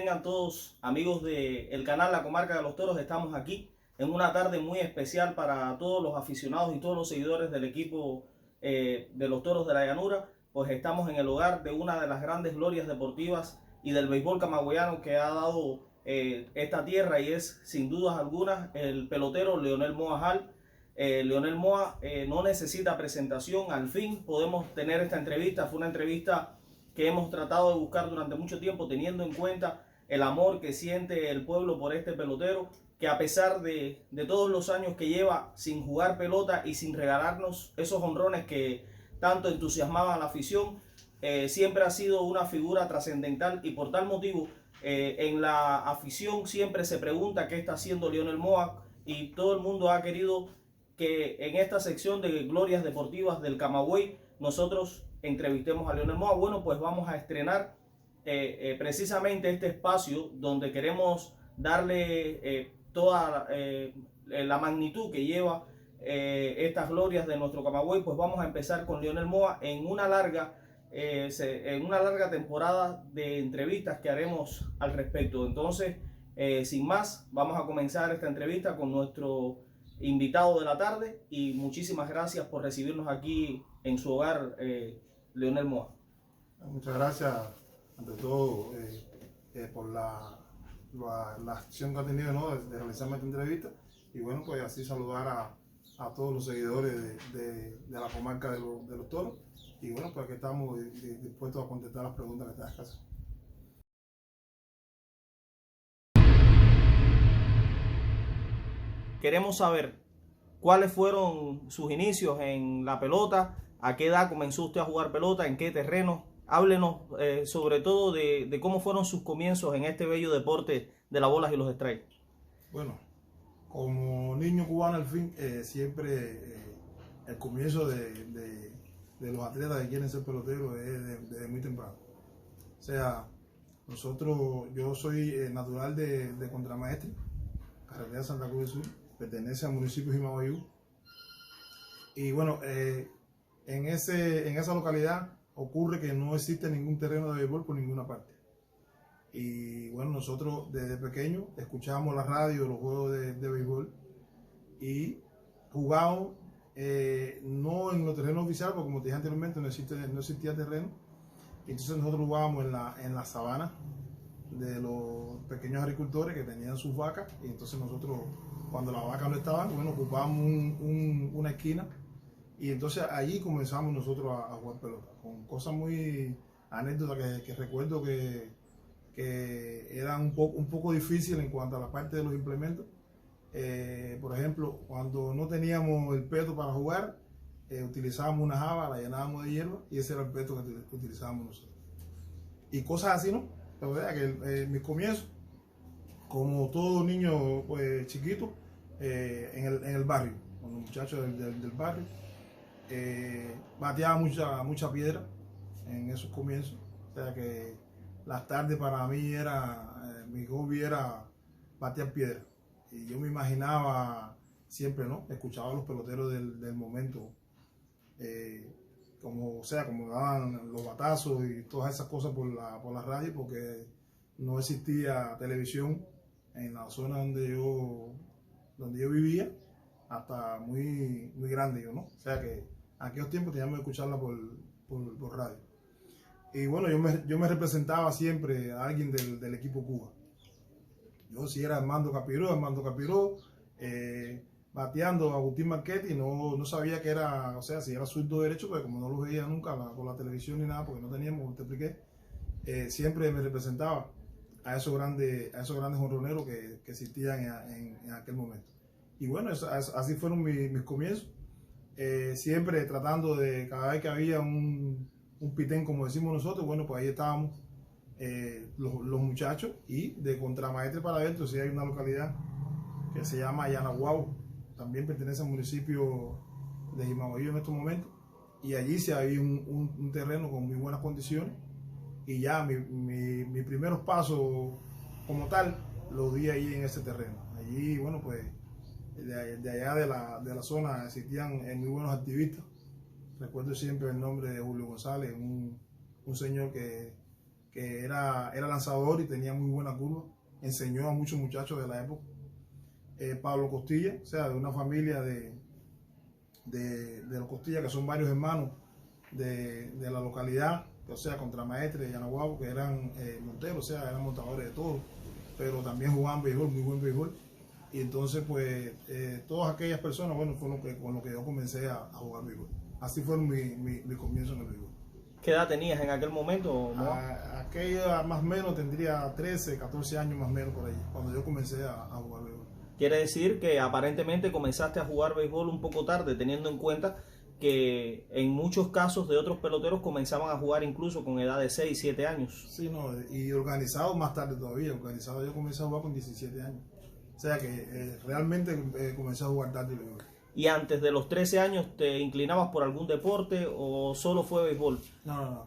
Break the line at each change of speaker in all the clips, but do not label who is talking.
tengan todos amigos del canal La Comarca de los Toros. Estamos aquí en una tarde muy especial para todos los aficionados y todos los seguidores del equipo de los Toros de la Llanura. Pues estamos en el hogar de una de las grandes glorias deportivas y del béisbol camagüeyano que ha dado esta tierra, y es sin dudas algunas el pelotero Leonel Moa Hall. Leonel Moa no necesita presentación. Al fin podemos tener esta entrevista. Fue una entrevista que hemos tratado de buscar durante mucho tiempo, teniendo en cuenta el amor que siente el pueblo por este pelotero, que a pesar de todos los años que lleva sin jugar pelota y sin regalarnos esos jonrones que tanto entusiasmaban a la afición, siempre ha sido una figura trascendental, y por tal motivo en la afición siempre se pregunta qué está haciendo Leonel Moa, y todo el mundo ha querido que en esta sección de glorias deportivas del Camagüey nosotros entrevistemos a Leonel Moa. Bueno, pues vamos a estrenar precisamente este espacio donde queremos darle toda la magnitud que lleva estas glorias de nuestro Camagüey. Pues vamos a empezar con Leonel Moa en una larga temporada de entrevistas que haremos al respecto. Entonces, sin más, vamos a comenzar esta entrevista con nuestro invitado de la tarde, y muchísimas gracias por recibirnos aquí en su hogar, Leonel Moa.
Muchas gracias, ante todo, por la acción que ha tenido, ¿no?, de realizarme esta entrevista, y bueno, pues así saludar a todos los seguidores de la comarca de los Toros, y bueno, pues aquí estamos dispuestos a contestar las preguntas que tengas que hacer.
Queremos saber cuáles fueron sus inicios en la pelota, a qué edad comenzó usted a jugar pelota, en qué terreno. Háblenos sobre todo de cómo fueron sus comienzos en este bello deporte de las bolas y los strikes.
Bueno, como niño cubano al fin, siempre el comienzo de los atletas que quieren ser peloteros es desde muy temprano. O sea, yo soy natural de Contramaestre, carretera Santa Cruz del Sur, pertenece al municipio de Jimabayú. Y bueno, en esa localidad ocurre que no existe ningún terreno de béisbol por ninguna parte. Y bueno, nosotros desde pequeños escuchábamos la radio, los juegos de béisbol, y jugábamos no en los terrenos oficiales, porque como te dije anteriormente, no existía terreno. Entonces nosotros jugábamos en la sabana de los pequeños agricultores que tenían sus vacas, y entonces nosotros, cuando las vacas no estaban, bueno, ocupábamos una esquina, y entonces allí comenzamos nosotros a jugar pelota, con cosas muy anécdotas que recuerdo que eran un poco difíciles en cuanto a la parte de los implementos. Por ejemplo, cuando no teníamos el peto para jugar, utilizábamos una java, la llenábamos de hierba, y ese era el peto que utilizábamos nosotros. Y cosas así, ¿no? La verdad que mis comienzos, como todo niño pues, chiquito, en el barrio, con los muchachos del barrio, bateaba mucha piedra en esos comienzos. O sea que las tardes para mí mi hobby era batear piedra. Y yo me imaginaba siempre, ¿no? Escuchaba a los peloteros del momento, como daban los batazos y todas esas cosas por la radio, porque no existía televisión en la zona donde yo vivía, hasta muy grande yo, ¿no? O sea que en aquellos tiempos teníamos que escucharla por radio. Y bueno, yo me representaba siempre a alguien del equipo Cuba. Yo si era Armando Capiró, bateando a Agustín Marchetti, no sabía que era, o sea, si era zurdo o derecho, porque como no lo veía nunca por la televisión ni nada, porque no teníamos, como te expliqué, siempre me representaba a esos grandes jonroneros que existían en aquel momento. Y bueno, así fueron mis comienzos, siempre tratando de, cada vez que había un pitén, como decimos nosotros, bueno, pues ahí estábamos los muchachos, y de Contramaestre para adentro, si hay una localidad que se llama Yanaguao, también pertenece al municipio de Jimabayú en estos momentos, y allí sí había un terreno con muy buenas condiciones, y ya mis primeros pasos como tal los di ahí en ese terreno. Allí, bueno, pues de allá de la zona existían muy buenos activistas. Recuerdo siempre el nombre de Julio González, un señor que que era lanzador y tenía muy buena curva. Enseñó a muchos muchachos de la época. Pablo Costilla, o sea, de una familia de los Costilla, que son varios hermanos de la localidad, o sea, Contramaestre de Yanaguabo, que eran monteros, o sea, eran montadores de todo, pero también jugaban béisbol, muy buen béisbol. Y entonces, pues, todas aquellas personas, bueno, fue con lo que yo comencé a jugar béisbol. Así fue mi comienzo en el béisbol.
¿Qué edad tenías en aquel momento, Moa?
Aquella más o menos tendría 13, 14 años más o menos por ahí, cuando yo comencé a jugar béisbol.
Quiere decir que aparentemente comenzaste a jugar béisbol un poco tarde, teniendo en cuenta que en muchos casos de otros peloteros comenzaban a jugar incluso con edad de 6, 7 años.
Sí, no, y organizado más tarde todavía. Organizado yo comencé a jugar con 17 años. O sea que realmente comencé a jugar tarde.
¿Y antes de los 13 años te inclinabas por algún deporte o solo fue béisbol?
No,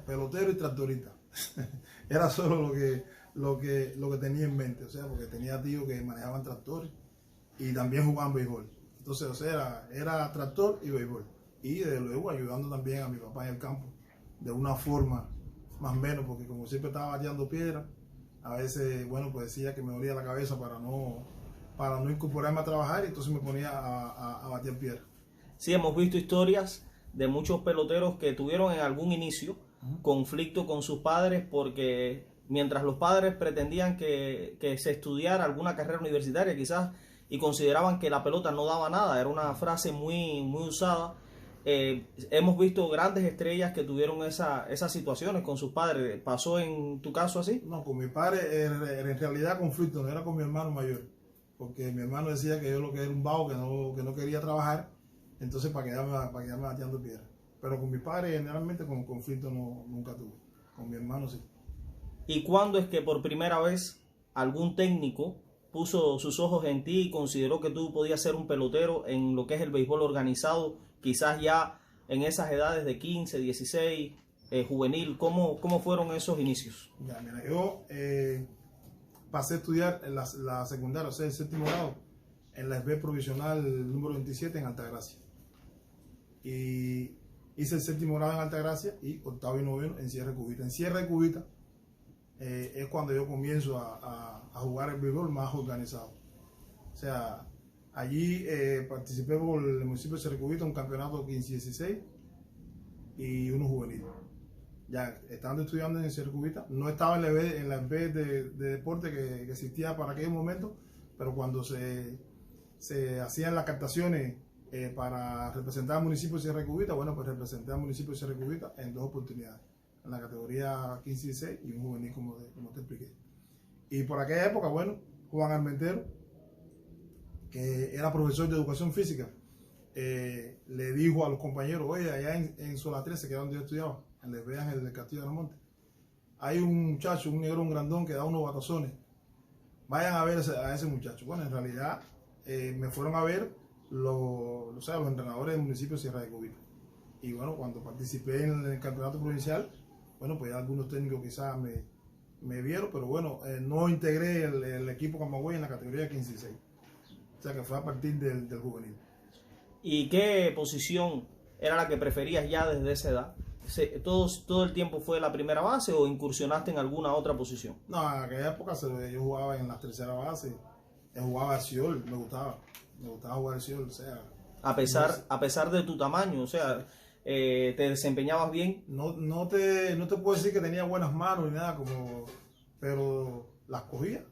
pelotero y tractorista. Era solo lo que tenía en mente. O sea, porque tenía tíos que manejaban tractores y también jugaban béisbol. Entonces, o sea, era tractor y béisbol. Y desde luego ayudando también a mi papá en el campo, de una forma más o menos, porque como siempre estaba bateando piedra, a veces, bueno, pues decía que me dolía la cabeza para no incorporarme a trabajar, y entonces me ponía a batear piedra.
Sí, hemos visto historias de muchos peloteros que tuvieron en algún inicio conflicto con sus padres porque mientras los padres pretendían que se estudiara alguna carrera universitaria quizás y consideraban que la pelota no daba nada, era una frase muy, muy usada. Hemos visto grandes estrellas que tuvieron esas situaciones con sus padres. ¿Pasó en tu caso así?
No, con mi padre en realidad conflicto, no era con mi hermano mayor, porque mi hermano decía que yo lo que era un vago, que no quería trabajar, entonces para quedarme bateando piedra. Pero con mi padre generalmente con conflicto nunca tuve, con mi hermano sí.
¿Y cuándo es que por primera vez algún técnico puso sus ojos en ti y consideró que tú podías ser un pelotero en lo que es el béisbol organizado, quizás ya en esas edades de 15, 16, juvenil? ¿Cómo fueron esos inicios?
Ya, mira, yo pasé a estudiar en la secundaria, o sea, el séptimo grado, en la SB provisional número 27 en Altagracia. Y hice el séptimo grado en Altagracia y octavo y noveno en Sierra de Cubita. En Sierra de Cubita es cuando yo comienzo a jugar el béisbol más organizado. O sea, allí participé por el municipio de Sierra de Cubita, un campeonato 15-16 y uno juvenil. Ya estando estudiando en Sierra de Cubita, no estaba en la B de deporte que existía para aquel momento, pero cuando se hacían las captaciones para representar al municipio de Sierra de Cubita, bueno, pues representé al municipio de Sierra de Cubita en 2 oportunidades, en la categoría 15-16 y un juvenil, como te expliqué. Y por aquella época, bueno, Juan Armentero, que era profesor de educación física, le dijo a los compañeros: oye, allá en Sola 13, que era donde yo estudiaba, en Les Veas, en el Castillo de la Monte, hay un muchacho, un negro, un grandón, que da unos batazones. Vayan a ver a ese muchacho. Bueno, en realidad me fueron a ver los entrenadores del municipio de Sierra de Cubita. Y bueno, cuando participé en el campeonato provincial, bueno, pues algunos técnicos quizás me vieron, pero bueno, no integré el equipo Camagüey en la categoría 15-16. O sea que fue a partir del juvenil.
¿Y qué posición era la que preferías ya desde esa edad? ¿Todo el tiempo fue la primera base o incursionaste en alguna otra posición?
No, en aquella época yo jugaba en la tercera base, jugaba al Ciol, me gustaba jugar al Ciol, o sea...
A pesar de tu tamaño, o sea, te desempeñabas bien.
No te puedo decir que tenía buenas manos ni nada, pero las cogía.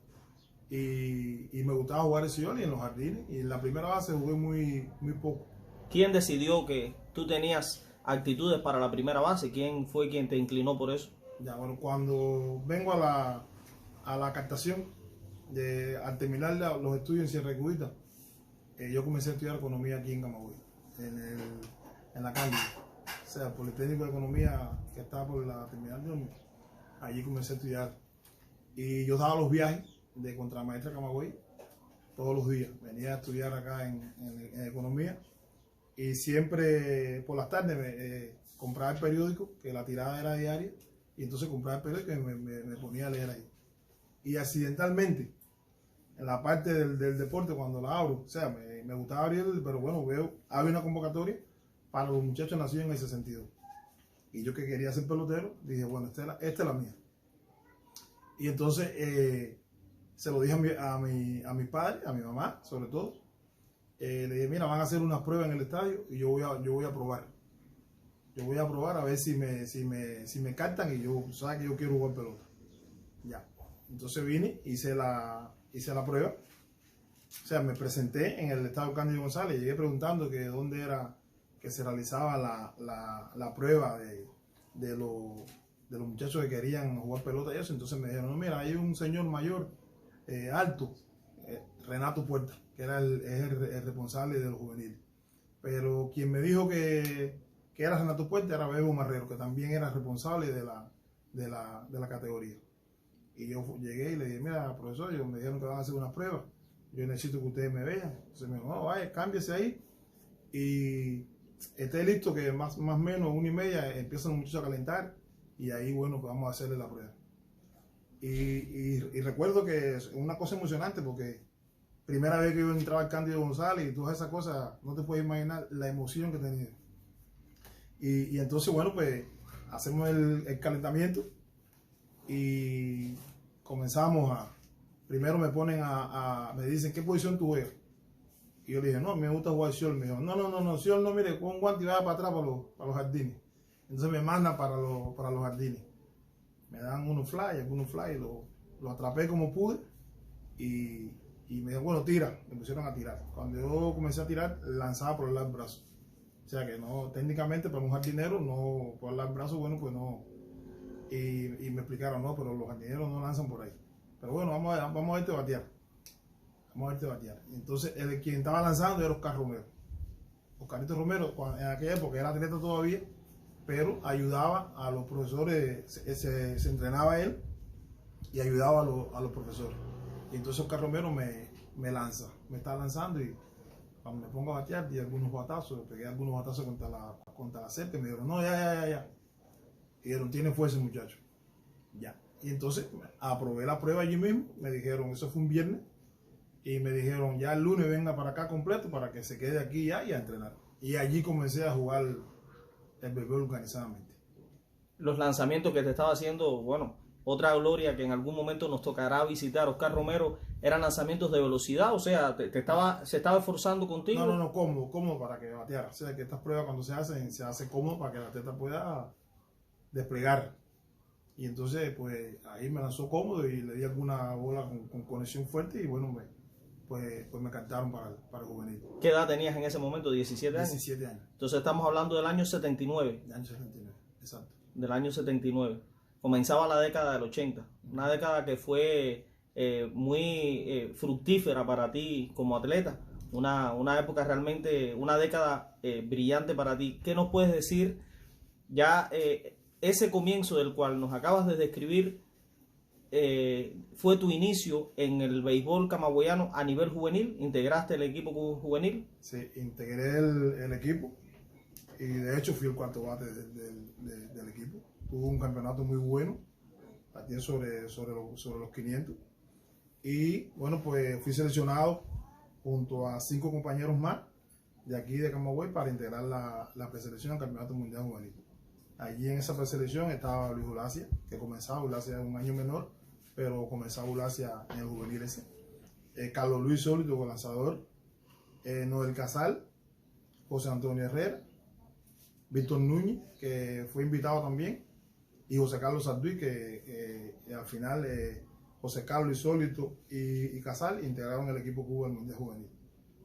Y me gustaba jugar el Ciol y en los jardines. Y en la primera base jugué muy poco.
¿Quién decidió que tú tenías actitudes para la primera base? ¿Quién fue quien te inclinó por eso?
Ya, bueno, cuando vengo a la captación, al terminar los estudios en Sierra de Cubita, yo comencé a estudiar economía aquí en Camagüey, en la Cándida. O sea, el Politécnico de Economía que estaba por la terminal de Ómnibus. Allí comencé a estudiar. Y yo daba los viajes de Contramaestre a Camagüey todos los días. Venía a estudiar acá en economía. Y siempre por las tardes compraba el periódico, que la tirada era diaria. Y entonces compraba el periódico y me ponía a leer ahí. Y accidentalmente, en la parte del deporte, cuando la abro, o sea, me gustaba abrir, pero bueno, había una convocatoria para los muchachos nacidos en ese sentido. Y yo, que quería ser pelotero, dije, bueno, esta es la mía. Y entonces se lo dije a mi padre, a mi mamá, sobre todo. Le dije, mira, van a hacer unas pruebas en el estadio y yo voy a probar. Yo voy a probar a ver si me captan y yo, sabes que yo quiero jugar pelota. Ya. Entonces vine, hice la prueba. O sea, me presenté en el estadio Cándido González, llegué preguntando que dónde era que se realizaba la prueba de los muchachos que querían jugar pelota y eso. Entonces me dijeron, no, mira, hay un señor mayor, alto, Renato Puerta, que es el responsable de los juveniles. Pero quien me dijo que era Renato Puerta era Bebo Marrero, que también era responsable de la categoría. Y yo llegué y le dije, mira, profesor, ellos me dijeron que van a hacer una prueba. Yo necesito que ustedes me vean. Entonces me dijo, no, vaya, cámbiese ahí. Y esté listo que más o menos 1:30 empiezan los muchachos a calentar. Y ahí, bueno, pues vamos a hacerle la prueba. Y recuerdo que es una cosa emocionante porque primera vez que yo entraba al Cándido González y todas esas cosas, no te puedes imaginar la emoción que tenía. Y entonces, bueno, pues hacemos el calentamiento y comenzamos primero me ponen me dicen, ¿qué posición tú juegas? Y yo le dije, no, me gusta jugar short. Me dijo, no, short no, mire, con un guante y vaya para atrás para los jardines. Entonces me mandan para los jardines. Me dan algunos fly, lo atrapé como pude y me dijo, bueno, tira. Me pusieron a tirar. Cuando yo comencé a tirar, lanzaba por el lado del brazo. O sea que no, técnicamente para un jardinero, no, por el lado del brazo, bueno, pues no. Y me explicaron, no, pero los jardineros no lanzan por ahí. Pero bueno, vamos a verte batear. Vamos a verte batear. Entonces, quien estaba lanzando era Oscar Romero. Oscarito Romero, en aquella época era atleta todavía, pero ayudaba a los profesores, se entrenaba él y ayudaba a los profesores. Y entonces Oscar Romero me lanza, me está lanzando y cuando me pongo a batear, di algunos batazos, pegué algunos batazos contra la cerca y me dijeron, no, ya. Y dijeron, tiene fuerza muchacho. Ya. Y entonces aprobé la prueba allí mismo, me dijeron, eso fue un viernes, y me dijeron, ya el lunes venga para acá completo para que se quede aquí ya y a entrenar. Y allí comencé a jugar el béisbol organizadamente.
Los lanzamientos que te estaba haciendo, bueno, otra gloria que en algún momento nos tocará visitar, Oscar Romero, eran lanzamientos de velocidad, o sea, se estaba esforzando contigo.
No, cómodo para que bateara. O sea, que estas pruebas cuando se hace cómodo para que el atleta pueda desplegar. Y entonces, pues, ahí me lanzó cómodo y le di alguna bola con conexión fuerte y bueno, pues me cantaron para el juvenil.
¿Qué edad tenías en ese momento? ¿17 años?
17 años.
Entonces estamos hablando del año 79.
Del año 79, exacto.
Del año 79. Comenzaba la década del 80. Una década que fue muy fructífera para ti como atleta. Una época realmente, una década brillante para ti. ¿Qué nos puedes decir ya ese comienzo del cual nos acabas de describir? Fue tu inicio en el béisbol camagüeyano a nivel juvenil. ¿Integraste el equipo juvenil?
Sí, integré el equipo y de hecho fui el cuarto bate del equipo. Tuve un campeonato muy bueno, batí sobre los 500 y bueno, pues fui seleccionado junto a 5 compañeros más de aquí de Camagüey para integrar la preselección al Campeonato Mundial Juvenil. Allí en esa preselección estaba Luis Ulacia, que comenzaba, Ulacia un año menor, pero comenzaba Ulacia en el juvenil ese. Carlos Luis Sólido, como lanzador. Noel Casal, José Antonio Herrera, Víctor Núñez, que fue invitado también, y José Carlos Sarduy, que al final José Carlos Sólido y Casal integraron el equipo Cuba del Mundial Juvenil.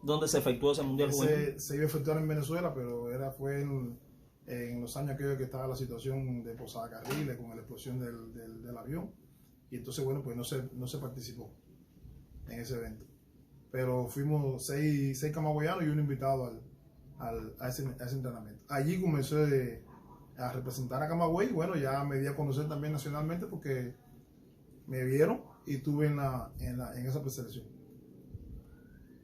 ¿Dónde se efectuó ese Mundial Juvenil?
Se iba a efectuar en Venezuela, pero fue en los años que estaba la situación de Posada Carriles con la explosión del avión y entonces bueno, pues no se participó en ese evento, pero fuimos 6 camagüeyanos y uno invitado a ese entrenamiento. Allí comencé a representar a Camagüey y bueno, ya me di a conocer también nacionalmente porque me vieron y estuve en esa preselección.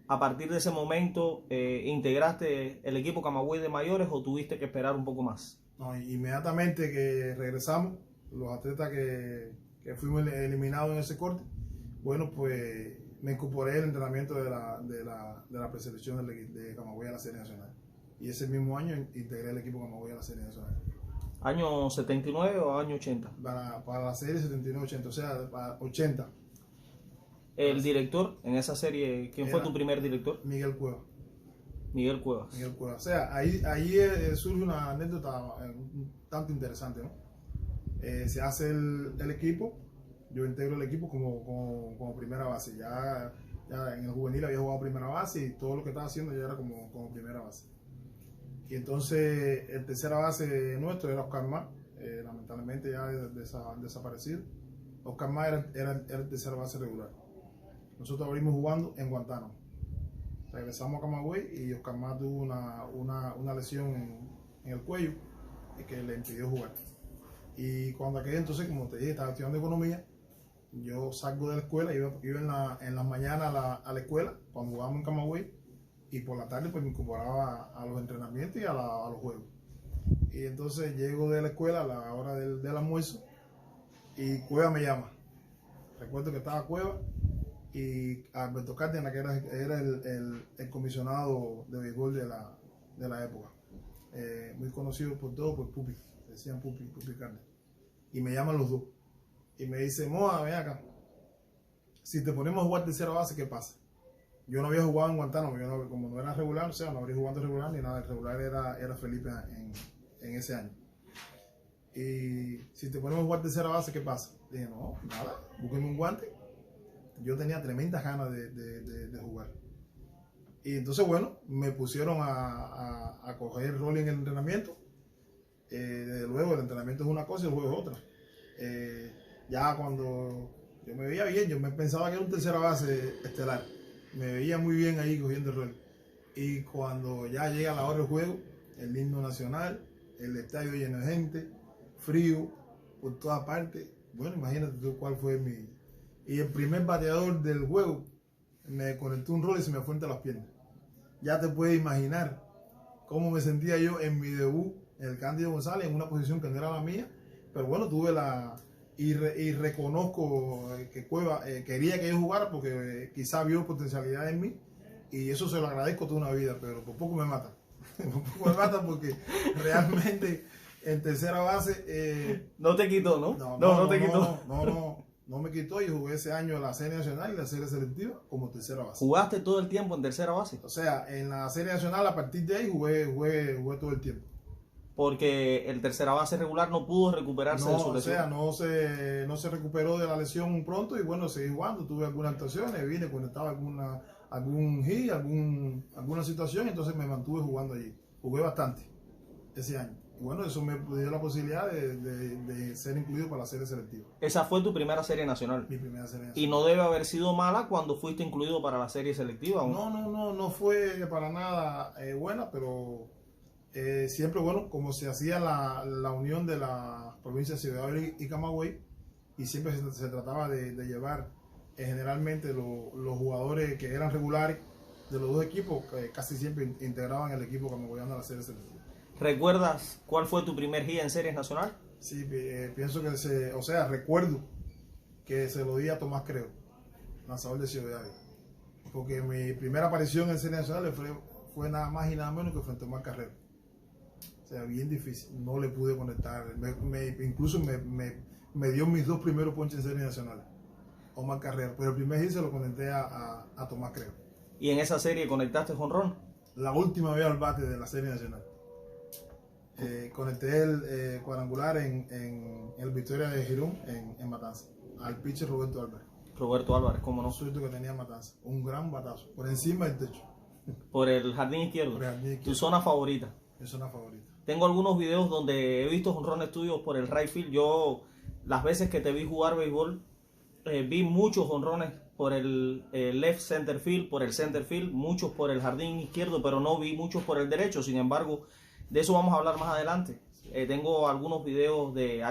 ¿A partir de ese momento integraste el equipo Camagüey de mayores o tuviste que esperar un poco más?
No, inmediatamente que regresamos, los atletas que fuimos eliminados en ese corte, bueno, pues me incorporé al entrenamiento de la preselección de Camagüey a la Serie Nacional. Y ese mismo año integré el equipo Camagüey a la Serie Nacional.
¿Año 79 o año 80?
Para la serie 79-80, o sea, para 80.
El director en esa serie, ¿quién fue
Era
tu primer director?
Miguel Cueva.
Miguel Cuevas.
Miguel Cueva. O sea, ahí surge una anécdota un tanto interesante, ¿no? Se hace el equipo, yo integro el equipo como primera base. Ya en el juvenil había jugado primera base y todo lo que estaba haciendo ya era como primera base. Y entonces el tercera base nuestro era Oscar Más, lamentablemente ya desaparecido. Oscar Más era el tercera base regular. Nosotros abrimos jugando en Guantánamo. Regresamos a Camagüey y Oscar Más tuvo una lesión en el cuello que le impidió jugar. Y cuando aquel entonces, como te dije, estaba estudiando economía, yo salgo de la escuela, iba en las mañanas a la escuela, cuando jugábamos en Camagüey, y por la tarde pues me incorporaba a los entrenamientos y a los juegos. Y entonces llego de la escuela a la hora del almuerzo y Cueva me llama. Recuerdo que estaba Cueva y Alberto Cárdenas, que era el comisionado de béisbol de la época. Muy conocido por todos, por Pupi, decían Pupi Cárdenas. Y me llaman los dos. Y me dice, Moa, ven acá. Si te ponemos a jugar tercera base, ¿qué pasa? Yo no había jugado en Guantánamo, como no era regular, o sea, no habría jugado regular ni nada. El regular era Felipe en ese año. Y si te ponemos a jugar tercera base, ¿qué pasa? Dije, no, nada, búsqueme un guante. Yo tenía tremendas ganas de jugar. Y entonces, bueno, me pusieron a coger rol en el entrenamiento. Desde luego, el entrenamiento es una cosa y el juego es otra. Ya cuando yo me veía bien, yo me pensaba que era un tercera base estelar. Me veía muy bien ahí cogiendo el rol. Y cuando ya llega la hora del juego, el himno nacional, el estadio lleno de gente, frío, por todas partes. Bueno, imagínate tú cuál fue mi... Y el primer bateador del juego me conectó un rol y se me fue entre las piernas. Ya te puedes imaginar cómo me sentía yo en mi debut en el Cándido González, en una posición que no era la mía. Pero bueno, tuve y reconozco que Cueva quería que yo jugara porque quizá vio potencialidad en mí y eso se lo agradezco toda una vida, pero por poco me mata. Por poco me mata porque realmente en tercera base...
no te quitó, ¿no? No te quitó.
No me quitó y jugué ese año la Serie Nacional y la Serie Selectiva como tercera base.
¿Jugaste todo el tiempo en tercera base?
O sea, en la Serie Nacional a partir de ahí jugué todo el tiempo.
Porque el tercera base regular no pudo recuperarse de su lesión.
O sea, no se recuperó de la lesión pronto y bueno, seguí jugando, tuve algunas actuaciones, vine cuando estaba algún hit, alguna situación, entonces me mantuve jugando allí. Jugué bastante ese año. Y bueno, eso me dio la posibilidad de ser incluido para la serie selectiva.
Esa fue tu primera serie nacional.
Mi primera serie nacional.
Y no debe haber sido mala cuando fuiste incluido para la serie selectiva, ¿no?
No fue para nada buena, pero... siempre, bueno, como se hacía la unión de la provincia de Ciudad Bolívar y Camagüey, y siempre se trataba de llevar generalmente los jugadores que eran regulares de los dos equipos, casi siempre integraban el equipo camagüeyano a la serie selectiva.
¿Recuerdas cuál fue tu primer hit en series nacional?
Sí, pienso que recuerdo que se lo di a Tomás Creo, lanzador de Ciudad Bolívar, porque mi primera aparición en series nacionales fue nada más y nada menos que frente a Omar Carrero. O sea, bien difícil, no le pude conectar. Incluso me dio mis dos primeros ponches en serie nacional, Omar Carrero, pero el primer hit se lo conecté a Tomás Creo.
¿Y en esa serie conectaste jonrón?
La última vez al bate de la serie nacional. Conecté el cuadrangular en el Victoria de Girón, en Matanza, al pitcher Roberto Álvarez.
Roberto Álvarez, ¿cómo no?
Suerte que tenía Matanza, un gran batazo, por encima del techo.
Por el jardín izquierdo.
Por el jardín izquierdo.
Tu zona favorita.
Mi zona favorita.
Tengo algunos videos donde he visto jonrones tuyos por el right field. Yo, las veces que te vi jugar béisbol, vi muchos jonrones por el left center field, por el center field, muchos por el jardín izquierdo, pero no vi muchos por el derecho. Sin embargo, de eso vamos a hablar más adelante. Tengo algunos videos de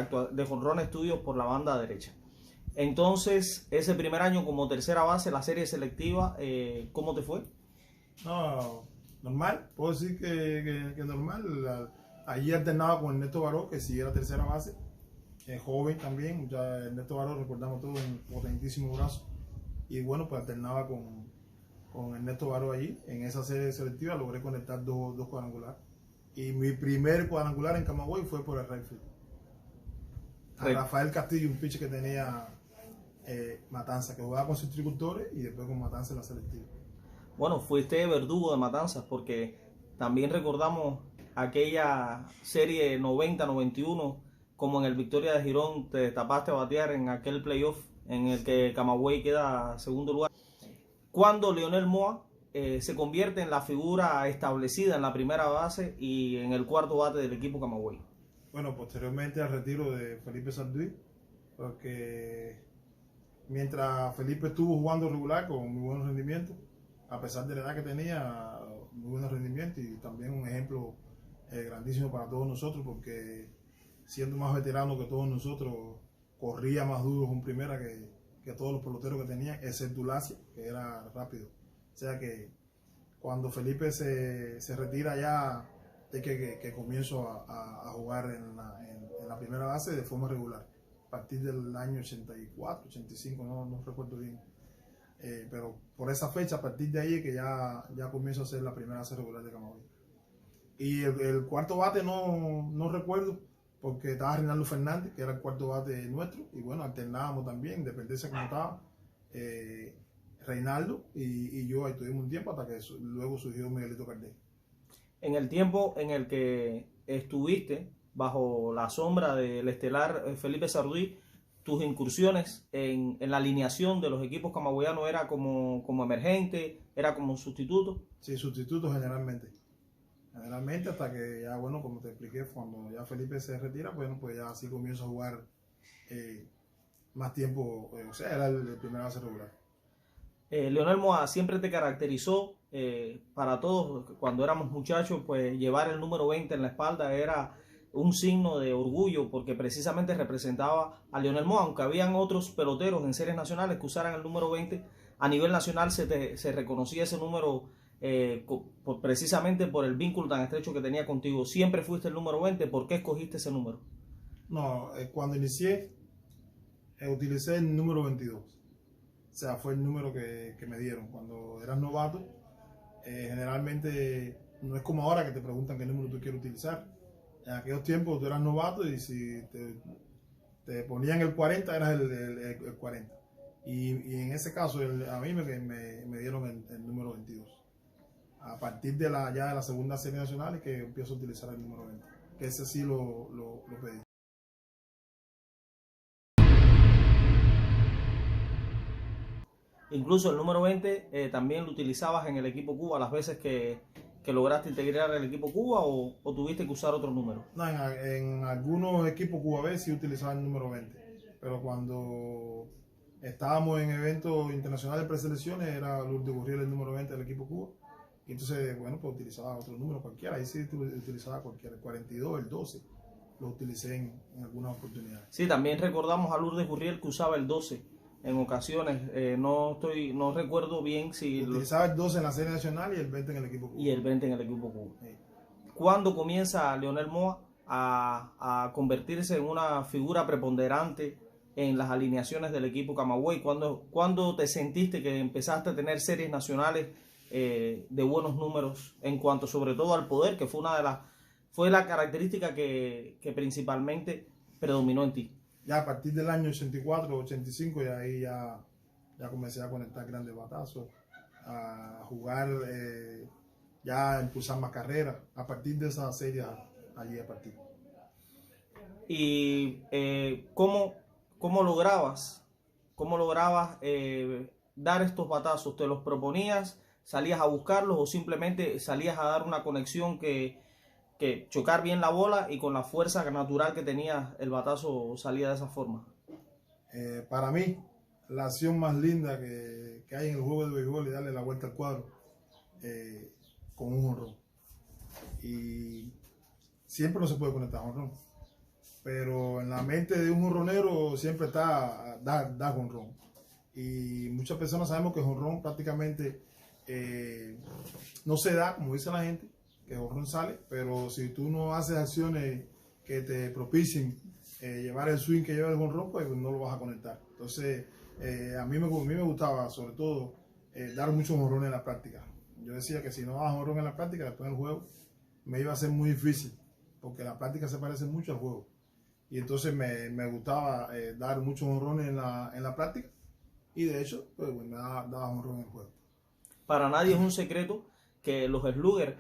jonrones tuyos por la banda derecha. Entonces, ese primer año como tercera base, la serie selectiva, ¿cómo te fue?
No, normal, puedo decir que normal. Allí alternaba con Ernesto Baró, que sí era tercera base, joven también. Ya Ernesto Baró, recordamos todo, un potentísimo brazo. Y bueno, pues alternaba con Ernesto Baró allí. En esa serie selectiva logré conectar dos cuadrangulares. Y mi primer cuadrangular en Camagüey fue por el right field. A Rafael Castillo, un pitcher que tenía Matanza, que jugaba con sus tricultores y después con Matanza en la selectiva.
Bueno, fuiste verdugo de Matanzas porque también recordamos aquella serie 90-91, como en el Victoria de Girón te tapaste a batear en aquel playoff en el que Camagüey queda segundo lugar. Cuando Leonel Moa se convierte en la figura establecida en la primera base y en el cuarto bate del equipo Camagüey.
Bueno, posteriormente al retiro de Felipe Sarduy, porque mientras Felipe estuvo jugando regular con muy buenos rendimientos, a pesar de la edad que tenía, muy buenos rendimientos y también un ejemplo grandísimo para todos nosotros, porque siendo más veterano que todos nosotros, corría más duro con primera que todos los peloteros que tenían, excepto Lacia, que era rápido. O sea que cuando Felipe se retira ya es que comienzo a jugar en la primera base de forma regular, a partir del año 84, 85, no recuerdo bien. Pero por esa fecha, a partir de ahí es que ya comienzo a hacer la primera base regular de Camagüey. Y el cuarto bate no recuerdo, porque estaba Reinaldo Fernández, que era el cuarto bate nuestro, y bueno, alternábamos también, Independencia como estaba, Reinaldo y yo ahí tuvimos un tiempo hasta que luego surgió Miguelito Cardé.
En el tiempo en el que estuviste bajo la sombra del estelar Felipe Sarduy, tus incursiones en la alineación de los equipos camagüeyanos era como emergente, era como sustituto.
Sí, sustituto generalmente. Generalmente hasta que ya, bueno, como te expliqué, cuando ya Felipe se retira, bueno, pues ya así comienzo a jugar más tiempo, o sea, era el primer base regular.
Leonel Moa siempre te caracterizó para todos, cuando éramos muchachos, pues llevar el número 20 en la espalda era un signo de orgullo, porque precisamente representaba a Leonel Moa, aunque habían otros peloteros en series nacionales que usaran el número 20, a nivel nacional se reconocía ese número precisamente por el vínculo tan estrecho que tenía contigo. Siempre fuiste el número 20, ¿por qué escogiste ese número?
No, cuando inicié, utilicé el número 22. O sea, fue el número que me dieron. Cuando eras novato, generalmente no es como ahora que te preguntan qué número tú quieres utilizar. En aquellos tiempos tú eras novato y si te ponían el 40, eras el 40. Y en ese caso, a mí me dieron el número 22. A partir de ya de la segunda serie nacional es que empiezo a utilizar el número 20. Que ese sí lo pedí.
Incluso el número 20 también lo utilizabas en el equipo Cuba las veces que lograste integrar el equipo Cuba o tuviste que usar otro número.
No, en algunos equipos cubanos sí utilizaba el número 20, pero cuando estábamos en eventos internacionales de preselecciones era Lourdes Gurriel el número 20 del equipo Cuba, y entonces, bueno, pues utilizaba otro número cualquiera, ahí sí utilizaba cualquiera, el 42, el 12, lo utilicé en algunas oportunidades.
Sí, también recordamos a Lourdes Gurriel que usaba el 12 en ocasiones, no recuerdo bien si...
Utilizaba el 12 en la serie nacional y el 20 en el equipo Cuba.
Y el 20 en el equipo Cuba.
Sí.
¿Cuándo comienza Leonel Moa a convertirse en una figura preponderante en las alineaciones del equipo Camagüey? ¿Cuándo te sentiste que empezaste a tener series nacionales de buenos números en cuanto sobre todo al poder, que fue la característica que principalmente predominó en ti?
Ya a partir del año 84, 85, y ahí ya comencé a conectar grandes batazos, a jugar, ya a impulsar más carreras. A partir de esa serie, allí a partir.
¿Y cómo lograbas dar estos batazos? ¿Te los proponías, salías a buscarlos o simplemente salías a dar una conexión que chocar bien la bola y con la fuerza natural que tenía el batazo salía de esa forma?
Para mí, la acción más linda que hay en el juego de béisbol es darle la vuelta al cuadro con un jonrón. Y siempre no se puede conectar jonrón, pero en la mente de un jonronero siempre está dar jonrón. Y muchas personas sabemos que jonrón prácticamente no se da, como dice la gente, que jonrón sale, pero si tú no haces acciones que te propicien llevar el swing que lleva el jonrón, pues no lo vas a conectar. Entonces, a mí me gustaba, sobre todo, dar muchos jonrones en la práctica. Yo decía que si no das jonrón en la práctica, después del juego me iba a ser muy difícil, porque la práctica se parece mucho al juego. Y entonces me gustaba dar muchos honrones en la práctica, y de hecho pues, me daba honrones en el juego.
Para nadie es un secreto que los sluggers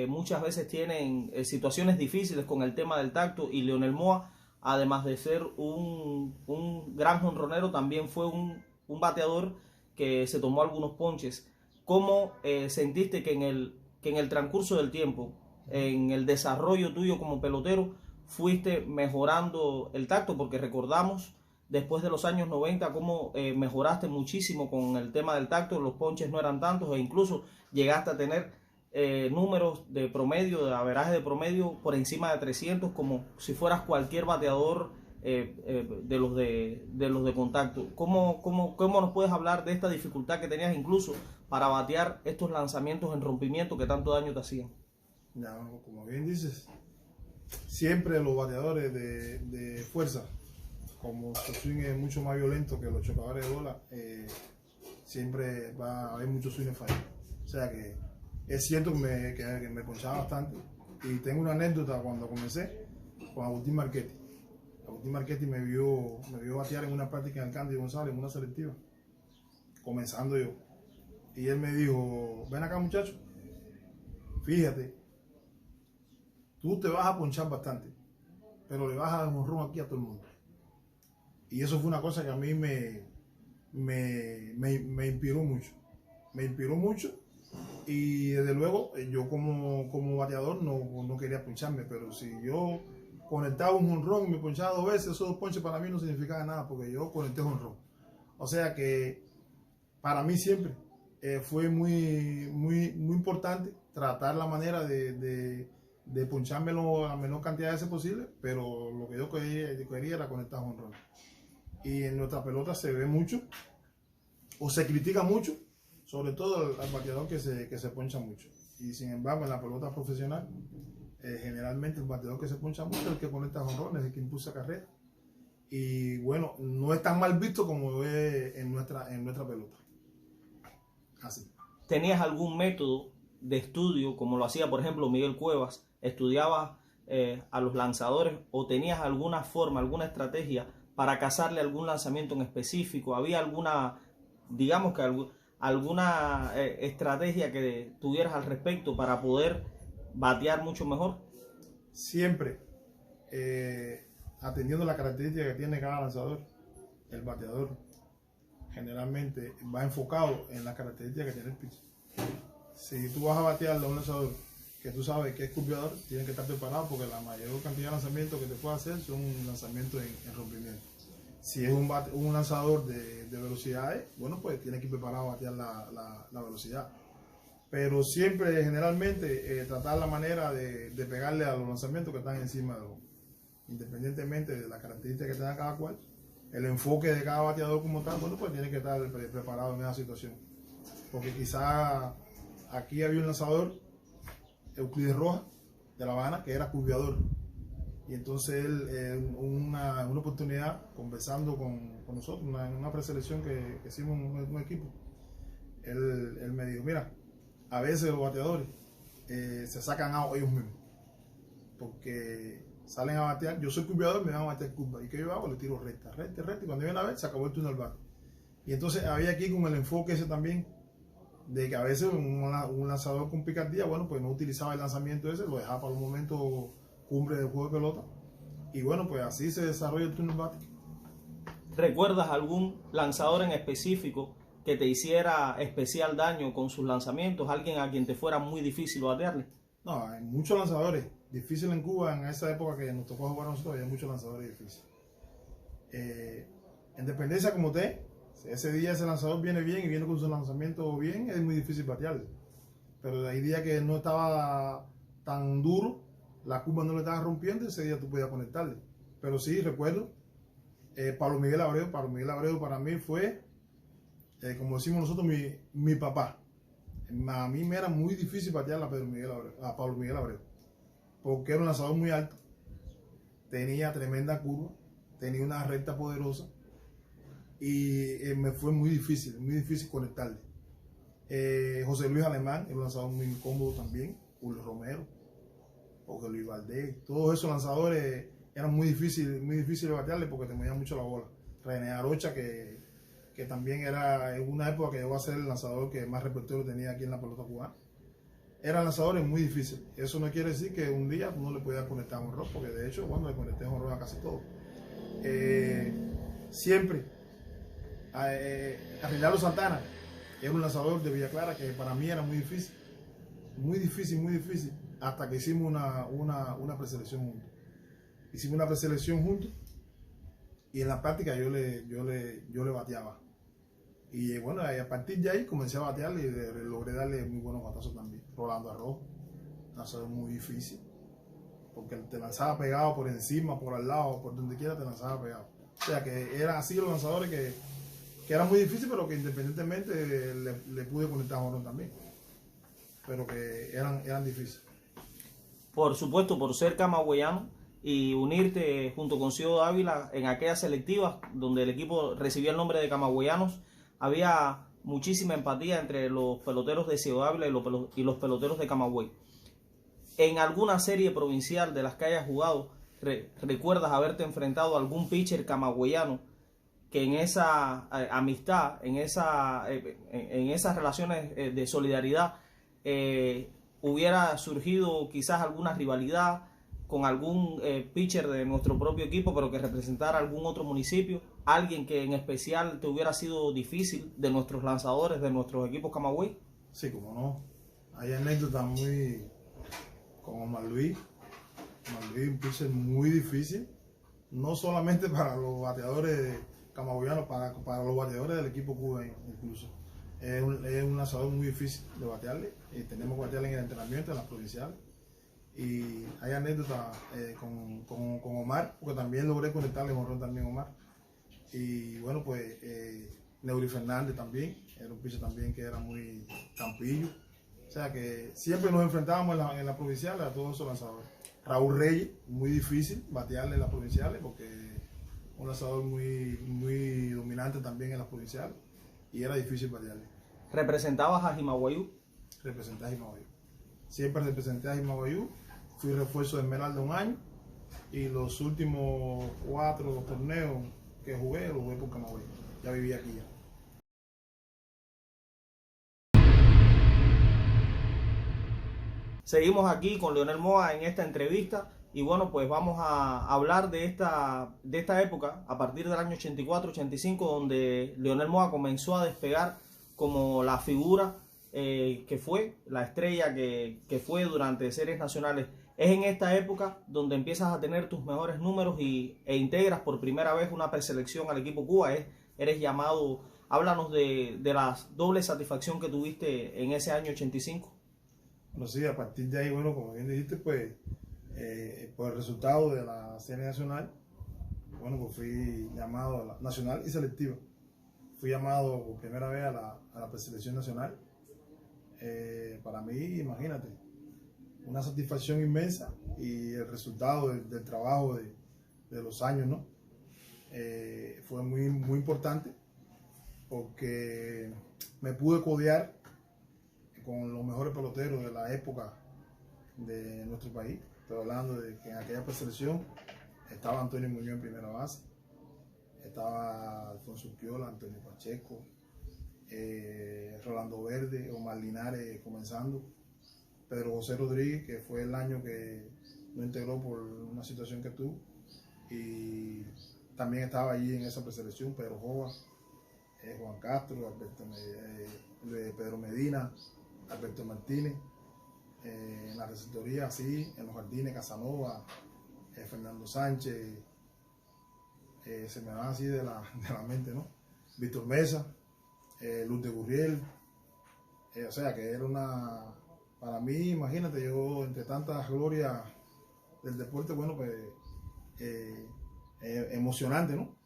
muchas veces tienen situaciones difíciles con el tema del tacto, y Leonel Moa, además de ser un gran jonronero, también fue un bateador que se tomó algunos ponches. ¿Cómo sentiste que en el transcurso del tiempo, en el desarrollo tuyo como pelotero, fuiste mejorando el tacto? Porque recordamos después de los años 90 cómo mejoraste muchísimo con el tema del tacto, los ponches no eran tantos, e incluso llegaste a tener números de promedio, de averaje de promedio por encima de 300, como si fueras cualquier bateador de los de contacto. ¿Cómo nos puedes hablar de esta dificultad que tenías incluso para batear estos lanzamientos en rompimiento que tanto daño te hacían?
Ya, como bien dices, siempre los bateadores de fuerza, como su swing es mucho más violento que los chocadores de bola, siempre va a haber muchos swings fallos. O sea que es cierto que me ponchaba bastante. Y tengo una anécdota cuando comencé con Agustín Marchetti. Agustín Marchetti me vio batear en una práctica en el Cándido González, en una selectiva, comenzando yo. Y él me dijo, ven acá muchacho, fíjate, tú te vas a ponchar bastante, pero le vas a dar un honrón aquí a todo el mundo. Y eso fue una cosa que a mí me inspiró mucho. Me inspiró mucho, y desde luego yo como bateador no quería poncharme, pero si yo conectaba un honrón y me ponchaba 2 veces, esos 2 ponches para mí no significaban nada, porque yo conecté honrón. O sea que para mí siempre fue muy importante tratar la manera de ponchármelo a la menor cantidad de veces posible, pero lo que yo quería era conectar honrón. Y en nuestra pelota se ve mucho, o se critica mucho, sobre todo al bateador que se poncha mucho. Y sin embargo, en la pelota profesional, generalmente el bateador que se poncha mucho es el que conecta jonrones, el que impulsa carrera. Y bueno, no es tan mal visto como es en nuestra pelota. Así.
¿Tenías algún método de estudio, como lo hacía por ejemplo Miguel Cuevas? ¿Estudiabas a los lanzadores, o tenías alguna forma, alguna estrategia para cazarle algún lanzamiento en específico? ¿Había alguna, digamos que alguna estrategia que tuvieras al respecto para poder batear mucho mejor?
Siempre atendiendo la característica que tiene cada lanzador, el bateador generalmente va enfocado en las características que tiene el pitcher. Si tú vas a batearle a un lanzador que tú sabes que es curveador, tienes que estar preparado, porque la mayor cantidad de lanzamientos que te puede hacer son lanzamientos en rompimiento. Si es un lanzador de velocidades, bueno, pues tiene que ir preparado a batear la velocidad. Pero siempre, generalmente, tratar la manera de pegarle a los lanzamientos que están encima de los, independientemente de las características que tenga cada cual, el enfoque de cada bateador como tal, bueno, pues tiene que estar preparado en esa situación. Porque quizá aquí había un lanzador, Euclides Rojas, de La Habana, que era curveador. Y entonces él, una oportunidad, conversando con nosotros, en una preselección que hicimos en un equipo, él me dijo, mira, a veces los bateadores se sacan a ellos mismos, porque salen a batear, yo soy curveador, me van a batear curva, y ¿qué yo hago? Le tiro recta, y cuando viene a ver, se acabó el turno al bate. Y entonces había aquí con el enfoque ese también, de que a veces un lanzador con picardía, bueno, pues no utilizaba el lanzamiento ese, lo dejaba para los momentos cumbre del juego de pelota, y bueno, pues así se desarrolla el turno al bate.
¿Recuerdas algún lanzador en específico que te hiciera especial daño con sus lanzamientos? ¿Alguien a quien te fuera muy difícil batearle?
No, hay muchos lanzadores difíciles en Cuba. En esa época que nos tocó jugar a nosotros, había muchos lanzadores difíciles. En Dependencia, como usted, ese día ese lanzador viene bien y viene con su lanzamiento bien, es muy difícil batearle. Pero hay días que no estaba tan duro, la curva no le estaba rompiendo, ese día tú podías conectarle. Pero sí, recuerdo, Pablo Miguel Abreu para mí fue, como decimos nosotros, mi papá. A mí me era muy difícil batear a Pablo Miguel Abreu, porque era un lanzador muy alto, tenía tremenda curva, tenía una recta poderosa, y me fue muy difícil conectarle. José Luis Alemán era un lanzador muy incómodo también, Julio Romero, Jorge Luis Valdés, todos esos lanzadores eran muy difíciles de batearle porque te movían mucho la bola. René Arocha, que también era en una época que llegó a ser el lanzador que más repertorio tenía aquí en la pelota cubana. Eran lanzadores muy difíciles. Eso no quiere decir que un día no le podías conectar un honrón, porque de hecho, bueno, le conecté un honrón a casi todo. Siempre, Rinaldo Santana era un lanzador de Villa Clara que para mí era muy difícil, hasta que hicimos una preselección juntos. Hicimos una preselección juntos y en la práctica yo le bateaba. Y bueno, a partir de ahí comencé a batearle y logré darle muy buenos batazos también. Rolando Arrojo, lanzador muy difícil, porque te lanzaba pegado por encima, por al lado, por donde quiera te lanzaba pegado. O sea que eran así los lanzadores que eran muy difíciles, pero que independientemente le pude conectar a Jorón también. Pero que eran difíciles.
Por supuesto, por ser camagüeyano y unirte junto con Ciudad Dávila en aquellas selectivas donde el equipo recibía el nombre de camagüeyanos, había muchísima empatía entre los peloteros de Ciudad Dávila y los peloteros de Camagüey. En alguna serie provincial de las que hayas jugado, ¿recuerdas haberte enfrentado a algún pitcher camagüeyano que en esa amistad, en esas relaciones de solidaridad, hubiera surgido quizás alguna rivalidad con algún pitcher de nuestro propio equipo, pero que representara algún otro municipio? ¿Alguien que en especial te hubiera sido difícil de nuestros lanzadores, de nuestros equipos Camagüey?
Sí, como no. Hay anécdotas muy... con Omar Luis. Omar Luis, un pitcher muy difícil, no solamente para los bateadores camagüeyanos, para los bateadores del equipo Cuba incluso. Es un lanzador muy difícil de batearle, y tenemos que batearle en el entrenamiento, en las provinciales. Y hay anécdotas con Omar, porque también logré conectarle con Ron también Omar. Y bueno, pues Neuri Fernández también, era un pitcher también que era muy campillo. O sea que siempre nos enfrentábamos en la provincial a todos esos lanzadores. Raúl Reyes, muy difícil batearle en las provinciales porque un lanzador muy dominante también en las provinciales y era difícil batearle.
¿Representabas a Jimaguayú?
Representé a Jimaguayú. Siempre representé a Jimaguayú. Fui refuerzo de Esmeralda un año y los últimos 4 torneos que jugué, los jugué por Camagüey. Ya vivía aquí ya.
Seguimos aquí con Leonel Moa en esta entrevista y bueno, pues vamos a hablar de esta época a partir del año 84-85, donde Leonel Moa comenzó a despegar como la figura que fue, la estrella que fue durante series nacionales. Es en esta época donde empiezas a tener tus mejores números e integras por primera vez una preselección al equipo Cuba. Eres llamado, háblanos de la doble satisfacción que tuviste en ese año 85.
Bueno, sí, a partir de ahí, bueno, como bien dijiste, pues por el resultado de la serie nacional, bueno, pues fui llamado a la nacional y selectiva. Fui llamado por primera vez a la preselección nacional. Para mí, imagínate, una satisfacción inmensa y el resultado del trabajo de los años, ¿no? Fue muy importante porque me pude codear con los mejores peloteros de la época de nuestro país. Estoy hablando de que en aquella preselección estaba Antonio Muñoz en primera base, estaba Alfonso Urquiola, Antonio Pacheco, Rolando Verde, Omar Linares comenzando, Pedro José Rodríguez, que fue el año que no integró por una situación que tuvo, y también estaba allí en esa preselección Pedro Jova, Juan Castro, Pedro Medina, Alberto Martínez, en la receptoría, así, en los jardines, Casanova, Fernando Sánchez, se me van así de la mente, ¿no? Víctor Mesa, Luz de Gurriel, o sea que era para mí, imagínate, yo entre tantas glorias del deporte, bueno, pues emocionante, ¿no?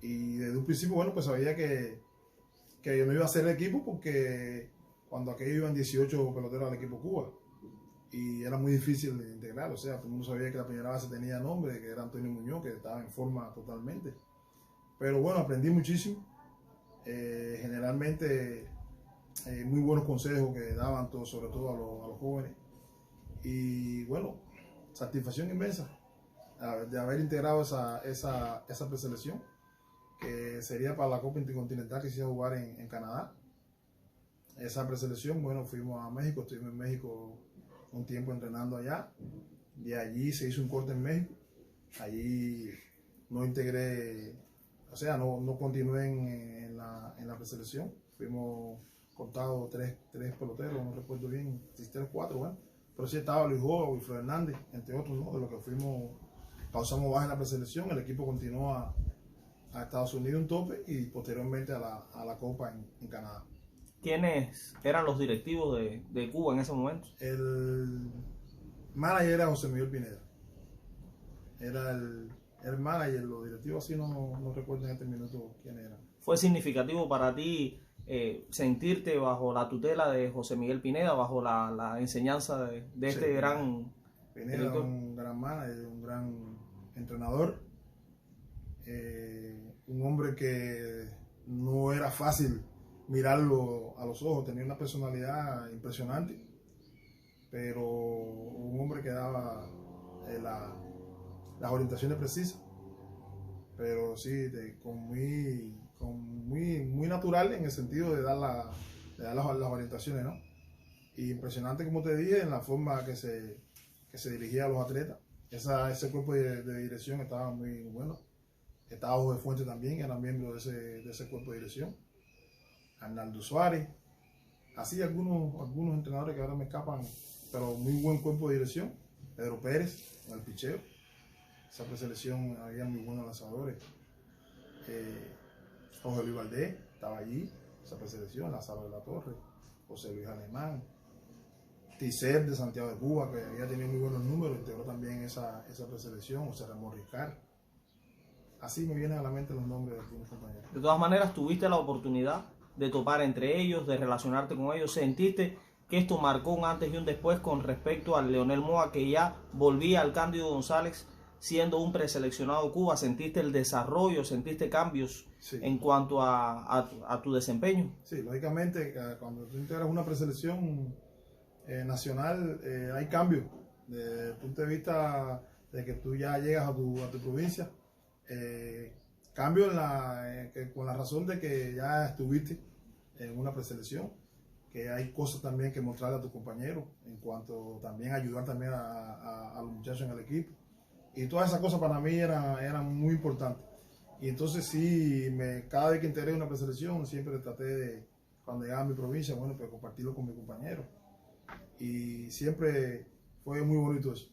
Y desde un principio, bueno, pues sabía que yo no iba a hacer el equipo porque cuando aquello iban 18 peloteros al equipo Cuba y era muy difícil de integrar, o sea, todo el mundo sabía que la primera base tenía nombre, que era Antonio Muñoz, que estaba en forma totalmente. Pero bueno, aprendí muchísimo, generalmente muy buenos consejos que daban sobre todo a los jóvenes. Y bueno, satisfacción inmensa de haber integrado esa preselección, que sería para la Copa Intercontinental que se iba a jugar en Canadá. Esa preselección, bueno, fuimos a México, estuvimos en México un tiempo entrenando allá. De allí se hizo un corte en México. Allí no integré, o sea, no continué en la preselección. Fuimos cortados tres peloteros, no recuerdo bien, 3 o 4, bueno. Pero sí estaba Luis Joa, Wilfredo Hernández, entre otros, ¿no? De los que fuimos, causamos baja en la preselección. El equipo continuó a Estados Unidos un tope y posteriormente a la Copa en Canadá.
¿Quiénes eran los directivos de Cuba en ese momento?
El manager era José Miguel Pineda. Era el manager, los directivos así no recuerdo en este minuto quién era.
¿Fue significativo para ti sentirte bajo la tutela de José Miguel Pineda, bajo la enseñanza de este gran
Pineda?
director?
Un gran manager, un gran entrenador, un hombre que no era fácil mirarlo a los ojos, tenía una personalidad impresionante, pero un hombre que daba las orientaciones precisas, pero sí, muy natural en el sentido de dar las orientaciones, ¿no? Y impresionante, como te dije, en la forma que se dirigía a los atletas. Ese cuerpo de dirección estaba muy bueno. Estaba Jorge Fuentes también, era miembro de ese cuerpo de dirección. Arnaldo Suárez, así algunos entrenadores que ahora me escapan, pero muy buen cuerpo de dirección. Pedro Pérez, el picheo. Esa preselección había muy buenos lanzadores. Jorge Luis Valdés estaba allí, esa preselección, Lázaro de la Torre, José Luis Alemán, Ticer de Santiago de Cuba, que había tenido muy buenos números, integró también esa preselección, José Ramón Ricard. Así me vienen a la mente los nombres de algunos compañeros.
De todas maneras, tuviste la oportunidad de topar entre ellos, de relacionarte con ellos. ¿Sentiste que esto marcó un antes y un después con respecto al Leonel Moa, que ya volvía al Cándido González siendo un preseleccionado de Cuba? ¿Sentiste el desarrollo, sentiste cambios en cuanto a tu desempeño?
Sí, lógicamente, cuando tú integras una preselección nacional, hay cambios. Desde el punto de vista de que tú ya llegas a tu provincia, cambio con la razón de que ya estuviste en una preselección, que hay cosas también que mostrarle a tus compañeros, en cuanto también ayudar también a los muchachos en el equipo. Y todas esas cosas para mí eran muy importantes. Y entonces sí, cada vez que integré una preselección, siempre traté de, cuando llegaba a mi provincia, bueno, pues compartirlo con mis compañeros. Y siempre fue muy bonito eso.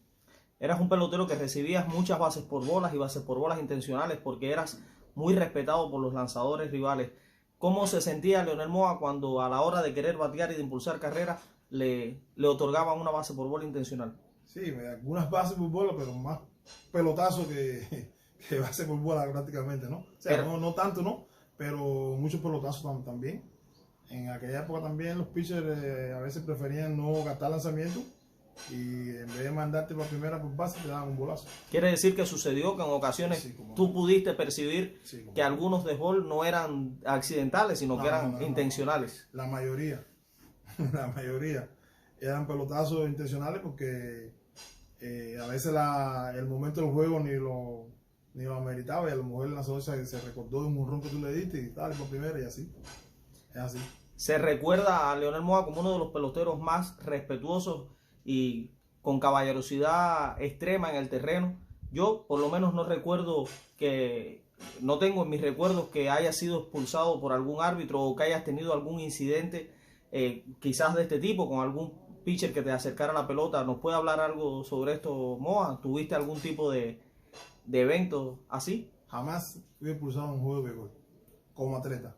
Eras un pelotero que recibías muchas bases por bolas y bases por bolas intencionales porque eras muy respetado por los lanzadores rivales. ¿Cómo se sentía Leonel Moa cuando a la hora de querer batear y de impulsar carreras le otorgaban una base por bola intencional?
Sí, algunas bases por bola, pero más pelotazo que base por bola prácticamente, ¿no? O sea, no tanto, ¿no? Pero muchos pelotazos también. En aquella época también los pitchers a veces preferían no gastar lanzamientos y en vez de mandarte para primera por base te daban un bolazo.
Quiere decir que sucedió que en ocasiones tú pudiste percibir que algunos desbols no eran accidentales, sino que eran intencionales.
La mayoría eran pelotazos intencionales porque a veces el momento del juego ni lo ameritaba y a lo mejor el lanzador se recordó de un jonrón que tú le diste y tal, por primera y así. Es así.
Se recuerda a Leonel Moa como uno de los peloteros más respetuosos y con caballerosidad extrema en el terreno. Yo por lo menos no tengo en mis recuerdos que haya sido expulsado por algún árbitro o que hayas tenido algún incidente quizás de este tipo con algún pitcher que te acercara a la pelota. ¿Nos puede hablar algo sobre esto, Moa? ¿Tuviste algún tipo de evento así?
Jamás fui expulsado en un juego de béisbol como atleta.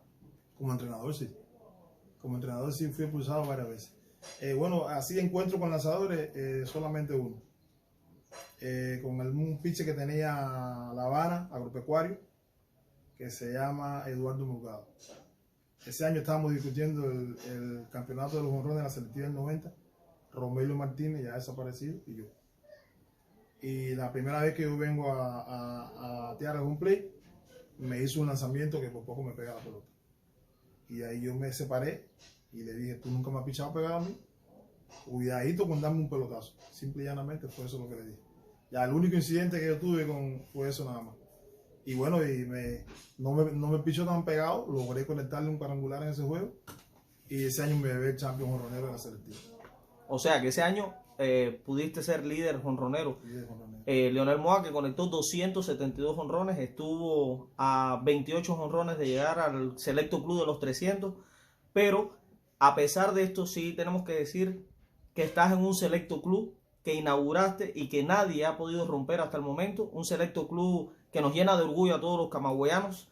Como entrenador sí. Como entrenador sí fui expulsado varias veces. Bueno, así encuentro con lanzadores, solamente uno. Con un pitcher que tenía La Habana, agropecuario, que se llama Eduardo Murgado. Ese año estábamos discutiendo el campeonato de los jonrones de la selectiva del 90. Romelio Martínez, ya desaparecido, y yo. Y la primera vez que yo vengo a batear en un play, me hizo un lanzamiento que por poco me pega la pelota. Y ahí yo me separé y le dije, tú nunca me has pichado pegado a mí. Cuidadito con darme un pelotazo. Simple y llanamente fue eso lo que le dije. Ya el único incidente que yo tuve fue eso nada más. Y bueno, no me pichó tan pegado, logré conectarle un cuadrangular en ese juego. Y ese año me llevé el champion jonronero de la selectiva.
O sea que ese año pudiste ser líder jonronero. Leonel Moa, que conectó 272 jonrones, estuvo a 28 jonrones de llegar al selecto club de los 300. Pero a pesar de esto, sí tenemos que decir que estás en un selecto club que inauguraste y que nadie ha podido romper hasta el momento. Un selecto club que nos llena de orgullo a todos los camagüeyanos,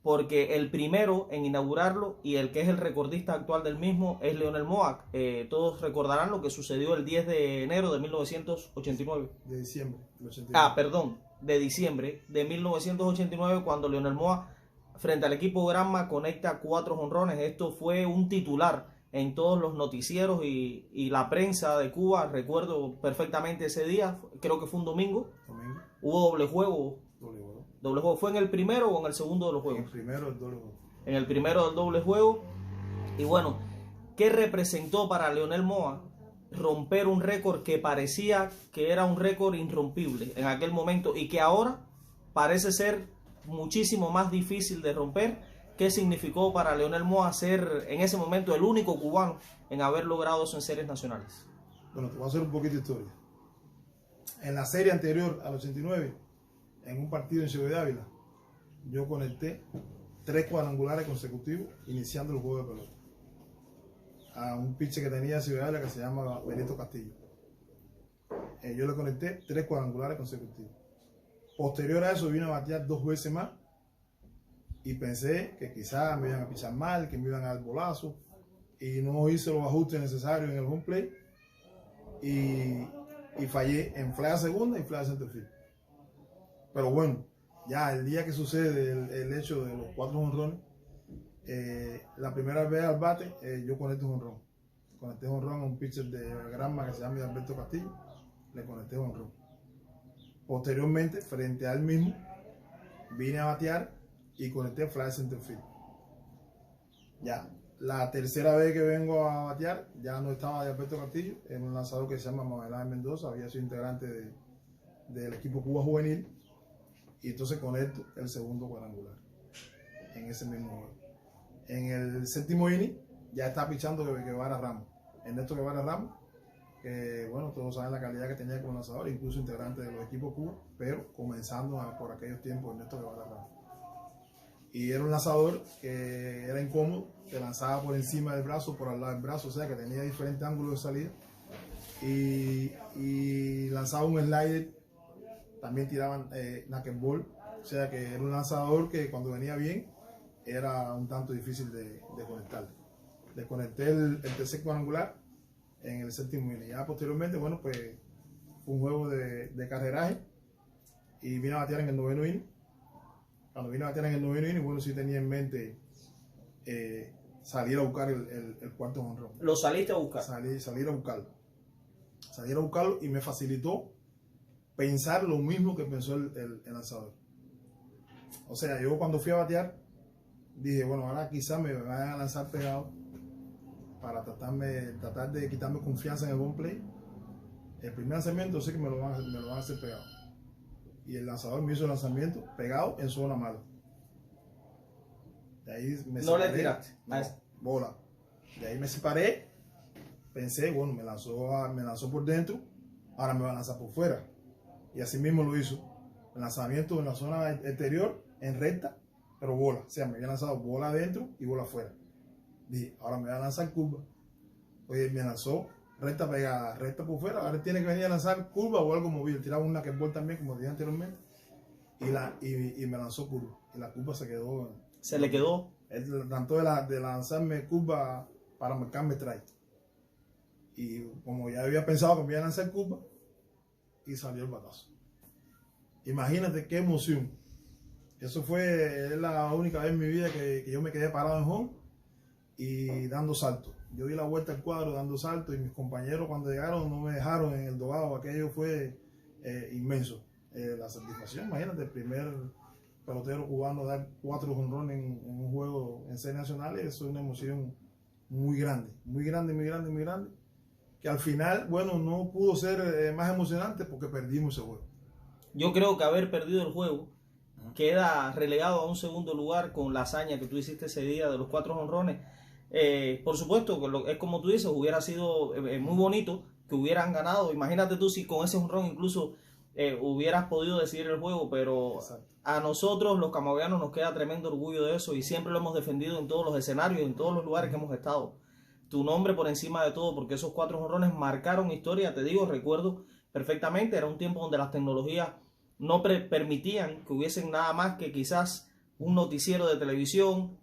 porque el primero en inaugurarlo y el que es el recordista actual del mismo es Leonel Moa. Todos recordarán lo que sucedió el 10 de enero de 1989.
De diciembre del 89.
Perdón, de diciembre de 1989, cuando Leonel Moa, frente al equipo Granma, conecta 4 jonrones. Esto fue un titular en todos los noticieros y la prensa de Cuba. Recuerdo perfectamente ese día, creo que fue un domingo. Hubo doble juego. Doble juego. ¿Fue en el primero o en el segundo de los juegos?
En el primero del doble juego.
En el primero del doble juego. Y bueno, ¿qué representó para Leonel Moa romper un récord que parecía que era un récord irrompible en aquel momento y que ahora parece ser muchísimo más difícil de romper? ¿Qué significó para Leonel Moa ser en ese momento el único cubano en haber logrado eso en series nacionales?
Bueno, te voy a hacer un poquito de historia. En la serie anterior al 89, en un partido en Ciudad de Ávila, yo conecté 3 cuadrangulares consecutivos iniciando el juego de pelota a un pitcher que tenía Ciudad de Ávila que se llama Benito Castillo. Yo le conecté 3 cuadrangulares consecutivos. Posterior a eso vine a batear 2 veces más y pensé que quizás me iban a pichar mal, que me iban a dar bolazo, y no hice los ajustes necesarios en el home plate y fallé en fly a segunda y fly a center field. Pero bueno, ya el día que sucede el hecho de los 4 jonrones, la primera vez al bate yo conecté jonrón. Conecté jonrón a un pitcher de Granma que se llama Alberto Castillo, le conecté jonrón. Posteriormente, frente a él mismo, vine a batear y conecté fly center field. Ya, la tercera vez que vengo a batear, ya no estaba de Alberto Castillo, era un lanzador que se llama Mabel Mendoza, había sido integrante del equipo Cuba Juvenil, y entonces conecto el segundo cuadrangular en ese mismo juego. En el séptimo inning ya está pichando Guevara Ramos, Ernesto Guevara Ramos, que bueno, todos saben la calidad que tenía como lanzador, incluso integrante de los equipos Cuba, pero comenzando por aquellos tiempos Ernesto Guevara Ramos. Y era un lanzador que era incómodo, que lanzaba por encima del brazo, por al lado del brazo, o sea que tenía diferentes ángulos de salida. Y lanzaba un slider, también tiraban knuckleball, o sea que era un lanzador que cuando venía bien era un tanto difícil de conectar. Le conecté el tercer cuadrangular en el séptimo inning. Ya posteriormente, bueno, pues fue un juego de carreraje y vine a batear en el noveno inning. Cuando vine a batear en el noveno inning, bueno, sí tenía en mente salir a buscar el cuarto jonrón.
¿Lo saliste a buscar?
Salir a buscarlo. Salir a buscarlo y me facilitó pensar lo mismo que pensó el lanzador. O sea, yo cuando fui a batear, dije, bueno, ahora quizás me vayan a lanzar pegado para tratar de quitarme confianza en el home play. El primer lanzamiento sé que me lo van a hacer pegado. Y el lanzador me hizo el lanzamiento pegado en zona mala. De ahí me
no
separé,
le tiraste.
No, bola. De ahí me separé. Pensé, bueno, me lanzó por dentro, ahora me va a lanzar por fuera. Y así mismo lo hizo. El lanzamiento en la zona exterior, en recta, pero bola. O sea, me había lanzado bola adentro y bola afuera. Dije, ahora me va a lanzar curva. Oye, me lanzó recta pegada, recta por fuera. Ahora tiene que venir a lanzar curva o algo movido. Tiraba un knuckleball también, como dije anteriormente. Y me lanzó curva. Y la curva se quedó.
¿Se le quedó?
Él trató de lanzarme curva para marcarme strike. Y como ya había pensado que me iba a lanzar curva, y salió el batazo. Imagínate qué emoción. Eso es la única vez en mi vida que yo me quedé parado en home y dando saltos. Yo di la vuelta al cuadro dando saltos y mis compañeros cuando llegaron no me dejaron en el dogado. Aquello fue inmenso. La satisfacción, imagínate, el primer pelotero cubano dar 4 jonrones en un juego en series nacionales, eso es una emoción muy grande, muy grande, muy grande, muy grande, que al final, bueno, no pudo ser más emocionante porque perdimos ese juego.
Yo creo que haber perdido el juego queda relegado a un segundo lugar con la hazaña que tú hiciste ese día de los 4 jonrones. Por supuesto, es como tú dices, hubiera sido muy bonito que hubieran ganado. Imagínate tú si con ese jonrón incluso hubieras podido decidir el juego, pero
Exacto.
a nosotros los camagüeyanos nos queda tremendo orgullo de eso y siempre lo hemos defendido en todos los escenarios, en todos los lugares que hemos estado. Tu nombre por encima de todo, porque esos 4 jonrones marcaron historia, te digo, recuerdo perfectamente, era un tiempo donde las tecnologías no permitían que hubiesen nada más que quizás un noticiero de televisión,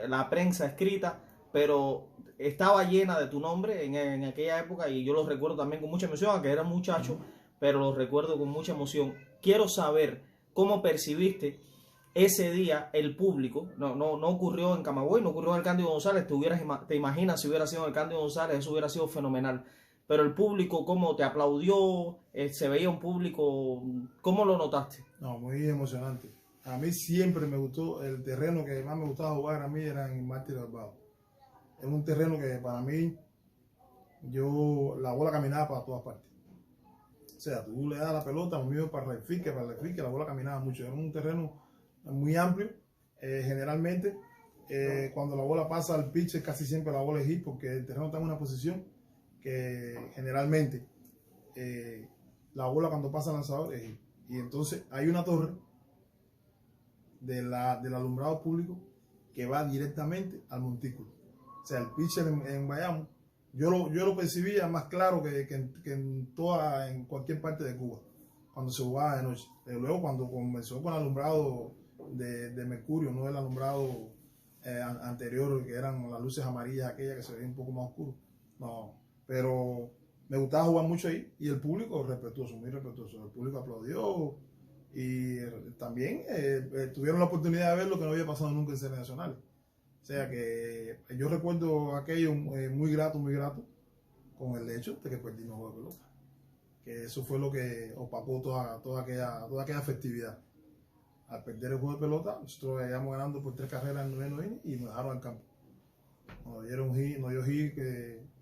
la prensa escrita, pero estaba llena de tu nombre en aquella época y yo lo recuerdo también con mucha emoción, aunque era muchacho, pero lo recuerdo con mucha emoción. Quiero saber cómo percibiste ese día el público. No ocurrió en Camagüey, no ocurrió en el Cándido González. Te imaginas si hubiera sido en el Cándido González, eso hubiera sido fenomenal. Pero el público, ¿cómo te aplaudió? Se veía un público, ¿cómo lo notaste?
No, muy emocionante. A mí siempre me gustó, el terreno que más me gustaba jugar a mí era en Mártir Barbados. Es un terreno que para mí, la bola caminaba para todas partes. O sea, tú le das la pelota, me iba para el fique, la bola caminaba mucho. Era un terreno muy amplio. Generalmente, cuando la bola pasa al pitcher, casi siempre la bola es hit, porque el terreno está en una posición que generalmente la bola cuando pasa al lanzador es hit. Y entonces hay una torre del alumbrado público que va directamente al montículo. O sea, el pitcher en Bayamo, yo lo percibía más claro que en cualquier parte de Cuba, cuando se jugaba de noche. Luego cuando comenzó con el alumbrado de mercurio, no el alumbrado anterior, que eran las luces amarillas, aquellas que se veían un poco más oscuro. No, pero me gustaba jugar mucho ahí y el público respetuoso, muy respetuoso. El público aplaudió y también tuvieron la oportunidad de ver lo que no había pasado nunca en series nacionales. O sea que yo recuerdo aquello muy grato con el hecho de que perdimos el juego de pelota. Que eso fue lo que opacó toda aquella festividad. Al perder el juego de pelota, nosotros íbamos ganando por 3 carreras en el 9º inning y nos dejaron al campo. Nos dio hit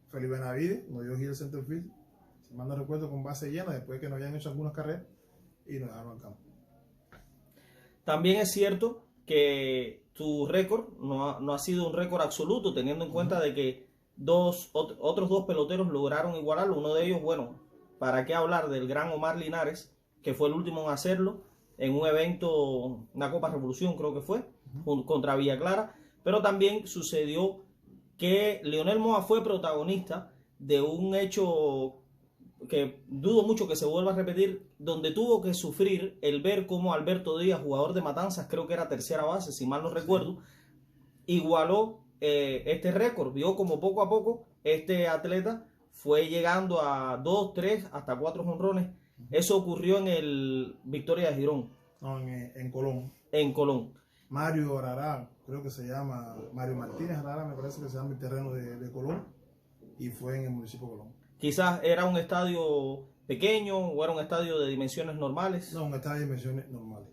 Felipe Benavides, nos dio hit el center field, si mal no recuerdo, con base llena, después de que nos habían hecho algunas carreras y nos dejaron al campo.
También es cierto que tu récord no ha sido un récord absoluto, teniendo en cuenta de que otros 2 peloteros lograron igualarlo. Uno de ellos, bueno, ¿para qué hablar del gran Omar Linares, que fue el último en hacerlo en un evento, una Copa Revolución creo que fue, contra Villa Clara? Pero también sucedió que Leonel Moa fue protagonista de un hecho que dudo mucho que se vuelva a repetir, donde tuvo que sufrir el ver cómo Alberto Díaz, jugador de Matanzas, creo que era tercera base, si mal no recuerdo, igualó este récord. Vio como poco a poco este atleta fue llegando a 2, 3, hasta 4 jonrones. Eso ocurrió en el Victoria de Girón.
No, en Colón.
En Colón.
Mario Arará, creo que se llama, Mario Martínez Arará, me parece que se llama el terreno de Colón, y fue en el municipio de Colón.
Quizás era un estadio pequeño o era un estadio de dimensiones normales.
No, un estadio de dimensiones normales.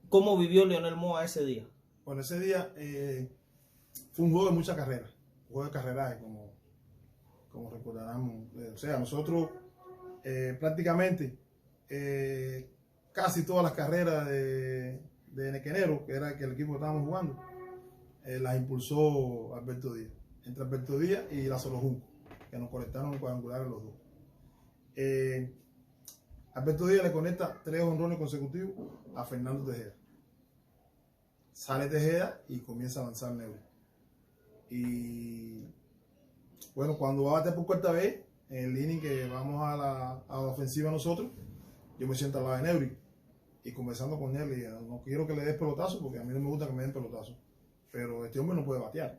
¿Cómo vivió Leonel Moa ese día?
Bueno, ese día fue un juego de muchas carreras, un juego de carreraje, como recordarán. O sea, nosotros prácticamente casi todas las carreras de Nequenero, que era el equipo que estábamos jugando, las impulsó Alberto Díaz. Entre Alberto Díaz y Lázaro Junco, que nos conectaron en cuadrangulares los dos. Alberto Díaz le conecta 3 jonrones consecutivos a Fernando Tejeda. Sale Tejeda y comienza a lanzar Neuri. Y bueno, cuando va a bater por cuarta vez, en el inning que vamos a la ofensiva nosotros, yo me siento al lado de Neuri. Y conversando con él, y no quiero que le des pelotazo porque a mí no me gusta que me den pelotazo. Pero este hombre no puede batear.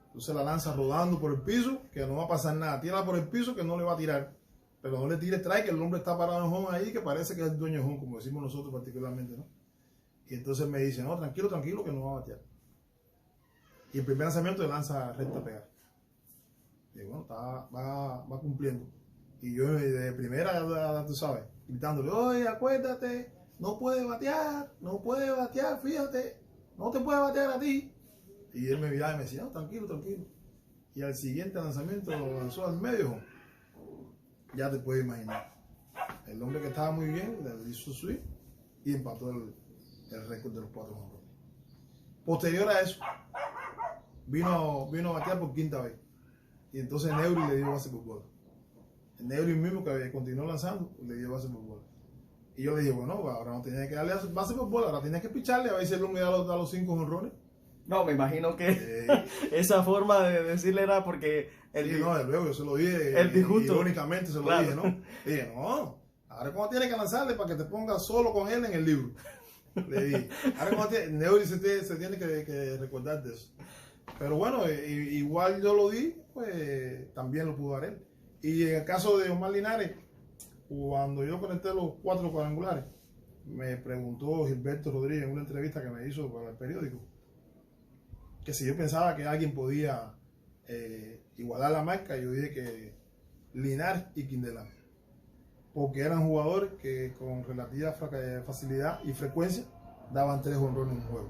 Entonces la lanza rodando por el piso, que no va a pasar nada. Tírala por el piso, que no le va a tirar. Pero no le tire strike, que el hombre está parado en home ahí, que parece que es el dueño de home, como decimos nosotros particularmente, ¿no? Y entonces me dice, no, tranquilo, que no va a batear. Y el primer lanzamiento le lanza recta pegada. Y bueno, va cumpliendo. Y yo de primera, tú sabes, gritándole, oye, acuérdate, no puede batear, fíjate, no te puede batear a ti. Y él me miraba y me decía, no, tranquilo. y al siguiente lanzamiento lo lanzó al medio. Ya te puedes imaginar. El hombre que estaba muy bien le hizo swing y empató el récord de los 4 jonrones. Posterior a eso, vino a batear por quinta vez. Y entonces Neuri le dio base por bola. El Neuri mismo que continuó lanzando, le dio base por bola. Y yo le dije, bueno, ahora no tenía que darle base por bola, ahora tenía que picharle a ver si el hombre da los 5 jonrones.
No, me imagino que esa forma de decirle era porque...
No, de luego yo se lo dije,
el disgusto.
Irónicamente se lo dije, ¿no? Dije, no, ahora como tiene que lanzarle para que te pongas solo con él en el libro. Le dije, ahora como Neuri se tiene que recordar de eso. Pero bueno, igual yo lo di, pues también lo pudo dar él. Y en el caso de Omar Linares, cuando yo conecté los 4 cuadrangulares, me preguntó Gilberto Rodríguez en una entrevista que me hizo para el periódico, que si yo pensaba que alguien podía igualar la marca. Yo dije que Linares y Quindelán, porque eran jugadores que con relativa facilidad y frecuencia daban 3 jonrones en un juego.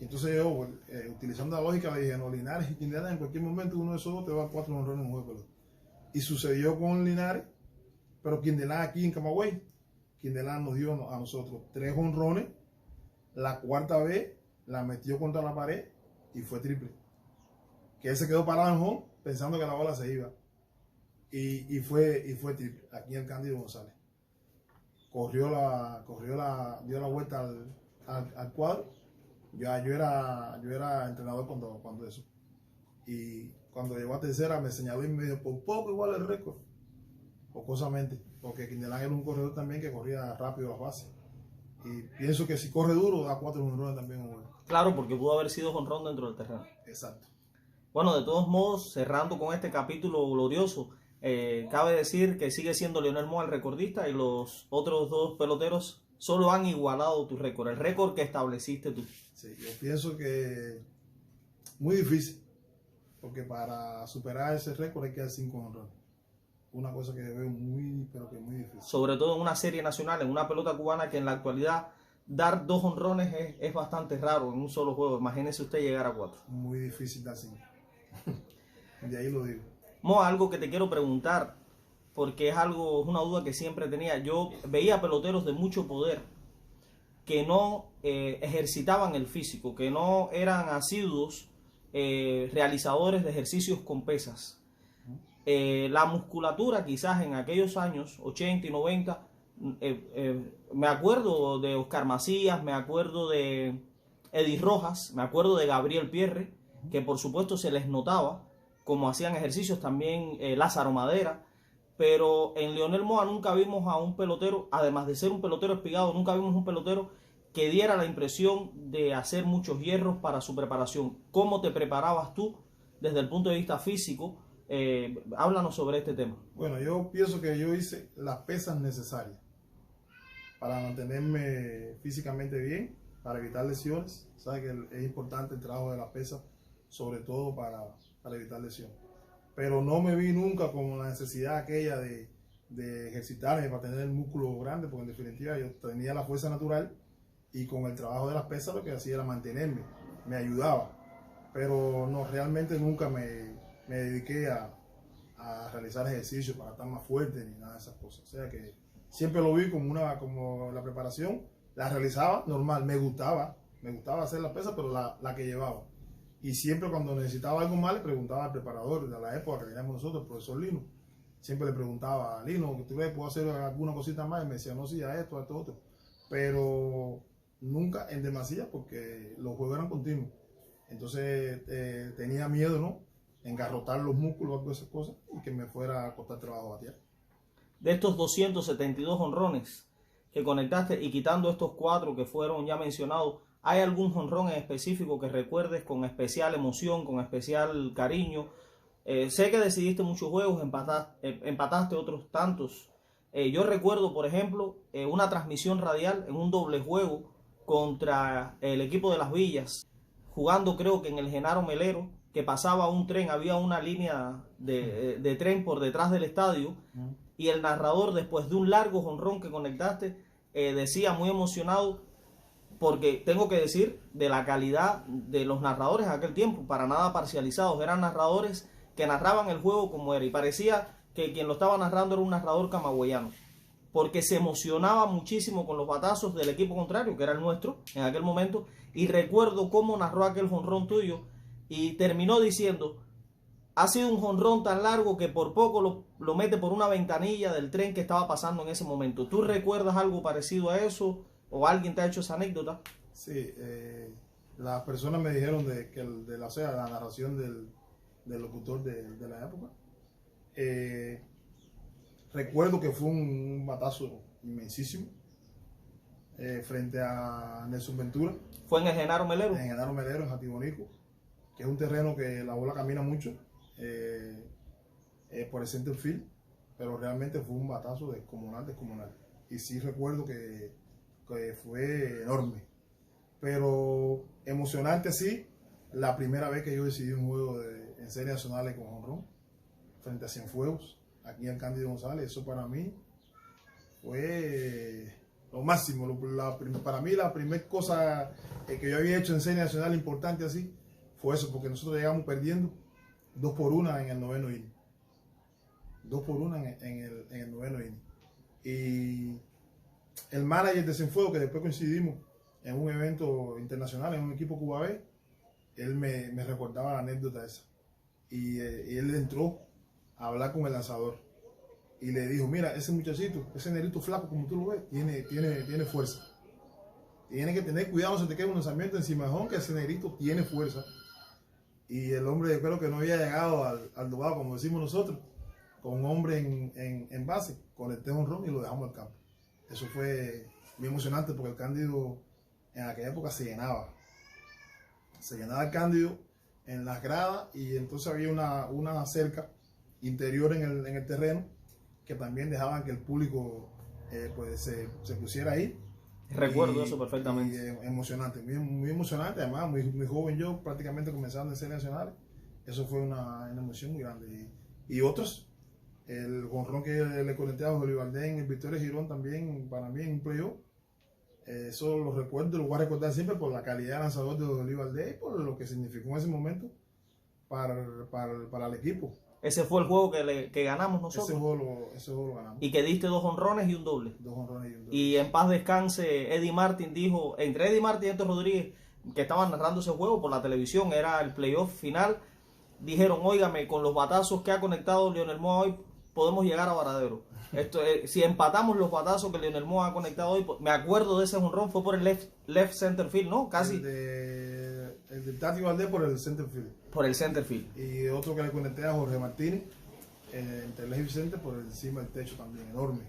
Entonces yo, utilizando la lógica, le dije, no, Linares y Quindelán en cualquier momento uno de esos dos te va a 4 jonrones en un juego. Y sucedió con Linares, pero Quindelán aquí en Camagüey, Quindelán nos dio a nosotros 3 jonrones, la cuarta vez la metió contra la pared y fue triple. Que él se quedó parado en home pensando que la bola se iba. Y fue triple, aquí en Cándido González. Dio la vuelta al cuadro. Yo era entrenador cuando eso. Y cuando llegó a tercera me señaló y me dijo, por poco igual el récord. Jocosamente, porque Quindelán era un corredor también que corría rápido las bases. Y pienso que si corre duro, da 4 jonrones también en un juego.
Claro, porque pudo haber sido jonrón dentro del terreno.
Exacto.
Bueno, de todos modos, cerrando con este capítulo glorioso, cabe decir que sigue siendo Leonel Moa el recordista y los otros 2 peloteros solo han igualado tu récord, el récord que estableciste tú.
Sí, yo pienso que muy difícil, porque para superar ese récord hay que dar 5 jonrones. Una cosa que veo pero que muy difícil.
Sobre todo en una serie nacional, en una pelota cubana que en la actualidad dar 2 jonrones es bastante raro en un solo juego. Imagínese usted llegar a 4.
Muy difícil dar 5. De ahí lo digo.
Mo, algo que te quiero preguntar, porque es una duda que siempre tenía. Yo veía peloteros de mucho poder que no ejercitaban el físico, que no eran asiduos realizadores de ejercicios con pesas. La musculatura quizás en aquellos años 80 y 90, me acuerdo de Oscar Macías, me acuerdo de Eddie Rojas, me acuerdo de Gabriel Pierre, que por supuesto se les notaba como hacían ejercicios, también Lázaro Madera, pero en Leonel Moa nunca vimos a un pelotero, además de ser un pelotero espigado, nunca vimos un pelotero que diera la impresión de hacer muchos hierros para su preparación. ¿Cómo te preparabas tú desde el punto de vista físico? Háblanos sobre este tema.
Bueno, yo pienso que yo hice las pesas necesarias para mantenerme físicamente bien, para evitar lesiones. Sabes que es importante el trabajo de las pesas, sobre todo para evitar lesiones. Pero no me vi nunca como la necesidad aquella de ejercitarme para tener el músculo grande, porque en definitiva yo tenía la fuerza natural y con el trabajo de las pesas lo que hacía era mantenerme, me ayudaba. Pero no, realmente nunca me dediqué a realizar ejercicios para estar más fuerte ni nada de esas cosas. O sea que siempre lo vi como la preparación, la realizaba normal, me gustaba hacer las pesas, pero la que llevaba. Y siempre cuando necesitaba algo más le preguntaba al preparador de la época que teníamos nosotros, el profesor Lino. Siempre le preguntaba, Lino, ¿tú ves, puedo hacer alguna cosita más? Y me decía, no, sí, a esto, otro. Pero nunca en demasía, porque los juegos eran continuos. Entonces tenía miedo, ¿no? Engarrotar los músculos o esas cosas y que me fuera a costar trabajo batear.
De estos 272 jonrones que conectaste y quitando estos 4 que fueron ya mencionados, ¿hay algún jonrón en específico que recuerdes con especial emoción, con especial cariño? Sé que decidiste muchos juegos, empataste otros tantos. Yo recuerdo, por ejemplo, una transmisión radial en un doble juego contra el equipo de Las Villas, jugando creo que en el Genaro Melero, que pasaba un tren, había una línea de tren por detrás del estadio, y el narrador, después de un largo jonrón que conectaste, decía muy emocionado, porque tengo que decir de la calidad de los narradores en aquel tiempo, para nada parcializados, eran narradores que narraban el juego como era y parecía que quien lo estaba narrando era un narrador camagüeyano, porque se emocionaba muchísimo con los batazos del equipo contrario, que era el nuestro en aquel momento, y recuerdo cómo narró aquel jonrón tuyo y terminó diciendo: ha sido un jonrón tan largo que por poco lo mete por una ventanilla del tren que estaba pasando en ese momento. ¿Tú recuerdas algo parecido a eso? ¿O alguien te ha hecho esa anécdota?
Sí, las personas me dijeron o sea, la narración del locutor de la época. Recuerdo que fue un batazo inmensísimo frente a Nelson Ventura.
¿Fue en el Genaro Melero?
En Genaro Melero, en Jatibonico, que es un terreno que la bola camina mucho por el center field, pero realmente fue un batazo descomunal. Y sí recuerdo que fue enorme, pero emocionante sí, la primera vez que yo decidí un juego en series nacionales con jonrón frente a Cienfuegos, aquí en Cándido González. Eso para mí fue lo máximo. Para mí la primera cosa que yo había hecho en serie nacional importante así fue eso, porque nosotros llegamos perdiendo 2-1 en el noveno inning. 2-1 en el noveno inning. Y el manager de Cienfuegos, que después coincidimos en un evento internacional, en un equipo Cuba B, él me recordaba la anécdota esa. Y él entró a hablar con el lanzador y le dijo: mira, ese muchachito, ese negrito flaco como tú lo ves, tiene fuerza. Tiene que tener cuidado, no se te quede un lanzamiento encima, que ese negrito tiene fuerza. Y el hombre, yo creo que no había llegado al dogado, como decimos nosotros, con un hombre en base, conecté un jonrón y lo dejamos al campo. Eso fue muy emocionante, porque el Cándido en aquella época se llenaba el Cándido en las gradas, y entonces había una cerca interior en el terreno que también dejaban que el público pues se pusiera ahí.
Recuerdo eso perfectamente.
Y emocionante, muy emocionante, además muy joven yo, prácticamente comenzando en series nacionales. Eso fue una emoción muy grande. Y otros, el jonrón que le conecté a José Valdés en el Victoria Girón también, para mí en un playoff, eso lo recuerdo, lo voy a recordar siempre por la calidad de lanzador de José Valdés y por lo que significó en ese momento para el equipo.
Ese fue el juego que ganamos nosotros.
Ese juego lo ganamos.
Y que diste 2 jonrones y un doble.
2 jonrones y un doble.
Y en paz descanse, Eddie Martin dijo, entre Eddie Martin y Héctor Rodríguez, que estaban narrando ese juego por la televisión, era el playoff final, dijeron: óigame, con los batazos que ha conectado Leonel Moa hoy, podemos llegar a Varadero. Si empatamos los batazos que Leonel Moa ha conectado hoy, me acuerdo de ese jonrón, fue por el left center field, ¿no? Casi.
El de Tati Valdés por el center field.
Por el center field.
Y otro que le conecté a Jorge Martínez, entre el center por encima del techo también, enorme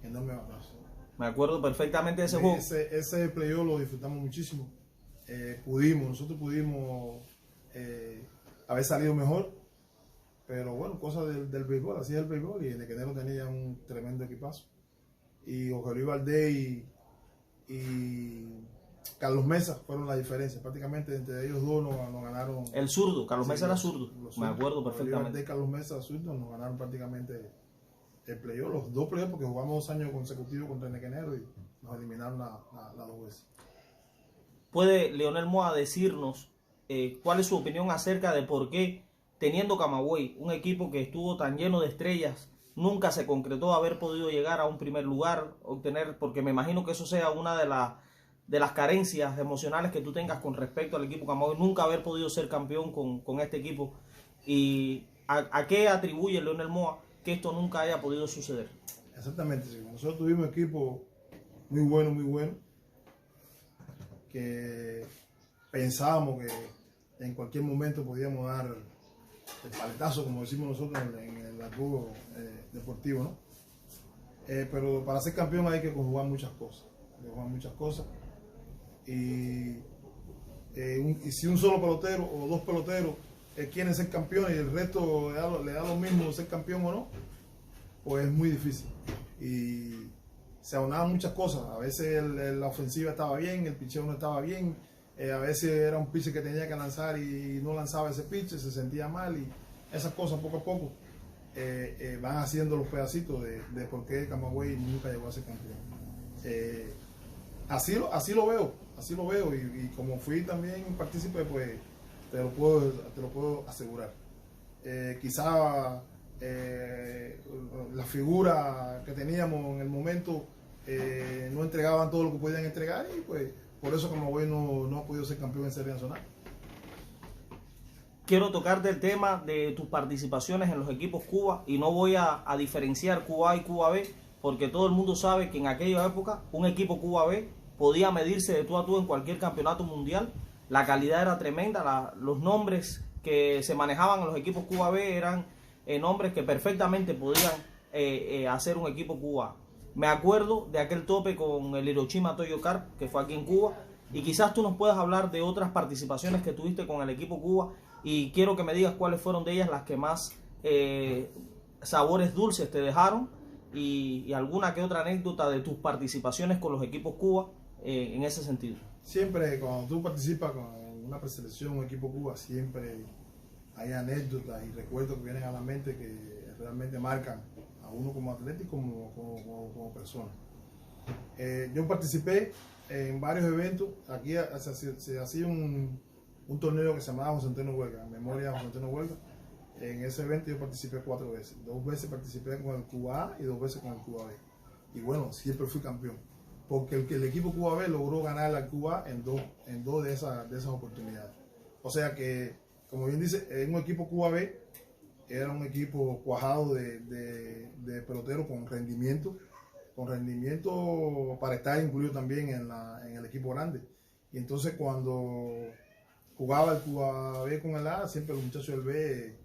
batazo.
Me acuerdo perfectamente de ese juego.
Ese playoff lo disfrutamos muchísimo. Nosotros pudimos haber salido mejor, pero bueno, cosas del béisbol, así es el béisbol, y el Nequenero tenía un tremendo equipazo. Y Jorge Luis Valdés y Carlos Mesa fueron la diferencia, prácticamente entre ellos dos nos ganaron.
El zurdo, Carlos Mesa era zurdo, me acuerdo perfectamente.
De Carlos Mesa zurdo nos ganaron prácticamente el playoff, los 2 playoffs, porque jugamos 2 años consecutivos contra el Nequenero y nos eliminaron las 2 veces.
¿Puede Leonel Moa decirnos cuál es su opinión acerca de por qué, teniendo Camagüey, un equipo que estuvo tan lleno de estrellas, nunca se concretó haber podido llegar a un primer lugar, obtener, porque me imagino que eso sea una de las carencias emocionales que tú tengas con respecto al equipo Camagüey, nunca haber podido ser campeón con este equipo? ¿Y a qué atribuye Leonel Moa que esto nunca haya podido suceder?
Exactamente, sí. Nosotros tuvimos un equipo muy bueno, que pensábamos que en cualquier momento podíamos dar el paletazo, como decimos nosotros en el argot deportivo, ¿no? Pero para ser campeón hay que conjugar muchas cosas. Y si un solo pelotero o 2 peloteros quieren ser campeones y el resto le da lo mismo ser campeón o no, pues es muy difícil. Y se aunaban muchas cosas. A veces la ofensiva estaba bien, el picheo no estaba bien. A veces era un pitcher que tenía que lanzar y no lanzaba ese pitcher, se sentía mal, y esas cosas poco a poco van haciendo los pedacitos de por qué Camagüey nunca llegó a ser campeón. así lo veo y como fui también partícipe, pues te lo puedo asegurar. Quizá la figura que teníamos en el momento no entregaban todo lo que podían entregar y pues por eso Camagüey no ha podido ser campeón en Serie Nacional.
Quiero tocarte el tema de tus participaciones en los equipos Cuba y no voy a diferenciar Cuba A y Cuba B porque todo el mundo sabe que en aquella época un equipo Cuba B podía medirse de tú a tú en cualquier campeonato mundial. La calidad era tremenda, los nombres que se manejaban en los equipos Cuba B eran nombres que perfectamente podían hacer un equipo Cuba. Me acuerdo de aquel tope con el Hiroshima Toyo Carp, que fue aquí en Cuba, y quizás tú nos puedas hablar de otras participaciones que tuviste con el equipo Cuba, y quiero que me digas cuáles fueron de ellas las que más sabores dulces te dejaron, y alguna que otra anécdota de tus participaciones con los equipos Cuba en ese sentido.
Siempre cuando tú participas con una preselección, un equipo Cuba, siempre hay anécdotas y recuerdos que vienen a la mente que realmente marcan a uno como atleta y como persona. Yo participé en varios eventos. Aquí se hacía un torneo que se llamaba José Antonio Huelga, en memoria de José Antonio Huelga. En ese evento yo participé 4 veces. 2 veces participé con el Cuba A y 2 veces con el Cuba B. Y bueno, siempre fui campeón. Porque el equipo Cuba B logró ganar al Cuba en dos de esas oportunidades. O sea que, como bien dice, en un equipo Cuba B era un equipo cuajado de peloteros con rendimiento para estar incluido también en el equipo grande. Y entonces cuando jugaba el Cuba B con el A, siempre los muchachos del B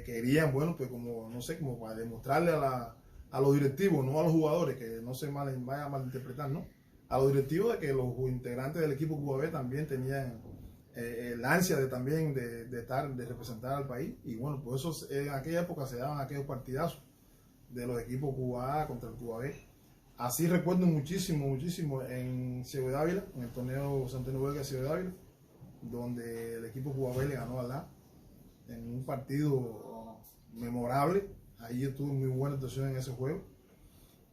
querían, bueno, pues como, no sé, como para demostrarle a los directivos, no a los jugadores, que no se vaya a malinterpretar, ¿no? A los directivos de que los integrantes del equipo Cuba B también tenían la ansia de representar al país. Y bueno, pues eso en aquella época se daban aquellos partidazos de los equipos Cuba A contra el Cuba B. Así recuerdo muchísimo en Ciego de Ávila, en el torneo José Antonio Huelga de Ciego de Ávila, donde el equipo Cuba B le ganó al A en un partido memorable. Ahí yo tuve muy buena actuación en ese juego.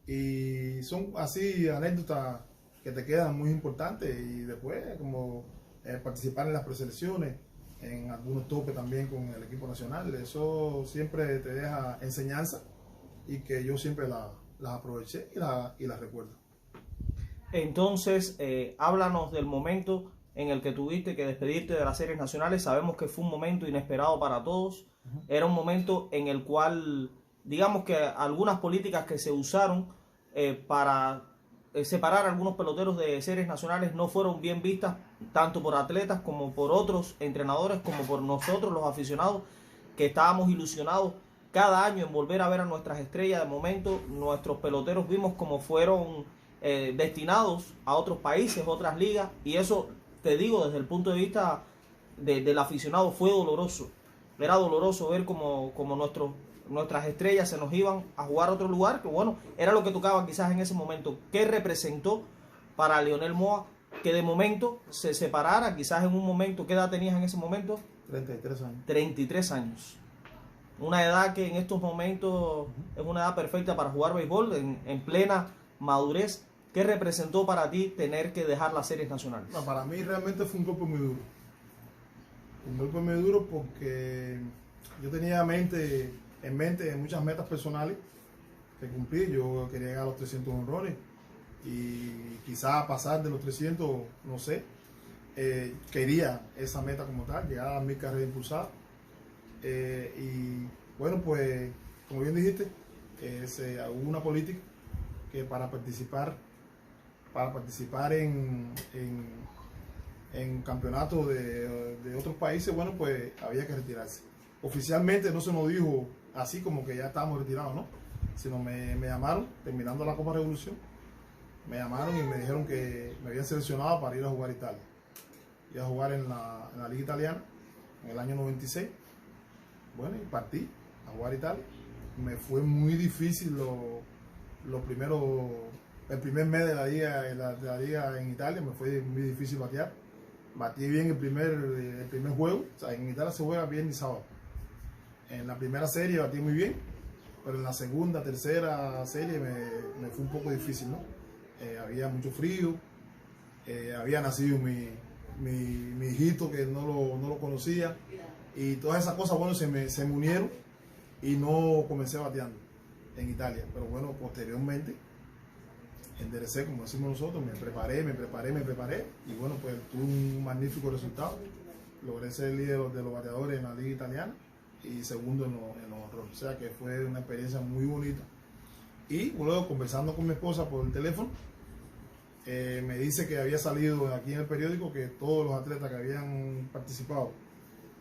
Y son así anécdotas que te quedan muy importantes. Y después, como participar en las preselecciones, en algunos topes también con el equipo nacional, eso siempre te deja enseñanza y que yo siempre las aproveché y las recuerdo.
Entonces, háblanos del momento en el que tuviste que despedirte de las series nacionales. Sabemos que fue un momento inesperado para todos. Era un momento en el cual, digamos que algunas políticas que se usaron para separar a algunos peloteros de series nacionales no fueron bien vistas, tanto por atletas como por otros entrenadores, como por nosotros los aficionados, que estábamos ilusionados cada año en volver a ver a nuestras estrellas. De momento, nuestros peloteros vimos como fueron destinados a otros países, otras ligas, y eso, te digo, desde el punto de vista del aficionado, fue doloroso. Era doloroso ver como nuestras estrellas se nos iban a jugar a otro lugar, que bueno, era lo que tocaba quizás en ese momento. ¿Qué representó para Lionel Moa que de momento se separara? Quizás en un momento, ¿qué edad tenías en ese momento?
33 años.
33 años. Una edad que en estos momentos es una edad perfecta para jugar béisbol, en plena madurez. ¿Qué representó para ti tener que dejar las series nacionales?
No, para mí realmente fue un golpe muy duro. Un golpe muy duro porque yo tenía en mente muchas metas personales que cumplir. Yo quería llegar a los 300 honrones y quizás pasar de los 300, no sé. Quería esa meta como tal, llegar a las 1000 carreras impulsadas. Y bueno, pues como bien dijiste, hubo una política que para participar en campeonatos de otros países, bueno, pues había que retirarse. Oficialmente no se nos dijo así como que ya estábamos retirados, ¿no? Sino me llamaron, terminando la Copa Revolución, me llamaron y me dijeron que me habían seleccionado para ir a jugar a Italia. Iba a jugar en la Liga Italiana en el año 96. Bueno, y partí a jugar a Italia. Me fue muy difícil el primer mes de la liga en Italia, me fue muy difícil batear. Batí bien el primer juego. O sea, en Italia se juega viernes y sábado. En la primera serie batí muy bien, pero en la tercera serie me fue un poco difícil, ¿no? Había mucho frío había nacido mi hijito que no lo conocía, y todas esas cosas, bueno, se me unieron y no comencé bateando en Italia. Pero bueno, posteriormente enderecé, como decimos nosotros, me preparé, y bueno, pues tuve un magnífico resultado. Logré ser líder de los bateadores en la liga italiana y segundo en los honrones. O sea que fue una experiencia muy bonita. Y luego, conversando con mi esposa por el teléfono, me dice que había salido aquí en el periódico que todos los atletas que habían participado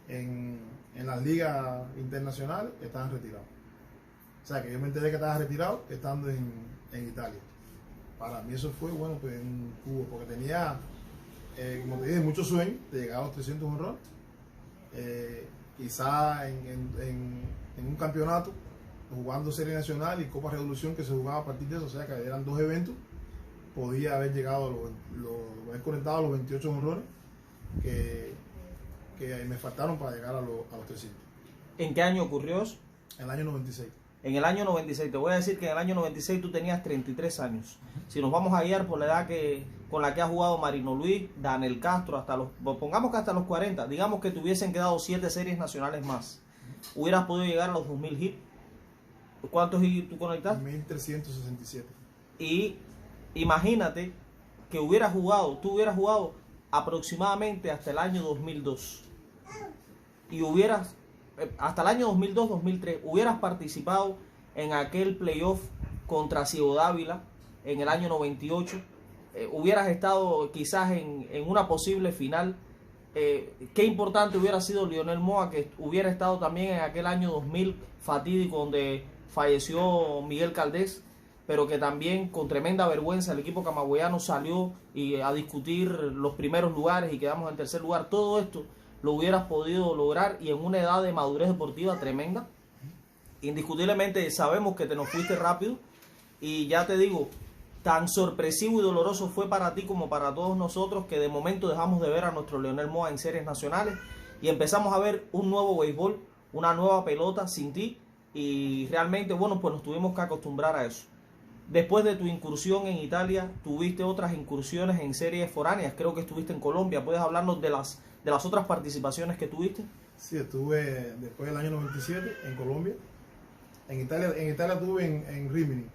en las ligas internacionales estaban retirados. O sea que yo me enteré que estaba retirado estando en Italia. Para mí eso fue, bueno, pues un cubo, porque tenía, como te dije, muchos sueños de llegar a los 300 honrones. Quizá en un campeonato, jugando Serie Nacional y Copa Revolución, que se jugaba a partir de eso, o sea que eran 2 eventos, podía haber llegado haber conectado a los 28 honrones que me faltaron para llegar a los 300.
¿En qué año ocurrió eso?
En el año 96.
En el año 96, te voy a decir que en el año 96 tú tenías 33 años. Si nos vamos a guiar por la edad con la que ha jugado Marino Luis, Daniel Castro, pongamos que hasta los 40, digamos que te hubiesen quedado 7 series nacionales más, hubieras podido llegar a los 2000 hits. ¿Cuántos hits tú conectaste?
1367.
Y imagínate que tú hubieras jugado aproximadamente hasta el año 2002. Y hasta el año 2002-2003, hubieras participado en aquel playoff contra Ciego Dávila en el año 98, hubieras estado quizás en una posible final. Qué importante hubiera sido Lionel Moa, que hubiera estado también en aquel año 2000 fatídico donde falleció Miguel Caldés, pero que también con tremenda vergüenza el equipo camagüeyano salió a discutir los primeros lugares y quedamos en tercer lugar. Todo esto lo hubieras podido lograr y en una edad de madurez deportiva tremenda. Indiscutiblemente sabemos que te nos fuiste rápido y ya te digo, tan sorpresivo y doloroso fue para ti como para todos nosotros que de momento dejamos de ver a nuestro Lionel Moa en series nacionales y empezamos a ver un nuevo béisbol, una nueva pelota sin ti, y realmente, bueno, pues nos tuvimos que acostumbrar a eso. Después de tu incursión en Italia, tuviste otras incursiones en series foráneas, creo que estuviste en Colombia. ¿Puedes hablarnos de las otras participaciones que tuviste?
Sí, estuve después del año 97 en Colombia. En Italia estuve en Rimini,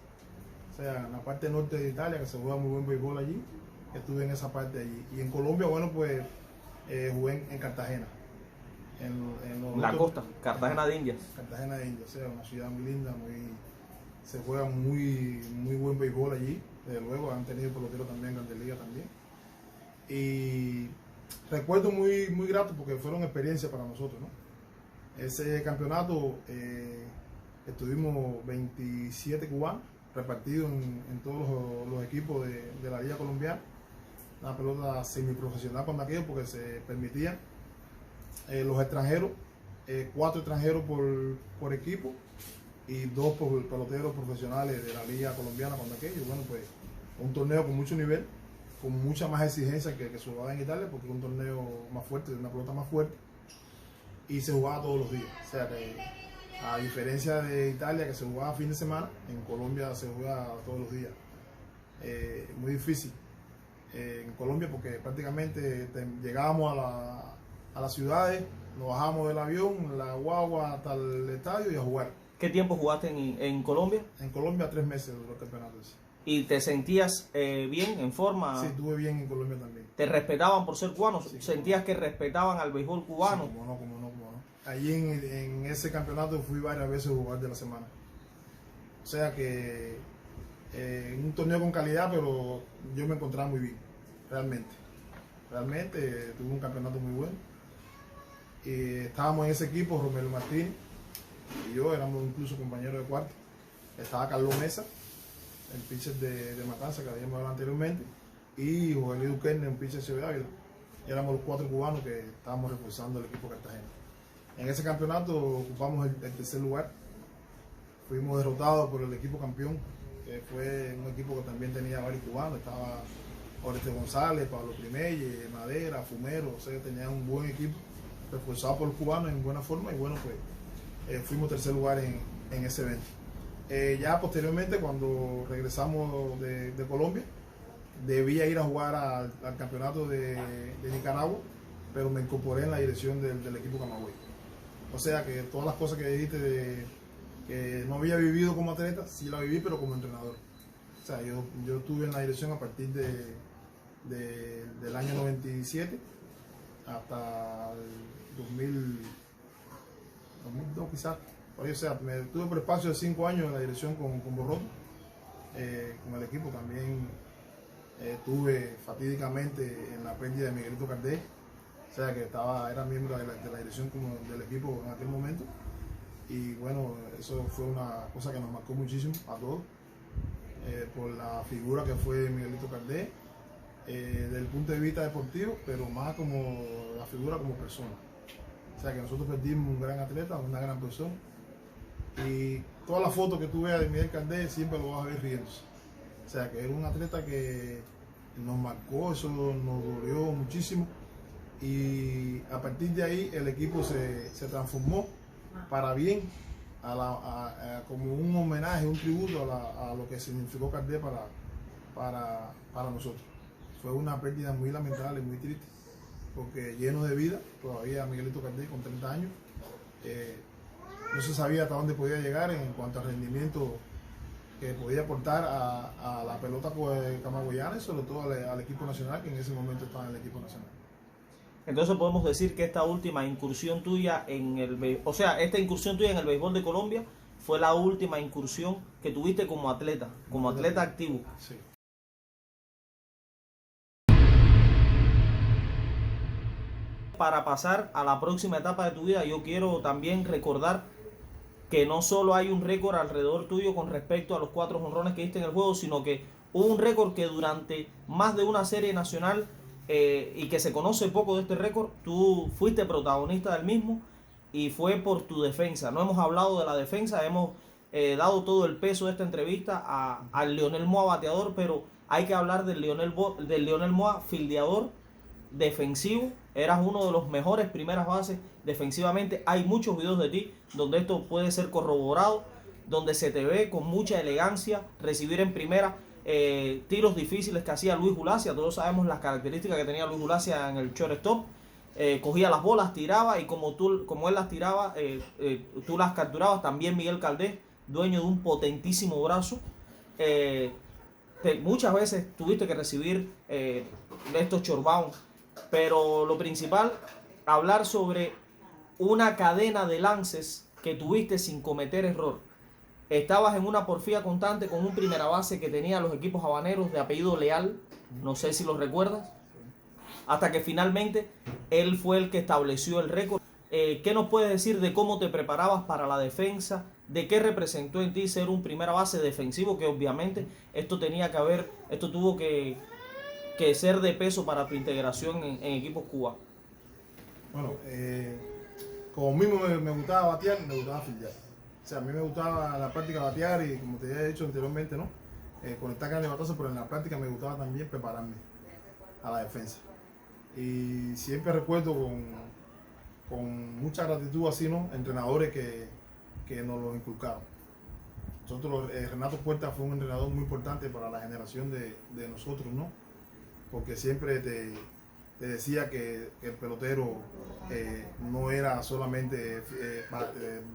o sea, en la parte norte de Italia, que se juega muy buen béisbol allí. Estuve en esa parte allí. Y en Colombia, bueno, pues jugué en Cartagena. En
la costa, Cartagena de Indias.
Cartagena de Indias, o sea, una ciudad muy linda, se juega muy buen béisbol allí. Desde luego han tenido peloteros también, Grandes Ligas también. Y recuerdo muy grato porque fueron experiencias para nosotros, ¿no? Ese campeonato estuvimos 27 cubanos repartidos en todos los equipos de la Liga Colombiana. Una pelota semiprofesional cuando aquello, porque se permitían los extranjeros, 4 extranjeros por equipo y 2 peloteros profesionales de la Liga Colombiana cuando aquello. Bueno, pues un torneo con mucho nivel, con mucha más exigencia que se jugaba en Italia, porque es un torneo más fuerte, de una pelota más fuerte, y se jugaba todos los días. O sea que, a diferencia de Italia, que se jugaba fin de semana, en Colombia se juega todos los días. Muy difícil en Colombia, porque prácticamente llegábamos a las ciudades, nos bajamos del avión, la guagua hasta el estadio y a jugar.
¿Qué tiempo jugaste en Colombia?
En Colombia 3 meses duró el campeonato.
¿Y te sentías bien, en forma?
Sí, estuve bien en Colombia también.
¿Te respetaban por ser cubano?
Sí,
¿Sentías que respetaban al béisbol cubano?
Sí, cómo no. Allí en ese campeonato fui varias veces a jugar de la semana. O sea que un torneo con calidad, pero yo me encontraba muy bien, realmente. Realmente tuve un campeonato muy bueno. Y estábamos en ese equipo, Romero Martínez y yo, éramos incluso compañeros de cuarto. Estaba Carlos Mesa, el pitcher de Matanza que habíamos hablado anteriormente, y Joel Duquesne, un pitcher de Ciego Dávila. Éramos los 4 cubanos que estábamos reforzando el equipo Cartagena. En ese campeonato ocupamos el tercer lugar. Fuimos derrotados por el equipo campeón, que fue un equipo que también tenía varios cubanos. Estaba Oreste González, Pablo Primelle, Madera, Fumero. O sea, tenía un buen equipo reforzado por los cubanos en buena forma, y bueno, pues fuimos tercer lugar en ese evento. Ya posteriormente, cuando regresamos de Colombia, debía ir a jugar al campeonato de Nicaragua, pero me incorporé en la dirección del equipo Camagüey. O sea que todas las cosas que dijiste que no había vivido como atleta, sí la viví, pero como entrenador. O sea, yo estuve en la dirección a partir del año 97 hasta el 2002 quizás. O sea, me tuve por espacio de 5 años en la dirección con Borroto, con el equipo. También estuve fatídicamente en la pérdida de Miguelito Cardé, o sea que era miembro de la dirección como del equipo en aquel momento. Y bueno, eso fue una cosa que nos marcó muchísimo a todos, por la figura que fue Miguelito Cardé, desde el punto de vista deportivo, pero más como la figura como persona. O sea que nosotros perdimos un gran atleta, una gran persona. Y todas las fotos que tú veas de Miguel Cardé siempre lo vas a ver riéndose. O sea que era un atleta que nos marcó, eso nos dolió muchísimo. Y a partir de ahí el equipo se transformó para bien, como un homenaje, un tributo a lo que significó Cardé para nosotros. Fue una pérdida muy lamentable, muy triste, porque lleno de vida, todavía Miguelito Cardé con 30 años, no se sabía hasta dónde podía llegar en cuanto al rendimiento que podía aportar a la pelota camagüeyana y sobre todo al equipo nacional, que en ese momento estaba en el equipo nacional.
Entonces podemos decir que esta última incursión tuya esta incursión tuya en el béisbol de Colombia fue la última incursión que tuviste como atleta activo.
Sí.
Para pasar a la próxima etapa de tu vida, yo quiero también recordar que no solo hay un récord alrededor tuyo con respecto a los 4 jonrones que diste en el juego, sino que hubo un récord que durante más de una serie nacional, y que se conoce poco de este récord, tú fuiste protagonista del mismo y fue por tu defensa. No hemos hablado de la defensa, hemos dado todo el peso de esta entrevista al Leonel Moa bateador, pero hay que hablar del Leonel Moa fildeador defensivo. Eras uno de los mejores primeras bases defensivamente. Hay muchos videos de ti donde esto puede ser corroborado, donde se te ve con mucha elegancia recibir en primera tiros difíciles que hacía Luis Ulacia. Todos sabemos las características que tenía Luis Ulacia en el shortstop. Cogía las bolas, tiraba, y como él las tiraba, tú las capturabas. También Miguel Caldés, dueño de un potentísimo brazo. Muchas veces tuviste que recibir estos chorbaos, pero lo principal, hablar sobre una cadena de lances que tuviste sin cometer error. Estabas en una porfía constante con un primera base que tenía los equipos habaneros de apellido Leal, no sé si lo recuerdas, hasta que finalmente él fue el que estableció el récord. ¿Qué nos puedes decir de cómo te preparabas para la defensa? ¿De qué representó en ti ser un primera base defensivo? Que obviamente esto tuvo que ser de peso para tu integración en equipos Cuba.
Bueno, como mismo me gustaba batear, me gustaba fildear. O sea, a mí me gustaba la práctica batear y, como te había dicho anteriormente, ¿no? Conectar grandes batazos, pero en la práctica me gustaba también prepararme a la defensa. Y siempre recuerdo con mucha gratitud así, ¿no? Entrenadores que nos lo inculcaron. Nosotros, Renato Puerta fue un entrenador muy importante para la generación de nosotros, ¿no? Porque siempre te decía que el pelotero no era solamente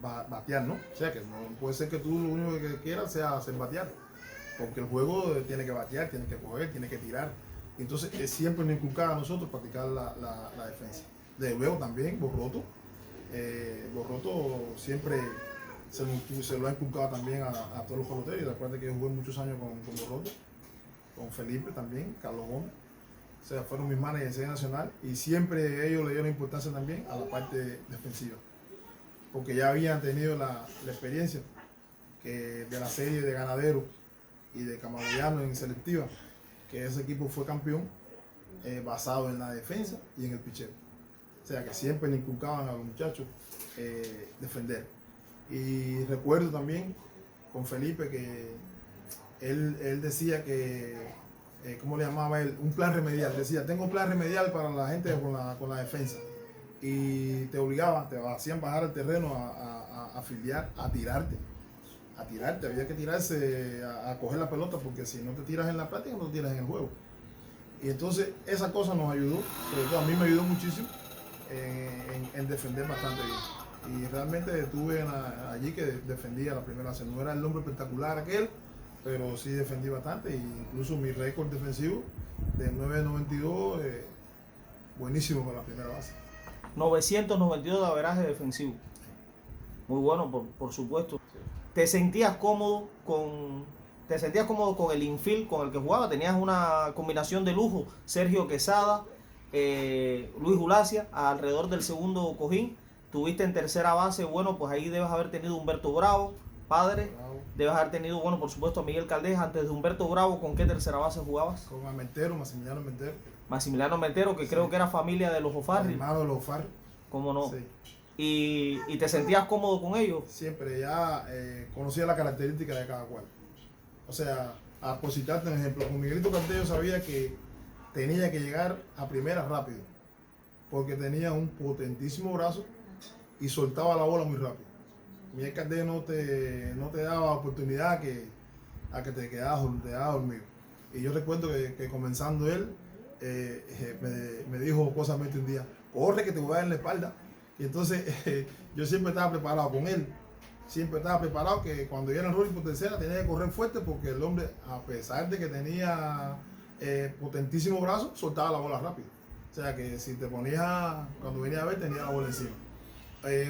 batear, ¿no? O sea, que no puede ser que tú lo único que quieras sea hacer batear, porque el juego tiene que batear, tiene que coger, tiene que tirar. Entonces, siempre nos inculcaba a nosotros practicar la defensa. De luego también, Borroto siempre se lo ha inculcado también a todos los peloteros. Y recuerda que yo jugué muchos años con Borroto, con Felipe también, Carlos Gómez. O sea, fueron mis managers de serie nacional, y siempre ellos le dieron importancia también a la parte defensiva, porque ya habían tenido la experiencia de la serie de Ganaderos y de Camagüeyano en selectiva, que ese equipo fue campeón basado en la defensa y en el picheo. O sea, que siempre le inculcaban a los muchachos defender. Y recuerdo también con Felipe que él decía que, ¿cómo le llamaba él? Un plan remedial. Decía, tengo un plan remedial para la gente con la defensa. Y te obligaban, te hacían bajar al terreno a fildear, a tirarte. Había que tirarse a coger la pelota, porque si no te tiras en la práctica, no te tiras en el juego. Y entonces esa cosa nos ayudó, sobre todo a mí me ayudó muchísimo en defender bastante bien. Y realmente tuve allí que defendía la primera base. No era el hombre espectacular aquel, pero sí defendí bastante. E incluso mi récord defensivo de 9.92, buenísimo para la primera base.
992 de averaje defensivo. Muy bueno, por supuesto. ¿Te sentías cómodo con el infield con el que jugaba? Tenías una combinación de lujo, Sergio Quesada, Luis Ulacia, alrededor del segundo cojín. Tuviste en tercera base, bueno, pues ahí debes haber tenido Humberto Bravo, padre. Bravo. Debes haber tenido, bueno, por supuesto, a Miguel Caldés. Antes de Humberto Bravo, ¿con qué tercera base jugabas?
Con Armentero, Maximiliano Armentero.
Maximiliano Armentero, que sí, creo que era familia de los O'Farrill.
Hermano de los O'Farrill.
¿Cómo no?
Sí.
¿Y te sentías cómodo con ellos?
Siempre, ya conocía las características de cada cual. O sea, por citarte un ejemplo, con Miguelito Caldés yo sabía que tenía que llegar a primera rápido, porque tenía un potentísimo brazo y soltaba la bola muy rápido. Miguel Caldés no te daba oportunidad a que te quedaras dormido. Y yo recuerdo que comenzando él, me dijo cosamente un día, corre que te voy a dar en la espalda. Y entonces yo siempre estaba preparado con él. Siempre estaba preparado que cuando yo era en rolling por tercera tenía que correr fuerte, porque el hombre, a pesar de que tenía potentísimo brazo, soltaba la bola rápido. O sea que si te ponías, cuando venía a ver, tenía la bola encima.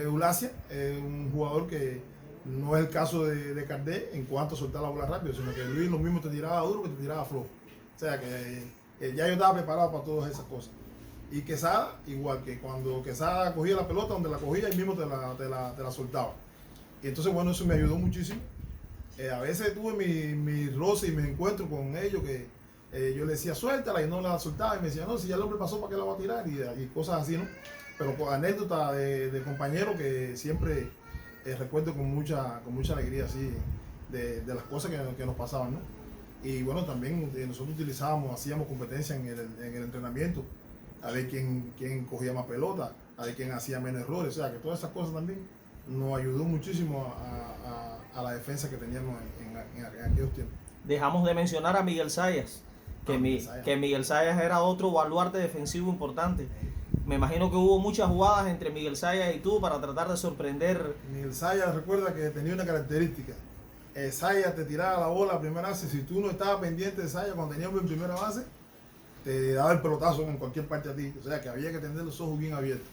Ulacia es un jugador que no es el caso de Caldés en cuanto a soltar la bola rápido, sino que Luis lo mismo te tiraba duro que te tiraba flojo. O sea que ya yo estaba preparado para todas esas cosas. Y Quesada, igual, que cuando Quesada cogía la pelota, donde la cogía, él mismo te la soltaba. Y entonces, bueno, eso me ayudó muchísimo. A veces tuve mi roce y mis encuentros con ellos, que yo le decía suéltala y no la soltaba, y me decía, no, si ya el hombre pasó, ¿para qué la va a tirar? Y cosas así, ¿no? Pero pues, anécdotas de compañeros que siempre recuerdo con mucha alegría, así, de las cosas que nos pasaban, ¿no? Y bueno, también nosotros hacíamos competencia en el entrenamiento, a ver quién cogía más pelota, a ver quién hacía menos errores. O sea, que todas esas cosas también nos ayudó muchísimo a la defensa que teníamos en aquellos tiempos.
Dejamos de mencionar a Miguel Zayas, que Miguel Zayas era otro baluarte defensivo importante. Me imagino que hubo muchas jugadas entre Miguel Zayas y tú para tratar de sorprender.
Miguel Zayas, recuerda que tenía una característica. Zayas te tiraba la bola a primera base. Si tú no estabas pendiente de Zayas cuando teníamos en primera base, te daba el pelotazo en cualquier parte a ti. O sea que había que tener los ojos bien abiertos,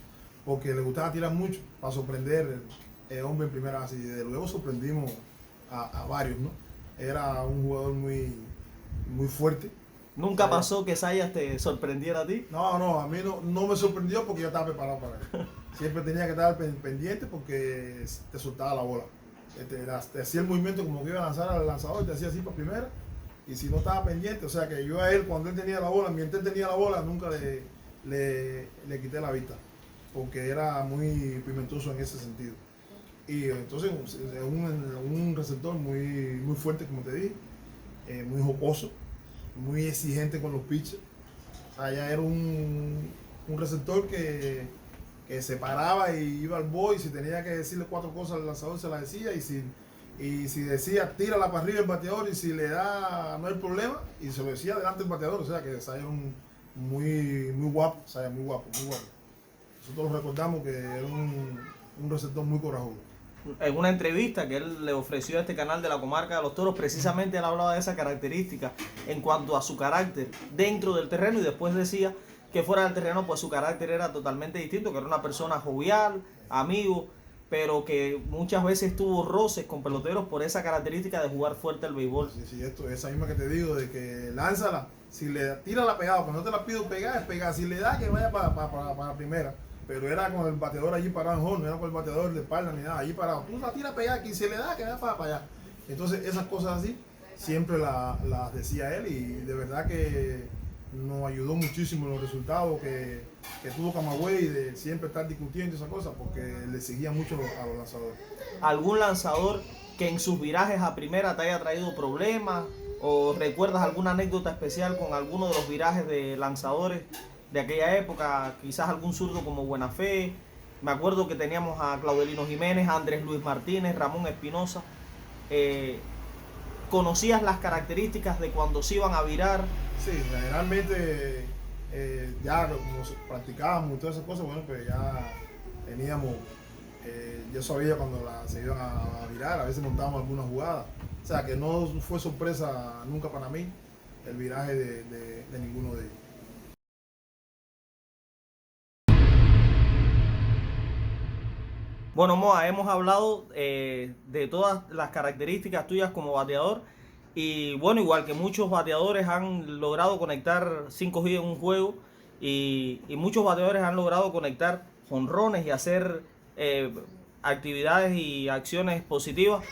porque le gustaba tirar mucho para sorprender el hombre en primera base. Y desde luego sorprendimos a varios, ¿no? Era un jugador muy fuerte.
¿Nunca pasó que Zayas te sorprendiera a ti?
No, a mí no me sorprendió, porque yo estaba preparado para él. Siempre tenía que estar pendiente, porque te soltaba la bola. Te hacía el movimiento como que iba a lanzar al lanzador, y te hacía así para primera. Y si no estaba pendiente, o sea que yo a él, cuando él tenía la bola, mientras él tenía la bola, nunca le quité la vista, porque era muy pimentoso en ese sentido. Y entonces un receptor muy fuerte, como te dije, muy jocoso, muy exigente con los pitchers. O sea, ya era un receptor que se paraba y iba al boy, y si tenía que decirle 4 cosas al lanzador se las decía, y si decía tírala para arriba el bateador, y si le da no hay problema, y se lo decía delante del bateador. O sea que era muy guapo, o sea, muy guapo. Nosotros recordamos que era un receptor muy corajudo.
En una entrevista que él le ofreció a este canal de la Comarca de los Toros, precisamente él hablaba de esa característica en cuanto a su carácter dentro del terreno, y después decía que fuera del terreno pues su carácter era totalmente distinto, que era una persona jovial, amigo, pero que muchas veces tuvo roces con peloteros por esa característica de jugar fuerte el béisbol.
Sí, esa misma que te digo, de que lánzala, si le tira la pegada, cuando no te la pido pegar, es pegar, si le da que vaya para primera. Pero era con el bateador allí parado en home, no era con el bateador de espalda ni nada, allí parado. Tú la tiras pegada, aquí se le da que vaya para allá. Entonces esas cosas así siempre las decía él, y de verdad que nos ayudó muchísimo en los resultados que tuvo Camagüey, de siempre estar discutiendo esas cosas, porque le seguía mucho a los lanzadores.
¿Algún lanzador que en sus virajes a primera te haya traído problemas? ¿O recuerdas alguna anécdota especial con alguno de los virajes de lanzadores de aquella época? Quizás algún zurdo como Buenafé. Me acuerdo que teníamos a Claudelino Jiménez, a Andrés Luis Martínez, Ramón Espinosa. ¿Conocías las características de cuando se iban a virar
Sí, generalmente ya como practicábamos y todas esas cosas, bueno, pues ya teníamos, yo sabía cuando se iban a virar, a veces montábamos alguna jugada. O sea, que no fue sorpresa nunca para mí el viraje de ninguno de ellos.
Bueno, Moa, hemos hablado de todas las características tuyas como bateador y bueno, igual que muchos bateadores han logrado conectar 5 hits en un juego y muchos bateadores han logrado conectar jonrones y hacer eh, actividades y acciones positivas.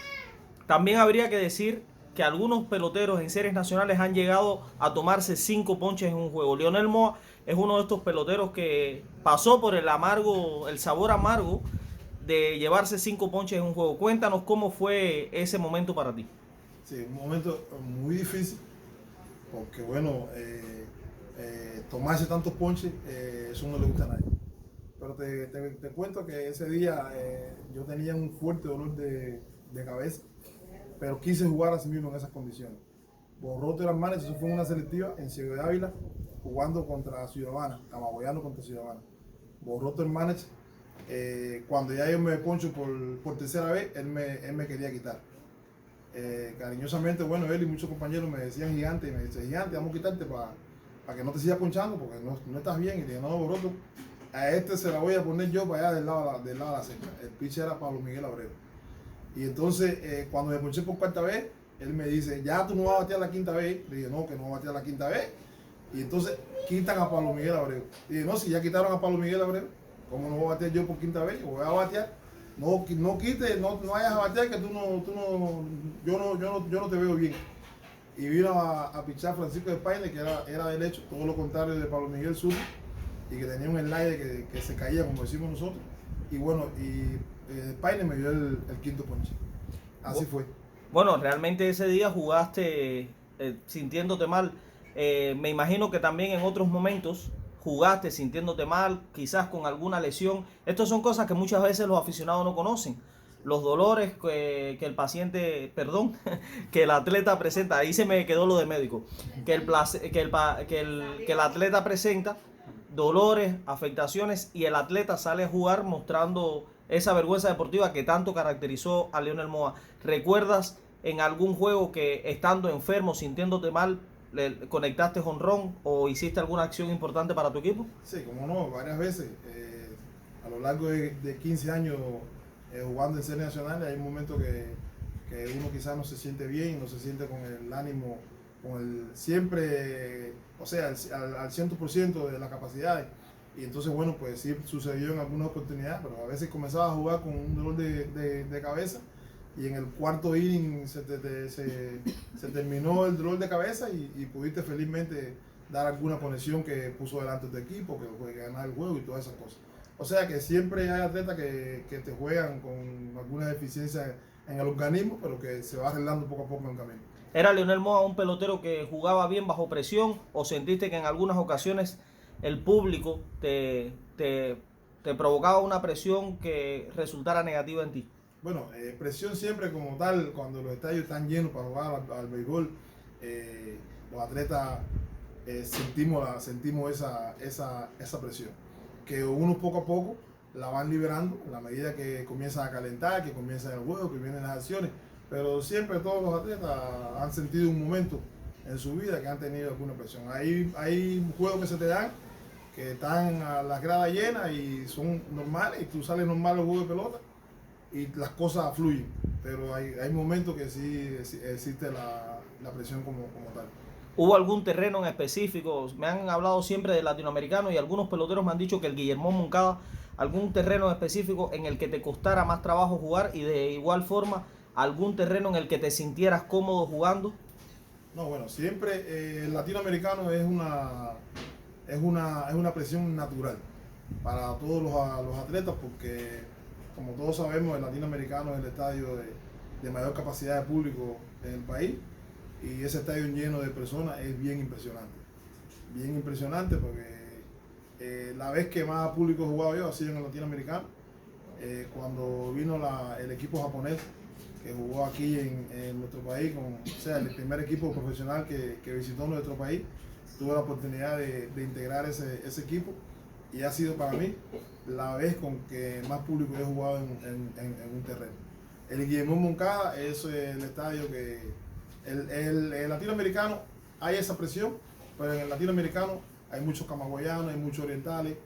También habría que decir que algunos peloteros en series nacionales han llegado a tomarse 5 ponches en un juego. Lionel Moa es uno de estos peloteros que pasó por el sabor amargo de llevarse 5 ponches en un juego. Cuéntanos cómo fue ese momento para ti.
Sí, un momento muy difícil, porque bueno, tomarse tantos ponches, eso no le gusta a nadie. Pero te cuento que ese día yo tenía un fuerte dolor de cabeza, pero quise jugar así mismo en esas condiciones. Borroto era Manes, eso fue una selectiva en Ciudad de Ávila, jugando contra Ciudadana, Camagoyano contra Ciudadana. Borroto Hermanes, cuando ya yo me poncho por tercera vez, él me quería quitar. Cariñosamente, bueno, él y muchos compañeros me decían gigante, y me dice, gigante, vamos a quitarte para que no te sigas ponchando, porque no estás bien. Y dije, no, Borroto, a este se la voy a poner yo para allá del lado de la cerca. El pitcher era Pablo Miguel Abreu. Y entonces, cuando me ponché por cuarta vez, él me dice, ya tú no vas a batear la quinta vez. Le dije, no, que no voy a batear la quinta vez. Y entonces quitan a Pablo Miguel Abreu. Y dije, no, si ya quitaron a Pablo Miguel Abreu, ¿cómo no voy a batear yo por quinta vez? Yo voy a batear. No, no quites, no vayas a batear, que yo no te veo bien. Y vino a pichar Francisco de Paine, que era del hecho, todo lo contrario de Pablo Miguel Sur, y que tenía un slide que se caía, como decimos nosotros. Y bueno, Paine me dio el quinto ponche. Así fue.
Bueno, realmente ese día jugaste sintiéndote mal. Me imagino que también en otros momentos jugaste sintiéndote mal, quizás con alguna lesión. Estas son cosas que muchas veces los aficionados no conocen. Los dolores que el paciente, perdón, que el atleta presenta, ahí se me quedó lo de médico, que el atleta presenta dolores, afectaciones y el atleta sale a jugar mostrando esa vergüenza deportiva que tanto caracterizó a Lionel Moa. ¿Recuerdas en algún juego que estando enfermo, sintiéndote mal, le conectaste jonrón o hiciste alguna acción importante para tu equipo?
Sí, como no, varias veces. A lo largo de 15 años jugando en series nacionales, hay momentos que uno quizás no se siente bien, no se siente con el ánimo, siempre, o sea, al 100% de las capacidades. Y entonces, bueno, pues sí sucedió en algunas oportunidades, pero a veces comenzaba a jugar con un dolor de cabeza y en el cuarto inning se terminó el dolor de cabeza y pudiste felizmente dar alguna conexión que puso delante de tu equipo, que ganar el juego y todas esas cosas. O sea que siempre hay atletas que te juegan con alguna deficiencia en el organismo, pero que se va arreglando poco a poco en el camino.
¿Era Lionel Moa un pelotero que jugaba bien bajo presión o sentiste que en algunas ocasiones el público te provocaba una presión que resultara negativa en ti?
Bueno, presión siempre como tal, cuando los estadios están llenos para jugar al béisbol, los atletas sentimos esa presión, que uno poco a poco la van liberando a la medida que comienzan a calentar, que comienzan el juego, que vienen las acciones, pero siempre todos los atletas han sentido un momento en su vida que han tenido alguna presión. Hay juegos que se te dan, que están a las gradas llenas y son normales, y tú sales normal al juego de pelota, y las cosas fluyen, pero hay momentos que sí existe la presión como tal.
¿Hubo algún terreno en específico? Me han hablado siempre de latinoamericano y algunos peloteros me han dicho que el Guillermo Moncada, algún terreno en específico en el que te costara más trabajo jugar y de igual forma algún terreno en el que te sintieras cómodo jugando.
No, bueno, siempre el latinoamericano es una presión natural para todos los atletas, porque como todos sabemos, el latinoamericano es el estadio de mayor capacidad de público en el país, y ese estadio lleno de personas es bien impresionante porque la vez que más público he jugado yo ha sido en el latinoamericano, cuando vino el equipo japonés que jugó aquí en nuestro país, o sea, el primer equipo profesional que visitó nuestro país. tuve la oportunidad de integrar ese equipo y ha sido para mí la vez con que más público he jugado en un terreno. El Guillermo Moncada es el estadio que el latinoamericano hay esa presión, pero en el latinoamericano hay muchos camagüeyanos, hay muchos orientales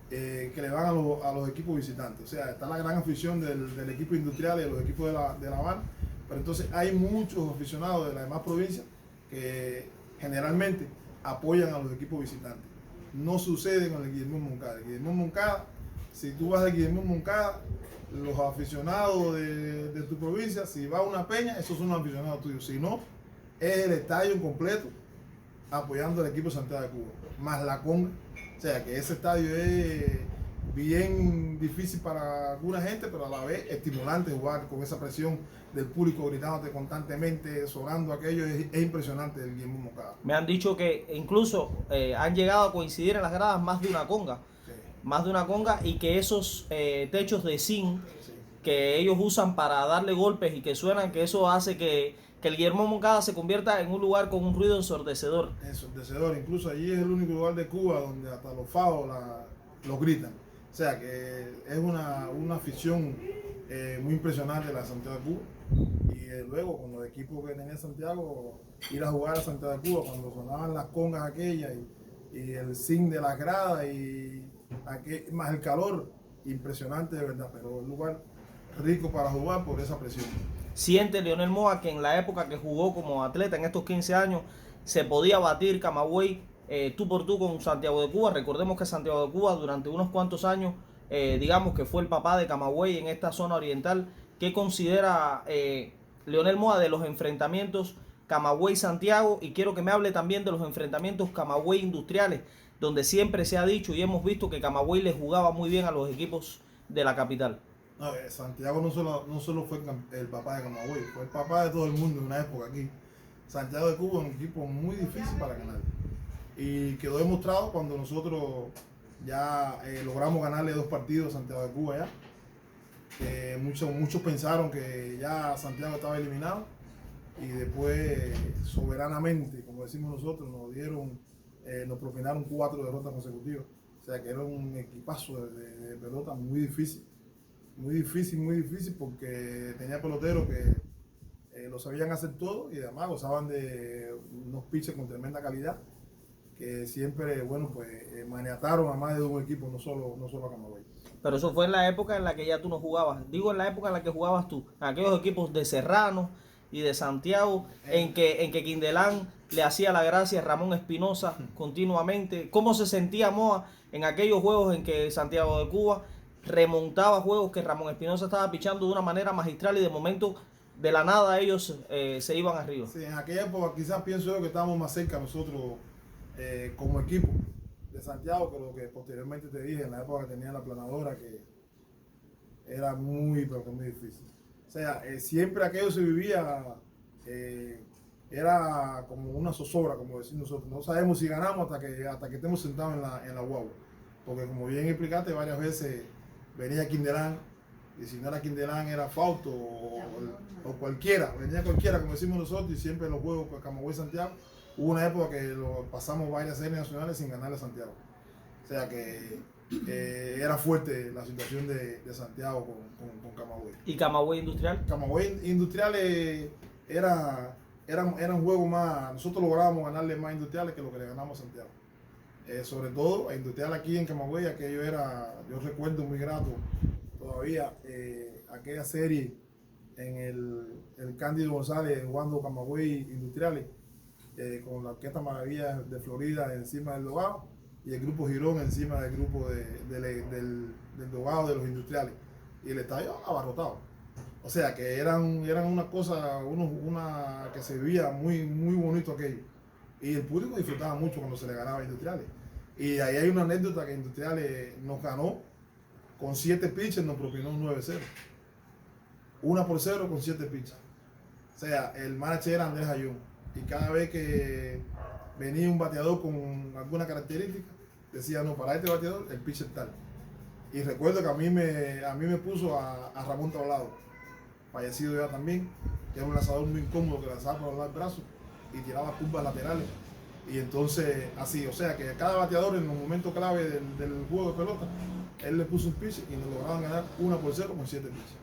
que le van a los equipos visitantes. O sea, está la gran afición del equipo industrial y de los equipos de La Habana, pero entonces hay muchos aficionados de las demás provincias que generalmente apoyan a los equipos visitantes. No sucede con el Guillermo Moncada. El Guillermo Moncada, si tú vas al Guillermo Moncada, los aficionados de tu provincia, si va a una peña, esos son los aficionados tuyos. Si no, es el estadio completo apoyando al equipo de Santiago de Cuba, más la conga. O sea que ese estadio es bien difícil para alguna gente, pero a la vez estimulante jugar con esa presión del público gritándote constantemente, sonando aquello, es impresionante el Guillermo Moncada.
Me han dicho que incluso han llegado a coincidir en las gradas más de una conga.
Sí.
Más de una conga, y que esos techos de zinc
Sí.
que ellos usan para darle golpes y que suenan, que eso hace que el Guillermo Moncada se convierta en un lugar con un ruido ensordecedor.
Ensordecedor, incluso allí es el único lugar de Cuba donde hasta los fados los gritan. O sea que es una afición muy impresionante la de Santiago de Cuba. Y luego con los equipos que tenía Santiago, ir a jugar a Santiago de Cuba cuando sonaban las congas aquellas y el zinc de las gradas y más el calor, impresionante de verdad, pero un lugar rico para jugar por esa presión.
Siente Leonel Moa que en la época que jugó como atleta, en estos 15 años, se podía batir Camagüey tú por tú con Santiago de Cuba. Recordemos que Santiago de Cuba durante unos cuantos años, digamos que fue el papá de Camagüey en esta zona oriental. ¿Qué considera Leonel Moa de los enfrentamientos Camagüey-Santiago? Y quiero que me hable también de los enfrentamientos Camagüey-Industriales, donde siempre se ha dicho y hemos visto que Camagüey le jugaba muy bien a los equipos de la capital.
No, Santiago no solo fue el papá de Camagüey, fue el papá de todo el mundo en una época aquí. Santiago de Cuba es un equipo muy difícil para ganar. Y quedó demostrado cuando nosotros ya logramos ganarle 2 partidos a Santiago de Cuba ya. Muchos pensaron que ya Santiago estaba eliminado y después soberanamente, como decimos nosotros, nos propinaron 4 derrotas consecutivas. O sea que era un equipazo de pelota muy difícil. Muy difícil porque tenía peloteros que lo sabían hacer todo y además gozaban de unos pitches con tremenda calidad que siempre, bueno, pues maniataron a más de un equipo, no solo a Camagüey.
Pero eso fue en la época en la que ya tú no jugabas. Digo, en la época en la que jugabas tú. En aquellos equipos de Serrano y de Santiago, en que Quindelán le hacía la gracia a Ramón Espinosa continuamente. ¿Cómo se sentía Moa en aquellos juegos en que Santiago de Cuba remontaba juegos que Ramón Espinosa estaba pichando de una manera magistral y de momento de la nada ellos se iban arriba?
Sí, en aquella época quizás pienso yo que estábamos más cerca nosotros como equipo de Santiago que lo que posteriormente te dije en la época que tenía la planadora, que era pero que muy difícil. O sea, siempre aquello se vivía, era como una zozobra, como decimos nosotros. No sabemos si ganamos hasta que estemos sentados en la guagua. Porque como bien explicaste, varias veces venía Quindelán, y si no era Quindelán era Fausto o cualquiera, venía cualquiera, como decimos nosotros, y siempre en los juegos con Camagüey-Santiago, hubo una época que pasamos varias series nacionales sin ganarle a Santiago. O sea que era fuerte la situación de Santiago con Camagüey.
¿Y Camagüey Industrial?
Camagüey Industrial era un juego más, nosotros lográbamos ganarle más a Industriales que lo que le ganamos a Santiago. Sobre todo a Industrial aquí en Camagüey, aquello era, yo recuerdo muy grato todavía aquella serie en el Cándido González jugando Camagüey Industriales con la Orquesta Maravilla de Florida encima del Dogado y el grupo Girón encima del grupo del Dogado de los Industriales y el estadio abarrotado. O sea que eran una cosa, una que se vivía muy bonito aquello. Y el público disfrutaba mucho cuando se le ganaba a Industriales. Y ahí hay una anécdota que Industriales nos ganó con 7 pitches, nos propinó un 9-0. 1-0 con 7 pitches. O sea, el manager era Andrés Ayón. Y cada vez que venía un bateador con alguna característica, decía, no, para este bateador el pitcher tal. Y recuerdo que a mí me puso a Ramón Tablado, fallecido ya también, que era un lanzador muy incómodo que lanzaba por los brazos y tiraba curvas laterales. Y entonces, así, o sea, que cada bateador en los momentos clave del juego de pelota, él le puso un pitch y nos lograban ganar 1-0 con 7 pitches.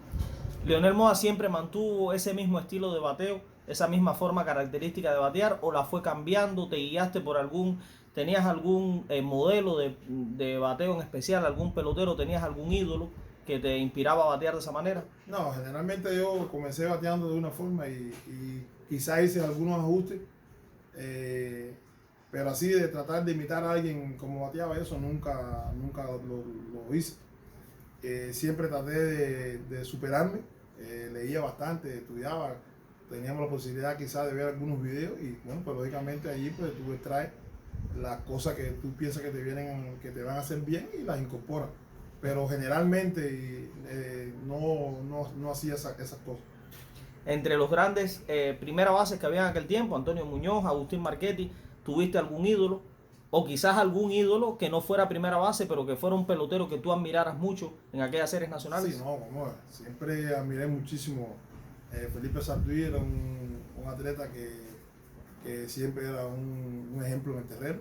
¿Leonel Moa siempre mantuvo ese mismo estilo de bateo, esa misma forma característica de batear, o la fue cambiando? ¿Te guiaste por tenías algún modelo de bateo en especial, algún pelotero, tenías algún ídolo que te inspiraba a batear de esa manera?
No, generalmente yo comencé bateando de una forma y quizá hice algunos ajustes, pero así de tratar de imitar a alguien como bateaba, eso nunca lo hice. Siempre traté de superarme, leía bastante, estudiaba, teníamos la posibilidad quizás de ver algunos videos y bueno, pues lógicamente allí pues tú extraes las cosas que tú piensas que te van a hacer bien y las incorporas. Pero generalmente no hacía esas cosas.
Entre los grandes primera bases que había en aquel tiempo, Antonio Muñoz, Agustín Marchetti, ¿tuviste algún ídolo? O quizás algún ídolo que no fuera primera base, pero que fuera un pelotero que tú admiraras mucho en aquellas series nacionales.
Sí, no, como siempre admiré muchísimo. Felipe Sarduy era un atleta que siempre era un ejemplo en el terreno,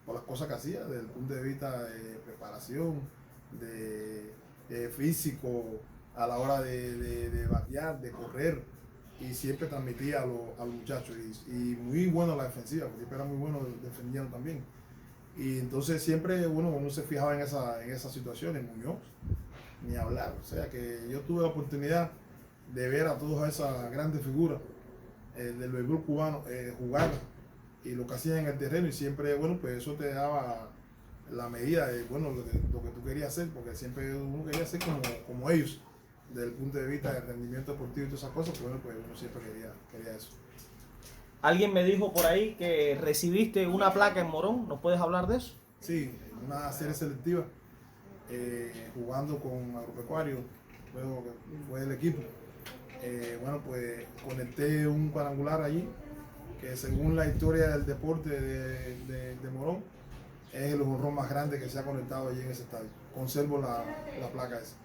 por las cosas que hacía, desde el punto de vista de preparación, de físico, a la hora de batear, de correr, y siempre transmitía a los muchachos. Y muy bueno la defensiva, Felipe era muy bueno defendiendo también. Y entonces siempre uno se fijaba en esas situaciones. Muñoz, ni hablar. O sea que yo tuve la oportunidad de ver a todas esas grandes figuras del béisbol cubano jugar y lo que hacían en el terreno, y siempre, bueno, pues eso te daba la medida de, bueno, lo que tú querías hacer, porque siempre uno quería ser como ellos, desde el punto de vista del rendimiento deportivo y todas esas cosas, pues bueno, pues uno siempre quería eso.
Alguien me dijo por ahí que recibiste una placa en Morón, ¿nos puedes hablar de eso?
Sí, una serie selectiva, jugando con Agropecuario, luego que fue el equipo. Bueno, pues conecté un cuadrangular allí, que según la historia del deporte de Morón, es el jonrón más grande que se ha conectado allí en ese estadio. Conservo la placa esa.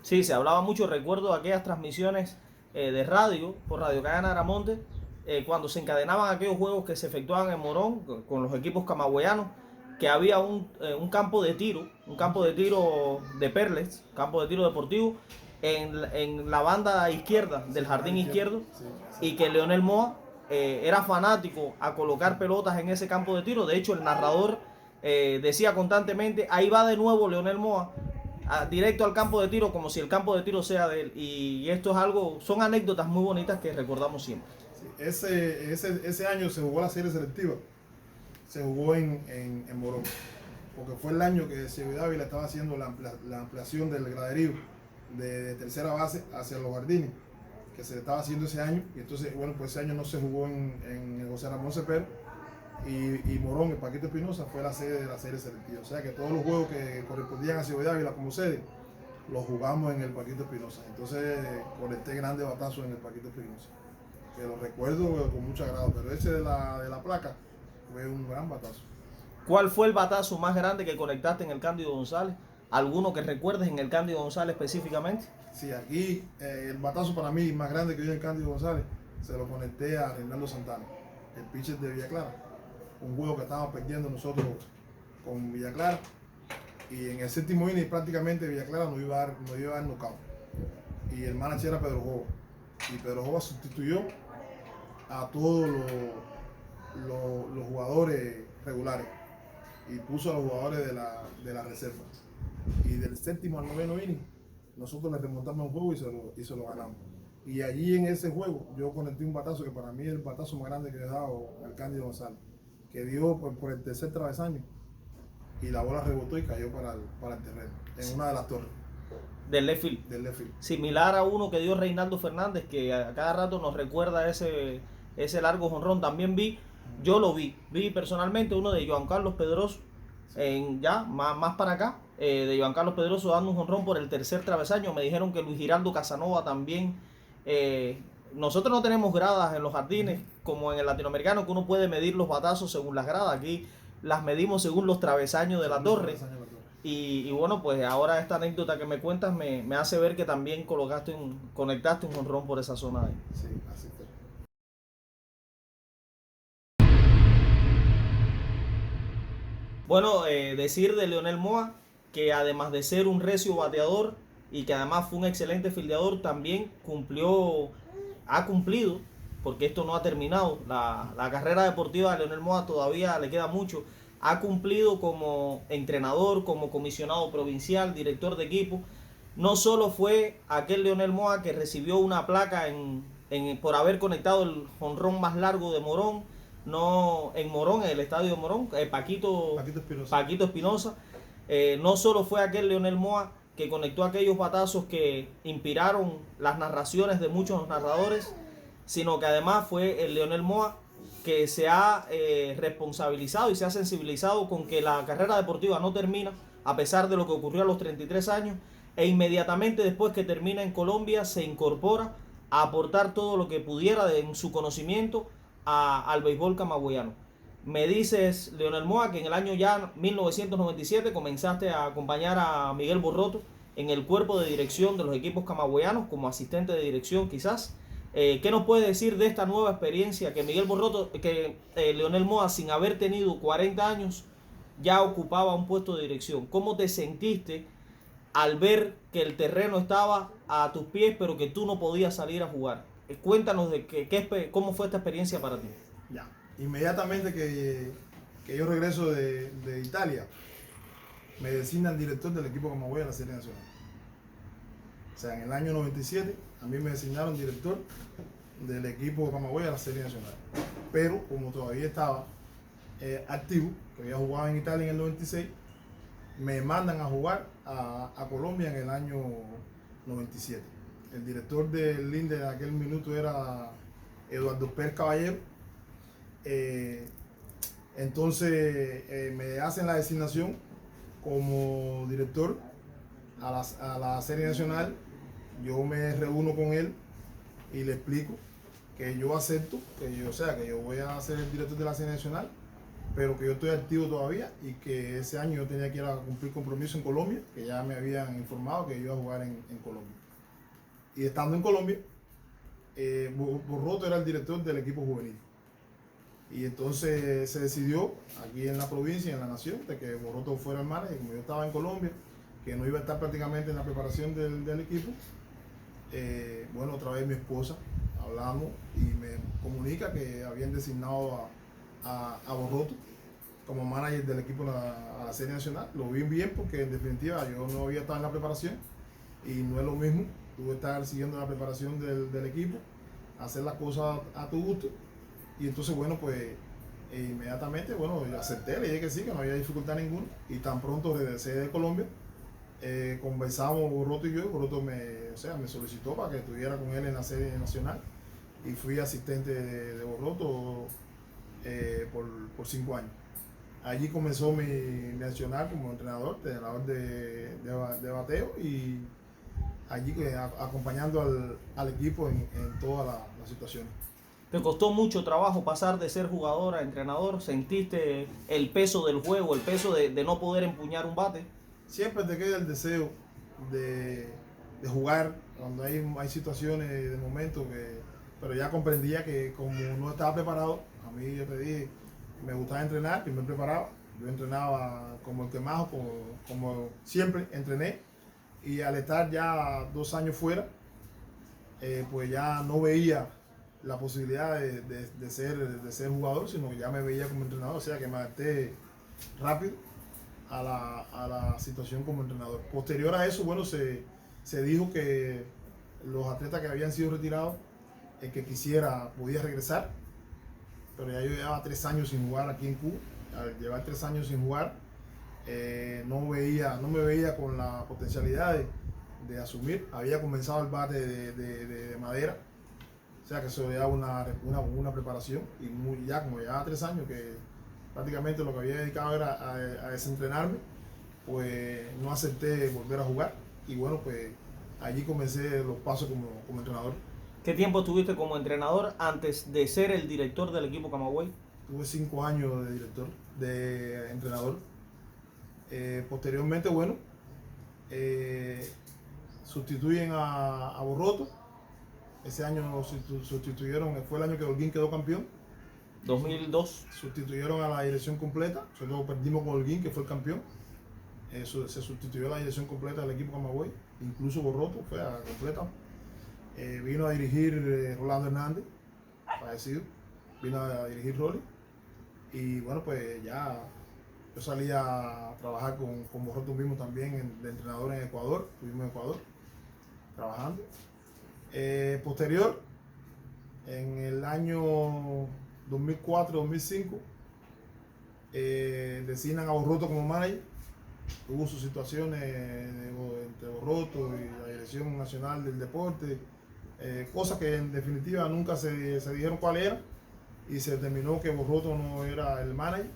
Sí, se hablaba mucho, recuerdo aquellas transmisiones de radio, por Radio Cadena Aramonte, cuando se encadenaban aquellos juegos que se efectuaban en Morón con los equipos camagüeyanos, que había un campo de tiro de Perles, campo de tiro deportivo, en la banda izquierda del jardín izquierdo, y que Leonel Moa era fanático a colocar pelotas en ese campo de tiro. De hecho, el narrador decía constantemente, ahí va de nuevo Leonel Moa, directo al campo de tiro, como si el campo de tiro sea de él. Y esto es algo, son anécdotas muy bonitas que recordamos siempre.
Sí, ese año se jugó la serie selectiva, se jugó en Morón, porque fue el año que Ciego Dávila estaba haciendo la ampliación del graderío de tercera base hacia los jardines, que se estaba haciendo ese año, y entonces, bueno, pues ese año no se jugó en José Ramón Cepero, y Morón, el Paquito Espinosa, fue la sede de la serie selectiva. O sea que todos los juegos que correspondían a Ciego Dávila como sede, los jugamos en el Paquito Espinosa. Entonces conecté grandes batazos en el Paquito Espinosa, que lo recuerdo con mucho agrado, pero ese de la placa fue un gran batazo.
¿Cuál fue el batazo más grande que conectaste en el Cándido González? ¿Alguno que recuerdes en el Cándido González específicamente?
Sí, aquí el batazo para mí más grande que yo en el Cándido González se lo conecté a Reinaldo Santana, el pitcher de Villa Clara. Un juego que estábamos perdiendo nosotros con Villa Clara, y en el séptimo inning prácticamente Villa Clara nos iba a dar knockout, y el manager era Pedro Jova, y Pedro Jova sustituyó a todos los jugadores regulares y puso a los jugadores de la reserva, y del séptimo al noveno inning nosotros le remontamos un juego y se lo ganamos. Y allí en ese juego yo conecté un batazo que para mí es el batazo más grande que he dado al Cándido González, que dio por el tercer travesaño, y la bola rebotó y cayó para el terreno, en una de las torres.
Del left field.
Del left field.
Similar a uno que dio Reinaldo Fernández, que a cada rato nos recuerda ese largo jonrón. También yo lo vi personalmente, uno de Joan Carlos Pedroso, más para acá, de Joan Carlos Pedroso dando un jonrón por el tercer travesaño. Me dijeron que Luis Giraldo Casanova también. Nosotros no tenemos gradas en los jardines como en el latinoamericano, que uno puede medir los batazos según las gradas. Aquí las medimos según los travesaños de la torre. Y bueno, pues ahora esta anécdota que me cuentas me hace ver que también conectaste un jonrón por esa zona ahí.
Sí, así fue.
Bueno, decir de Leonel Moa que además de ser un recio bateador y que además fue un excelente fildeador, también ha cumplido, porque esto no ha terminado, la carrera deportiva de Leonel Moa todavía le queda mucho, ha cumplido como entrenador, como comisionado provincial, director de equipo. No solo fue aquel Leonel Moa que recibió una placa por haber conectado el jonrón más largo de Morón, no en Morón, en el estadio de Morón, Paquito Espinosa. No solo fue aquel Leonel Moa que conectó aquellos batazos que inspiraron las narraciones de muchos narradores, sino que además fue el Leonel Moa que se ha responsabilizado y se ha sensibilizado con que la carrera deportiva no termina a pesar de lo que ocurrió a los 33 años, e inmediatamente después que termina en Colombia se incorpora a aportar todo lo que pudiera en su conocimiento al béisbol camagüeyano. Me dices, Leonel Moa, que en el año ya 1997 comenzaste a acompañar a Miguel Borroto en el cuerpo de dirección de los equipos camagüeyanos como asistente de dirección quizás. ¿Qué nos puedes decir de esta nueva experiencia que Leonel Moa, sin haber tenido 40 años, ya ocupaba un puesto de dirección? ¿Cómo te sentiste al ver que el terreno estaba a tus pies pero que tú no podías salir a jugar? Cuéntanos cómo fue esta experiencia para ti.
Ya, inmediatamente que yo regreso de Italia, me designan director del equipo Camagüey de la Serie Nacional. O sea, en el año 97 a mí me designaron director del equipo Camagüey de la Serie Nacional. Pero como todavía estaba activo, que había jugado en Italia en el 96, me mandan a jugar a Colombia en el año 97. El director del Linde en aquel minuto era Eduardo Pérez Caballero. Entonces me hacen la designación como director a la Serie Nacional. Yo me reúno con él y le explico que yo acepto, que yo voy a ser el director de la Serie Nacional, pero que yo estoy activo todavía y que ese año yo tenía que ir a cumplir compromiso en Colombia, que ya me habían informado que yo iba a jugar en Colombia. Y estando en Colombia, Borroto era el director del equipo juvenil. Y entonces se decidió aquí en la provincia, en la nación, de que Borroto fuera el manager. Como yo estaba en Colombia, que no iba a estar prácticamente en la preparación del equipo, bueno, otra vez mi esposa, hablamos y me comunica que habían designado a Borroto como manager del equipo a la Serie Nacional. Lo vi bien porque en definitiva yo no había estado en la preparación y no es lo mismo. Tuve que estar siguiendo la preparación del equipo, hacer las cosas a tu gusto. Y entonces, bueno, pues inmediatamente, bueno, yo acepté, le dije que sí, que no había dificultad ninguna. Y tan pronto regresé de Colombia, conversamos Borroto y yo. Borroto me solicitó para que estuviera con él en la Serie Nacional. Y fui asistente de Borroto por 5 años. Allí comenzó mi nacional como entrenador de bateo y allí acompañando al equipo en todas las situaciones.
¿Te costó mucho trabajo pasar de ser jugador a entrenador? ¿Sentiste el peso del juego, el peso de no poder empuñar un bate?
Siempre te queda el deseo de jugar cuando hay situaciones de momento pero ya comprendía que como no estaba preparado, a mí yo te dije, me gustaba entrenar y me preparaba. Yo entrenaba como el que más, como siempre entrené, y al estar ya 2 años fuera, pues ya no veía la posibilidad de ser jugador, sino que ya me veía como entrenador, o sea que me adapté rápido a la situación como entrenador. Posterior a eso, bueno, se dijo que los atletas que habían sido retirados, el que quisiera podía regresar, pero ya yo llevaba 3 años sin jugar aquí en Cuba. Al llevar 3 años sin jugar, no me veía con la potencialidad de asumir. Había comenzado el bate de madera, o sea que eso ya una preparación, y ya como llevaba 3 años que prácticamente lo que había dedicado era a desentrenarme, pues no acepté volver a jugar, y bueno, pues allí comencé los pasos como entrenador.
¿Qué tiempo estuviste como entrenador antes de ser el director del equipo Camagüey?
Tuve 5 años de entrenador. Posteriormente, bueno, sustituyen a Borroto. Ese año sustituyeron, fue el año que Holguín quedó campeón.
2002.
Sustituyeron a la dirección completa, nosotros perdimos con Holguín, que fue el campeón. Se sustituyó la dirección completa del equipo Camagüey, incluso Borroto fue a completa. Vino a dirigir Rolando Hernández, fallecido, vino a dirigir Rolly. Y bueno, pues ya yo salí a trabajar con Borroto mismo también de entrenador en Ecuador, estuvimos en Ecuador trabajando. Posterior, en el año 2004-2005, designan a Borroto como manager. Hubo sus situaciones entre Borroto y la Dirección Nacional del Deporte, cosas que en definitiva nunca se dijeron cuál era, y se determinó que Borroto no era el manager.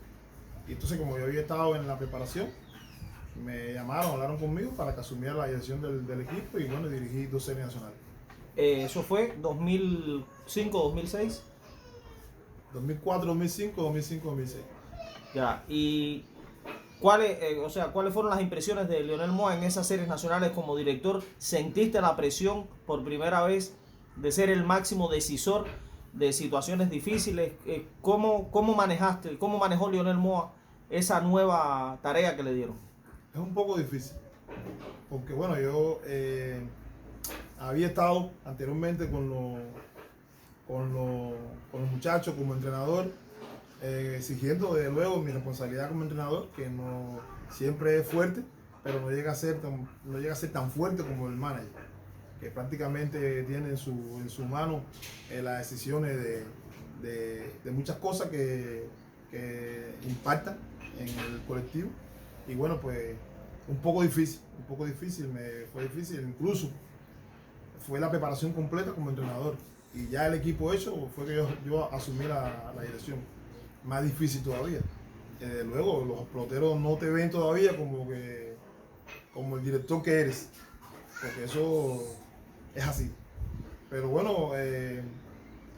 Y entonces, como yo había estado en la preparación, me llamaron, hablaron conmigo para que asumiera la dirección del equipo, y bueno, dirigí 2 series nacionales.
Eso fue 2005, 2006.
2004, 2005, 2005, 2006.
Ya, y ¿cuáles fueron las impresiones de Lionel Moa en esas series nacionales como director? ¿Sentiste la presión por primera vez de ser el máximo decisor de situaciones difíciles? ¿Cómo manejó Lionel Moa esa nueva tarea que le dieron?
Es un poco difícil, porque bueno, yo había estado anteriormente con los muchachos como entrenador, exigiendo desde luego mi responsabilidad como entrenador, que no siempre es fuerte, pero no llega a ser tan fuerte como el manager, que prácticamente tiene en su mano las decisiones de muchas cosas que impactan en el colectivo. Y bueno, pues un poco difícil, fue difícil, incluso fue la preparación completa como entrenador, y ya el equipo hecho fue que yo asumí la dirección. Más difícil todavía. Luego los peloteros no te ven todavía como el director que eres, porque eso es así. Pero bueno,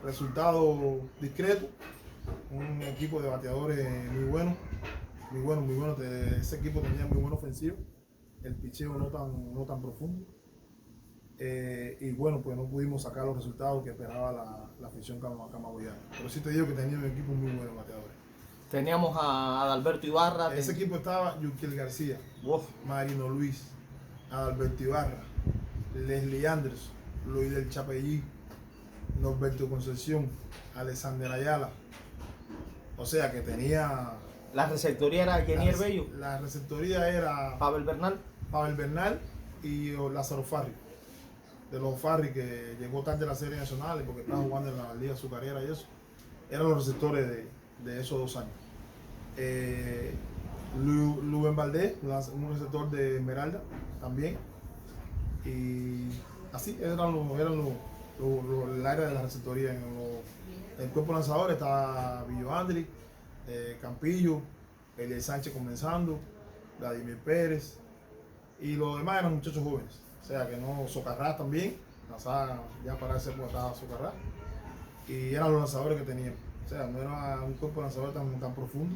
resultado discreto, un equipo de bateadores muy bueno. Ese equipo tenía muy buena ofensiva, el picheo no tan profundo. Y bueno, pues no pudimos sacar los resultados que esperaba la afición camagüeyana. Pero sí te digo que tenía un equipo muy bueno, bateadores.
Teníamos a Adalberto Ibarra.
Ese equipo estaba Yukiel García, Marino Luis, Adalberto Ibarra, Leslie Anderson, Luis del Chapellí, Norberto Concepción, Alexander Ayala. O sea que tenía...
La receptoría era Kenier Bello.
La receptoría era
Pavel Bernal
y Lázaro Farri. De los Farri, que llegó tarde a la serie nacional porque estaba jugando en la Liga Azucarera y eso. Eran los receptores de esos 2 años. Lubén Valdés, un receptor de Esmeralda también. Y así eran el área de la receptoría. En el cuerpo lanzador estaba Billo Andri, Campillo, Eliel Sánchez comenzando, Vladimir Pérez, y los demás eran muchachos jóvenes. O sea que no, Socarrás también, ya para ese época estaba Socarrás, y eran los lanzadores que teníamos. O sea, no era un cuerpo lanzador tan profundo,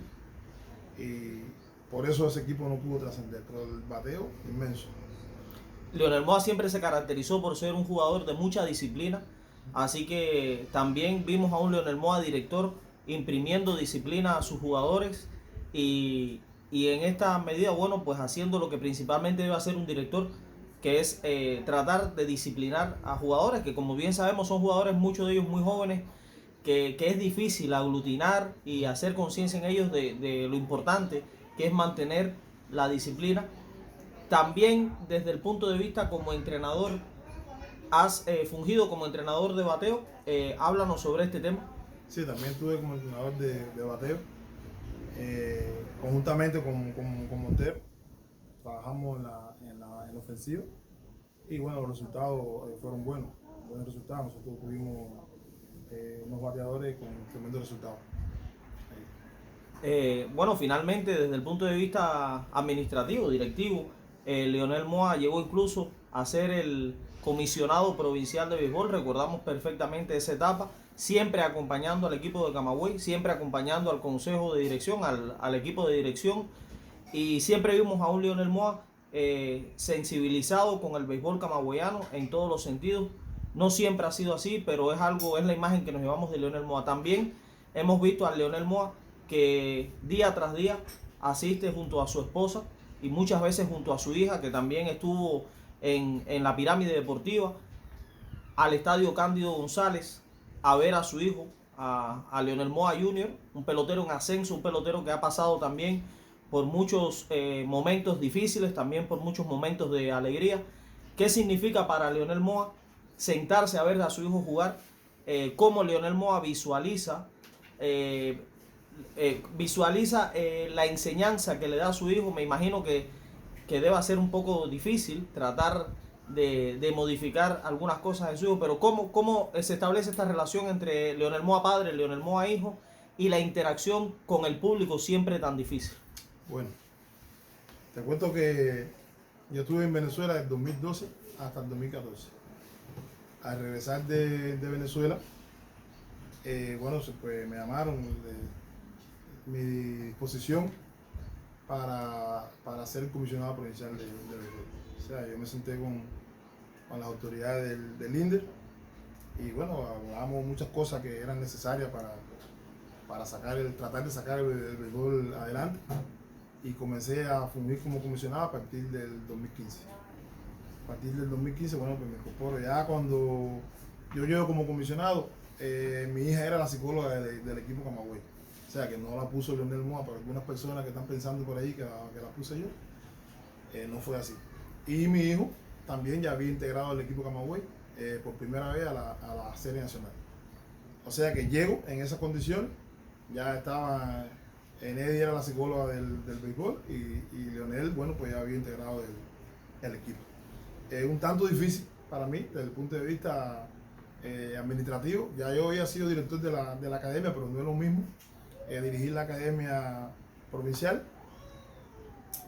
y por eso ese equipo no pudo trascender, pero el bateo inmenso.
Lionel Moa siempre se caracterizó por ser un jugador de mucha disciplina, así que también vimos a un Lionel Moa director imprimiendo disciplina a sus jugadores, y en esta medida, bueno, pues haciendo lo que principalmente debe hacer un director, que es tratar de disciplinar a jugadores que, como bien sabemos, son jugadores, muchos de ellos muy jóvenes, que es difícil aglutinar y hacer conciencia en ellos de lo importante que es mantener la disciplina. También desde el punto de vista como entrenador, has fungido como entrenador de bateo. Háblanos sobre este tema.
Sí, también estuve como entrenador de bateo, conjuntamente con Montero. Trabajamos en la ofensiva, y bueno, los resultados fueron buenos resultados. Nosotros tuvimos unos bateadores con tremendo resultado.
Bueno, finalmente desde el punto de vista administrativo, directivo, Lionel Moa llegó incluso a ser el comisionado provincial de béisbol. Recordamos perfectamente esa etapa, siempre acompañando al equipo de Camagüey, siempre acompañando al consejo de dirección, al equipo de dirección, y siempre vimos a un Lionel Moa sensibilizado con el béisbol camagüeyano en todos los sentidos. No siempre ha sido así, pero es la imagen que nos llevamos de Lionel Moa. También hemos visto a Leonel Moa que día tras día asiste junto a su esposa y muchas veces junto a su hija, que también estuvo en la pirámide deportiva, al estadio Cándido González a ver a su hijo, a Leonel Moa Jr., un pelotero en ascenso, un pelotero que ha pasado también por muchos momentos difíciles, también por muchos momentos de alegría. ¿Qué significa para Leonel Moa sentarse a ver a su hijo jugar? Cómo Leonel Moa visualiza la enseñanza que le da a su hijo. Me imagino que deba ser un poco difícil tratar de modificar algunas cosas en su hijo, pero ¿cómo se establece esta relación entre Leonel Moa padre, Leonel Moa hijo, y la interacción con el público siempre tan difícil?
Bueno, te cuento que yo estuve en Venezuela desde 2012 hasta el 2014. Al regresar de Venezuela, bueno, pues me llamaron de mi disposición para ser el comisionado provincial de béisbol. O sea, yo me senté con las autoridades del INDER y bueno, hablamos muchas cosas que eran necesarias para tratar de sacar el béisbol adelante, y comencé a fungir como comisionado a partir del 2015. A partir del 2015, bueno, pues me incorporo. Ya cuando yo llego como comisionado, mi hija era la psicóloga del equipo Camagüey. O sea, que no la puso Leonel Moa, para algunas personas que están pensando por ahí que la puse yo. No fue así. Y mi hijo también ya había integrado el equipo Camagüey por primera vez a la Serie Nacional. O sea que llego en esas condiciones, ya estaba, Enedi era la psicóloga del béisbol y Leonel, bueno, pues ya había integrado el equipo. Es un tanto difícil para mí desde el punto de vista administrativo. Ya yo había sido director de la academia, pero no es lo mismo dirigir la academia provincial,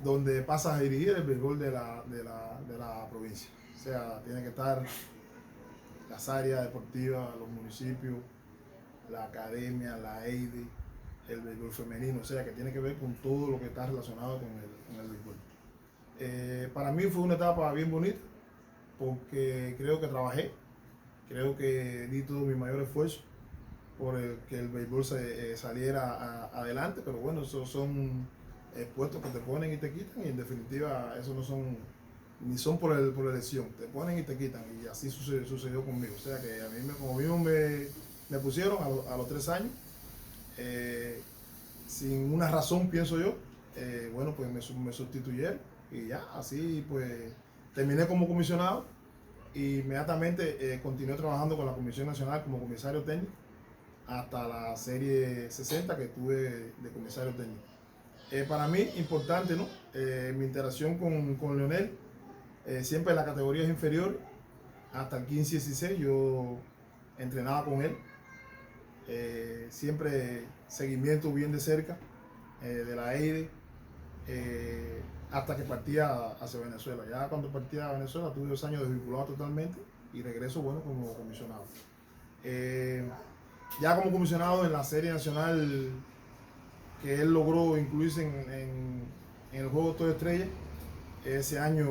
donde pasas a dirigir el béisbol de la provincia. O sea, tiene que estar las áreas deportivas, los municipios, la academia, la EIDE, el béisbol femenino, o sea, que tiene que ver con todo lo que está relacionado con el béisbol. Para mí fue una etapa bien bonita, porque creo que trabajé, creo que di todo mi mayor esfuerzo por que el béisbol saliera adelante, pero bueno, esos son puestos que te ponen y te quitan, y en definitiva eso no son, ni son por elección, te ponen y te quitan, y así sucedió conmigo. O sea que a mí como mismo me pusieron a los 3 años, sin una razón, pienso yo, bueno, pues me sustituyeron y ya, así pues terminé como comisionado, y inmediatamente continué trabajando con la Comisión Nacional como comisario técnico hasta la serie 60 que tuve de comisario técnico. Para mí, importante, ¿no? Mi interacción con Leonel, siempre en las categorías inferiores, hasta el 15-16 yo entrenaba con él. Siempre seguimiento bien de cerca de la EIDE, hasta que partía hacia Venezuela. Ya cuando partía a Venezuela tuve 2 años desvinculado totalmente y regreso, bueno, como comisionado. Ya como comisionado en la Serie Nacional, que él logró incluirse en el juego Todo Estrella, ese año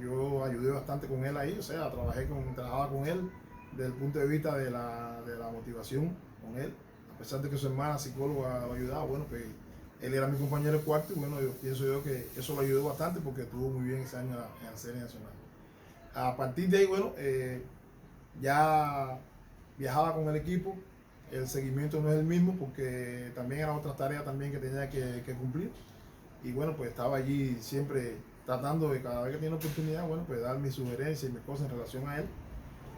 yo ayudé bastante con él ahí, o sea, trabajaba con él desde el punto de vista de la motivación con él, a pesar de que su hermana psicóloga lo ayudaba. Bueno, pues él era mi compañero de cuarto, y bueno, pienso yo que eso lo ayudó bastante porque estuvo muy bien ese año en la Serie Nacional. A partir de ahí, bueno, ya viajaba con el equipo. El seguimiento no es el mismo porque también eran otras tareas también que tenía que cumplir, y bueno, pues estaba allí siempre tratando de, cada vez que tiene oportunidad, bueno, pues dar mis sugerencias y mis cosas en relación a él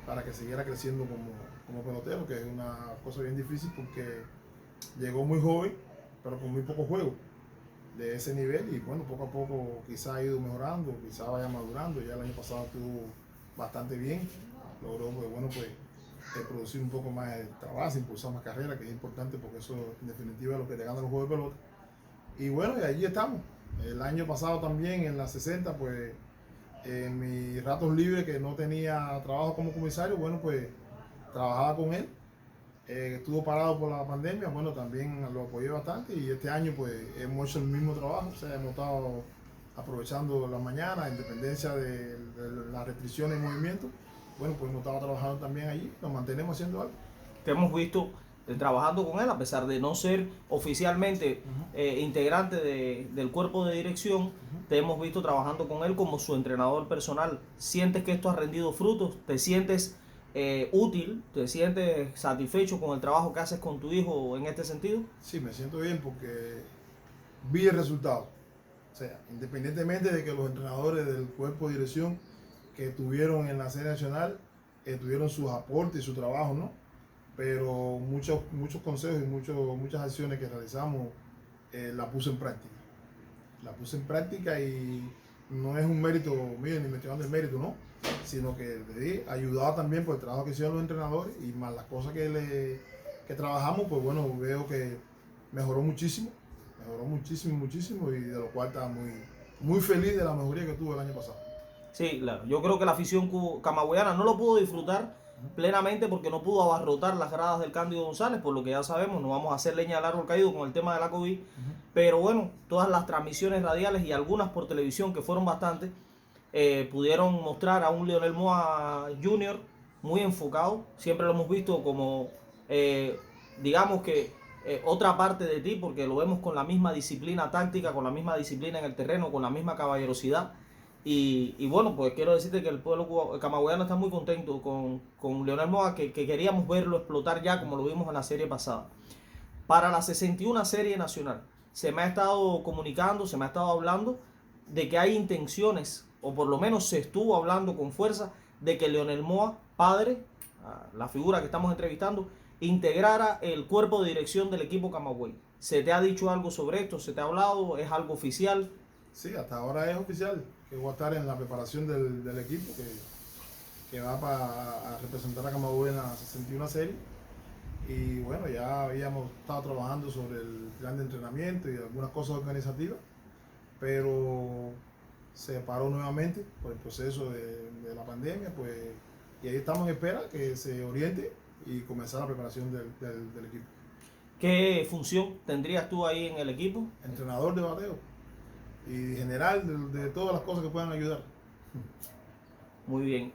para que siguiera creciendo como pelotero, que es una cosa bien difícil porque llegó muy joven, pero con muy poco juego de ese nivel, y bueno, poco a poco quizá ha ido mejorando, quizá vaya madurando. Ya el año pasado estuvo bastante bien, logró, pues, bueno, pues producir un poco más de trabajo, impulsar más carreras, que es importante porque eso en definitiva es lo que te gana los juegos de pelota. Y bueno, y allí estamos. El año pasado también en la 60, pues en mis ratos libres que no tenía trabajo como comisario, bueno, pues trabajaba con él. Estuvo parado por la pandemia, bueno, también lo apoyé bastante, y este año pues hemos hecho el mismo trabajo, o sea, hemos estado aprovechando las mañanas, en dependencia de las restricciones de movimiento. Bueno, pues hemos estado trabajando también allí, nos mantenemos haciendo algo.
Te hemos visto trabajando con él, a pesar de no ser oficialmente integrante del cuerpo de dirección, te hemos visto trabajando con él como su entrenador personal. ¿Sientes que esto ha rendido frutos? ¿Te sientes útil? ¿Te sientes satisfecho con el trabajo que haces con tu hijo en este sentido?
Sí, me siento bien porque vi el resultado. O sea, independientemente de que los entrenadores del cuerpo de dirección que tuvieron en la serie nacional tuvieron sus aportes y su trabajo, ¿no? Pero muchos consejos y muchas acciones que realizamos las puse en práctica. La puse en práctica y no es un mérito mío ni me estoy dando el mérito, ¿no? Sino que ayudado también por el trabajo que hicieron los entrenadores y más las cosas que trabajamos, pues bueno, veo que mejoró muchísimo y de lo cual estaba muy feliz de la mejoría que tuve el año pasado.
Sí, claro. Yo creo que la afición camagüeyana no lo pudo disfrutar plenamente porque no pudo abarrotar las gradas del Cándido González, por lo que ya sabemos, no vamos a hacer leña del árbol caído con el tema de la COVID, pero bueno, todas las transmisiones radiales y algunas por televisión, que fueron bastantes, pudieron mostrar a un Lionel Moa Jr. muy enfocado. Siempre lo hemos visto como, digamos que, otra parte de ti, porque lo vemos con la misma disciplina táctica, con la misma disciplina en el terreno, con la misma caballerosidad. Y bueno, pues quiero decirte que el pueblo camagüeyano está muy contento con Lionel Moa, que queríamos verlo explotar ya como lo vimos en la serie pasada. Para la 61 serie nacional, se me ha estado comunicando, se me ha estado hablando de que hay intenciones, o por lo menos se estuvo hablando con fuerza, de que Lionel Moa, padre, la figura que estamos entrevistando, integrara el cuerpo de dirección del equipo Camagüey. ¿Se te ha dicho algo sobre esto? ¿Se te ha hablado? ¿Es algo oficial?
Sí, hasta ahora es oficial que voy a estar en la preparación del equipo que va a representar a Camagüey en la 61 serie. Y bueno, ya habíamos estado trabajando sobre el plan de entrenamiento y algunas cosas organizativas, pero se paró nuevamente por el proceso de la pandemia, pues, y ahí estamos en espera que se oriente y comenzar la preparación del equipo.
¿Qué función tendrías tú ahí en el equipo?
Entrenador de bateo y general de todas las cosas que puedan ayudar.
Muy bien.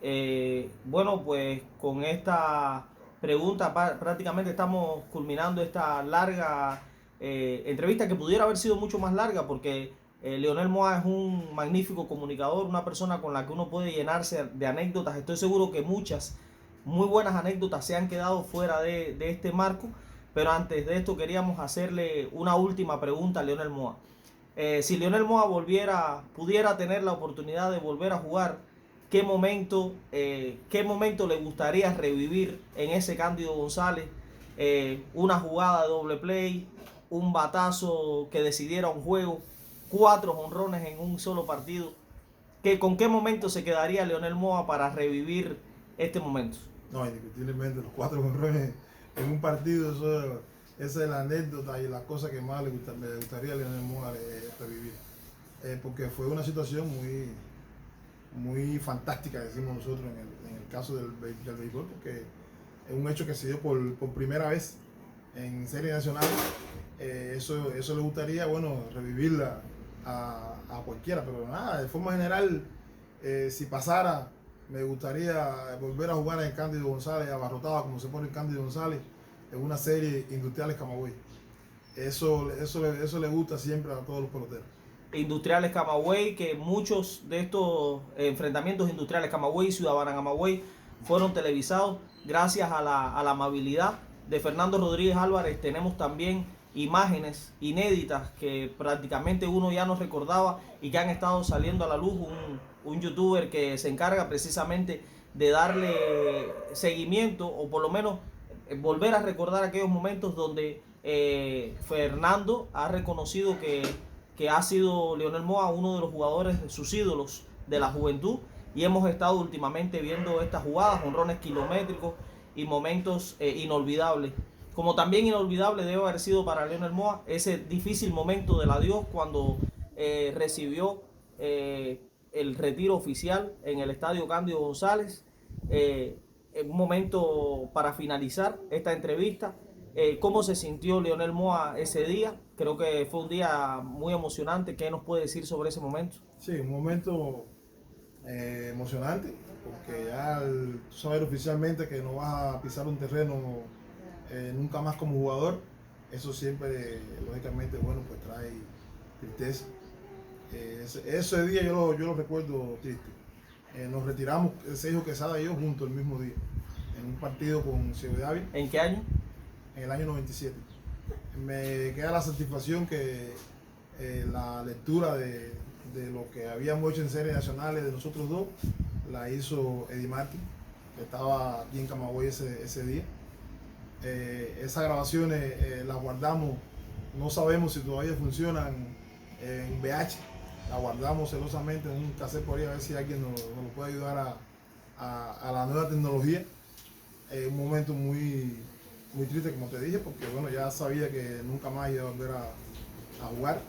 Bueno, pues con esta pregunta prácticamente estamos culminando esta larga entrevista, que pudiera haber sido mucho más larga porque Lionel Moa es un magnífico comunicador, una persona con la que uno puede llenarse de anécdotas. Estoy seguro que muchas muy buenas anécdotas se han quedado fuera de este marco, pero antes de esto queríamos hacerle una última pregunta a Lionel Moa. Si Lionel Moa pudiera tener la oportunidad de volver a jugar, ¿qué momento le gustaría revivir en ese Cándido González? Una jugada de doble play, un batazo que decidiera un juego, 4 jonrones en un solo partido. ¿Con qué momento se quedaría Lionel Moa para revivir este momento?
No, indiscutiblemente los 4 jonrones en un partido, esa es la anécdota y la cosa que más me gustaría a Lionel Moa revivir. Porque fue una situación muy fantástica, decimos nosotros en el caso del béisbol, porque es un hecho que se dio por primera vez en serie nacional. Eso le gustaría, bueno, revivirla a cualquiera, pero nada, de forma general, si pasara, me gustaría volver a jugar en Cándido González, abarrotado como se pone en Cándido González, en una serie Industriales Camagüey. Eso le gusta siempre a todos los peloteros.
Industriales Camagüey, que muchos de estos enfrentamientos Industriales Camagüey y Ciudadana Camagüey fueron televisados gracias a la amabilidad de Fernando Rodríguez Álvarez. Tenemos también imágenes inéditas que prácticamente uno ya no recordaba y que han estado saliendo a la luz. Un youtuber que se encarga precisamente de darle seguimiento, o por lo menos volver a recordar aquellos momentos donde Fernando ha reconocido que ha sido Lionel Moa uno de los jugadores, de sus ídolos de la juventud, y hemos estado últimamente viendo estas jugadas, jonrones kilométricos y momentos inolvidables. Como también inolvidable debe haber sido para Lionel Moa ese difícil momento del adiós cuando recibió el retiro oficial en el estadio Cándido González. Un momento para finalizar esta entrevista. ¿Cómo se sintió Lionel Moa ese día? Creo que fue un día muy emocionante. ¿Qué nos puede decir sobre ese momento?
Sí, un momento emocionante, porque ya al saber oficialmente que no vas a pisar un terreno nunca más como jugador. Eso siempre, lógicamente, bueno, pues trae tristeza. Ese día yo lo recuerdo triste. Nos retiramos, Sergio Quesada y yo juntos el mismo día, en un partido con Ciudad Ávila.
¿En qué año?
En el año 97. Me queda la satisfacción que la lectura de lo que habíamos hecho en series nacionales de nosotros dos la hizo Eddie Martin, que estaba aquí en Camagüey ese día. Esas grabaciones las guardamos, no sabemos si todavía funcionan en VH, las guardamos celosamente en un cassette por ahí a ver si alguien nos puede ayudar a la nueva tecnología. Un momento muy triste, como te dije, porque bueno, ya sabía que nunca más iba a volver a jugar,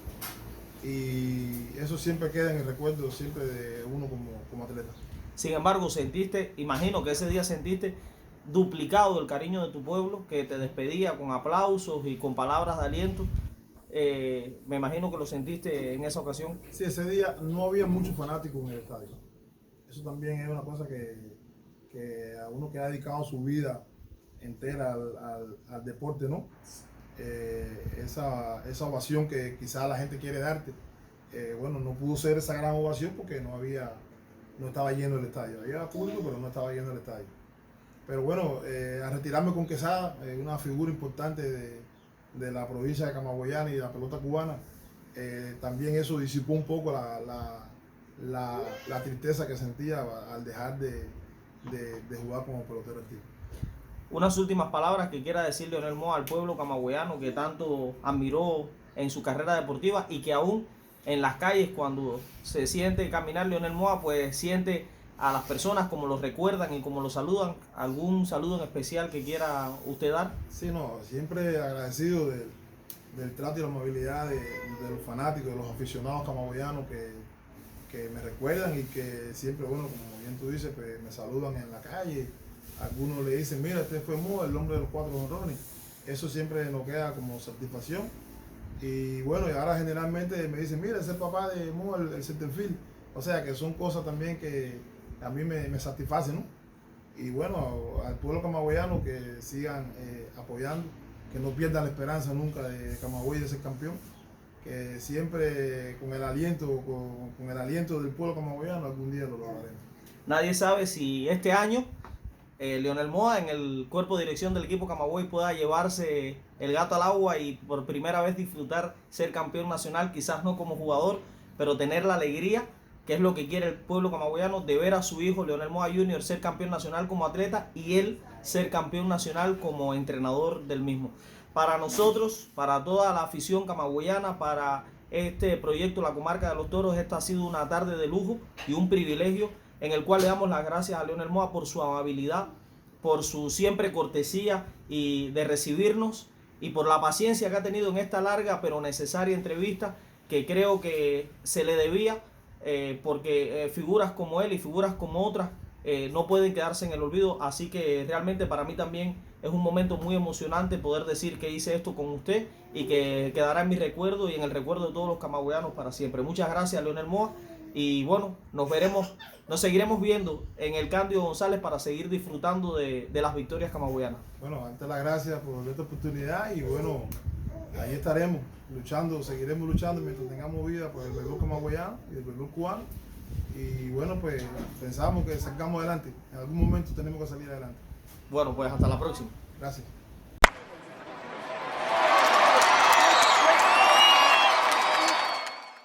y eso siempre queda en el recuerdo siempre de uno como atleta.
Sin embargo, imagino que ese día sentiste duplicado el cariño de tu pueblo, que te despedía con aplausos y con palabras de aliento. Me imagino que lo sentiste en esa ocasión.
Sí, ese día no había muchos fanáticos en el estadio. Eso también es una cosa que a uno que ha dedicado su vida entera al deporte, ¿no? Esa ovación que quizás la gente quiere darte, bueno, no pudo ser esa gran ovación porque no estaba lleno el estadio. Había público, pero no estaba lleno el estadio. Pero bueno, a retirarme con Quesada, una figura importante de la provincia de Camagüeyana y de la pelota cubana, también eso disipó un poco la tristeza que sentía al dejar de jugar como pelotero activo.
Unas últimas palabras que quiera decir Leonel Moa al pueblo camagüeyano que tanto admiró en su carrera deportiva y que aún en las calles, cuando se siente caminar Leonel Moa, pues siente a las personas como lo recuerdan y como lo saludan. ¿Algún saludo en especial que quiera usted dar?
Sí, no, siempre agradecido del trato y la amabilidad de los fanáticos, de los aficionados camagüeyanos que me recuerdan y que siempre, bueno, como bien tú dices, pues me saludan en la calle. Algunos le dicen, mira, este fue Moa, el hombre de los 4 jonrones. Eso siempre nos queda como satisfacción. Y bueno, y ahora generalmente me dicen, mira, ese es el papá de Moa, el centerfield. O sea, que son cosas también que a mí me satisfacen, ¿no? Y bueno, al pueblo camagüeyano que sigan apoyando, que no pierdan la esperanza nunca de Camagüey de ser campeón, que siempre con el aliento del pueblo camagüeyano algún día lo lograremos.
Nadie sabe si este año Leonel Moa en el cuerpo de dirección del equipo Camagüey pueda llevarse el gato al agua y por primera vez disfrutar ser campeón nacional, quizás no como jugador, pero tener la alegría, que es lo que quiere el pueblo camagüeyano, de ver a su hijo Leonel Moa Jr. ser campeón nacional como atleta y él ser campeón nacional como entrenador del mismo. Para nosotros, para toda la afición camagüeyana, para este proyecto La Comarca de los Toros, esta ha sido una tarde de lujo y un privilegio en el cual le damos las gracias a Leonel Moa por su amabilidad, por su siempre cortesía y de recibirnos, y por la paciencia que ha tenido en esta larga pero necesaria entrevista que creo que se le debía, porque figuras como él y figuras como otras no pueden quedarse en el olvido. Así que realmente para mí también es un momento muy emocionante poder decir que hice esto con usted y que quedará en mi recuerdo y en el recuerdo de todos los camagüeyanos para siempre. Muchas gracias, Leonel Moa. Y bueno, nos seguiremos viendo en el Cándido González para seguir disfrutando de las victorias camagüeyanas.
Bueno, antes las gracias por esta oportunidad y bueno, ahí estaremos luchando, seguiremos luchando mientras tengamos vida por el béisbol camagüeyano y el béisbol cubano. Y bueno, pues pensamos que salgamos adelante. En algún momento tenemos que salir adelante.
Bueno, pues hasta la próxima.
Gracias.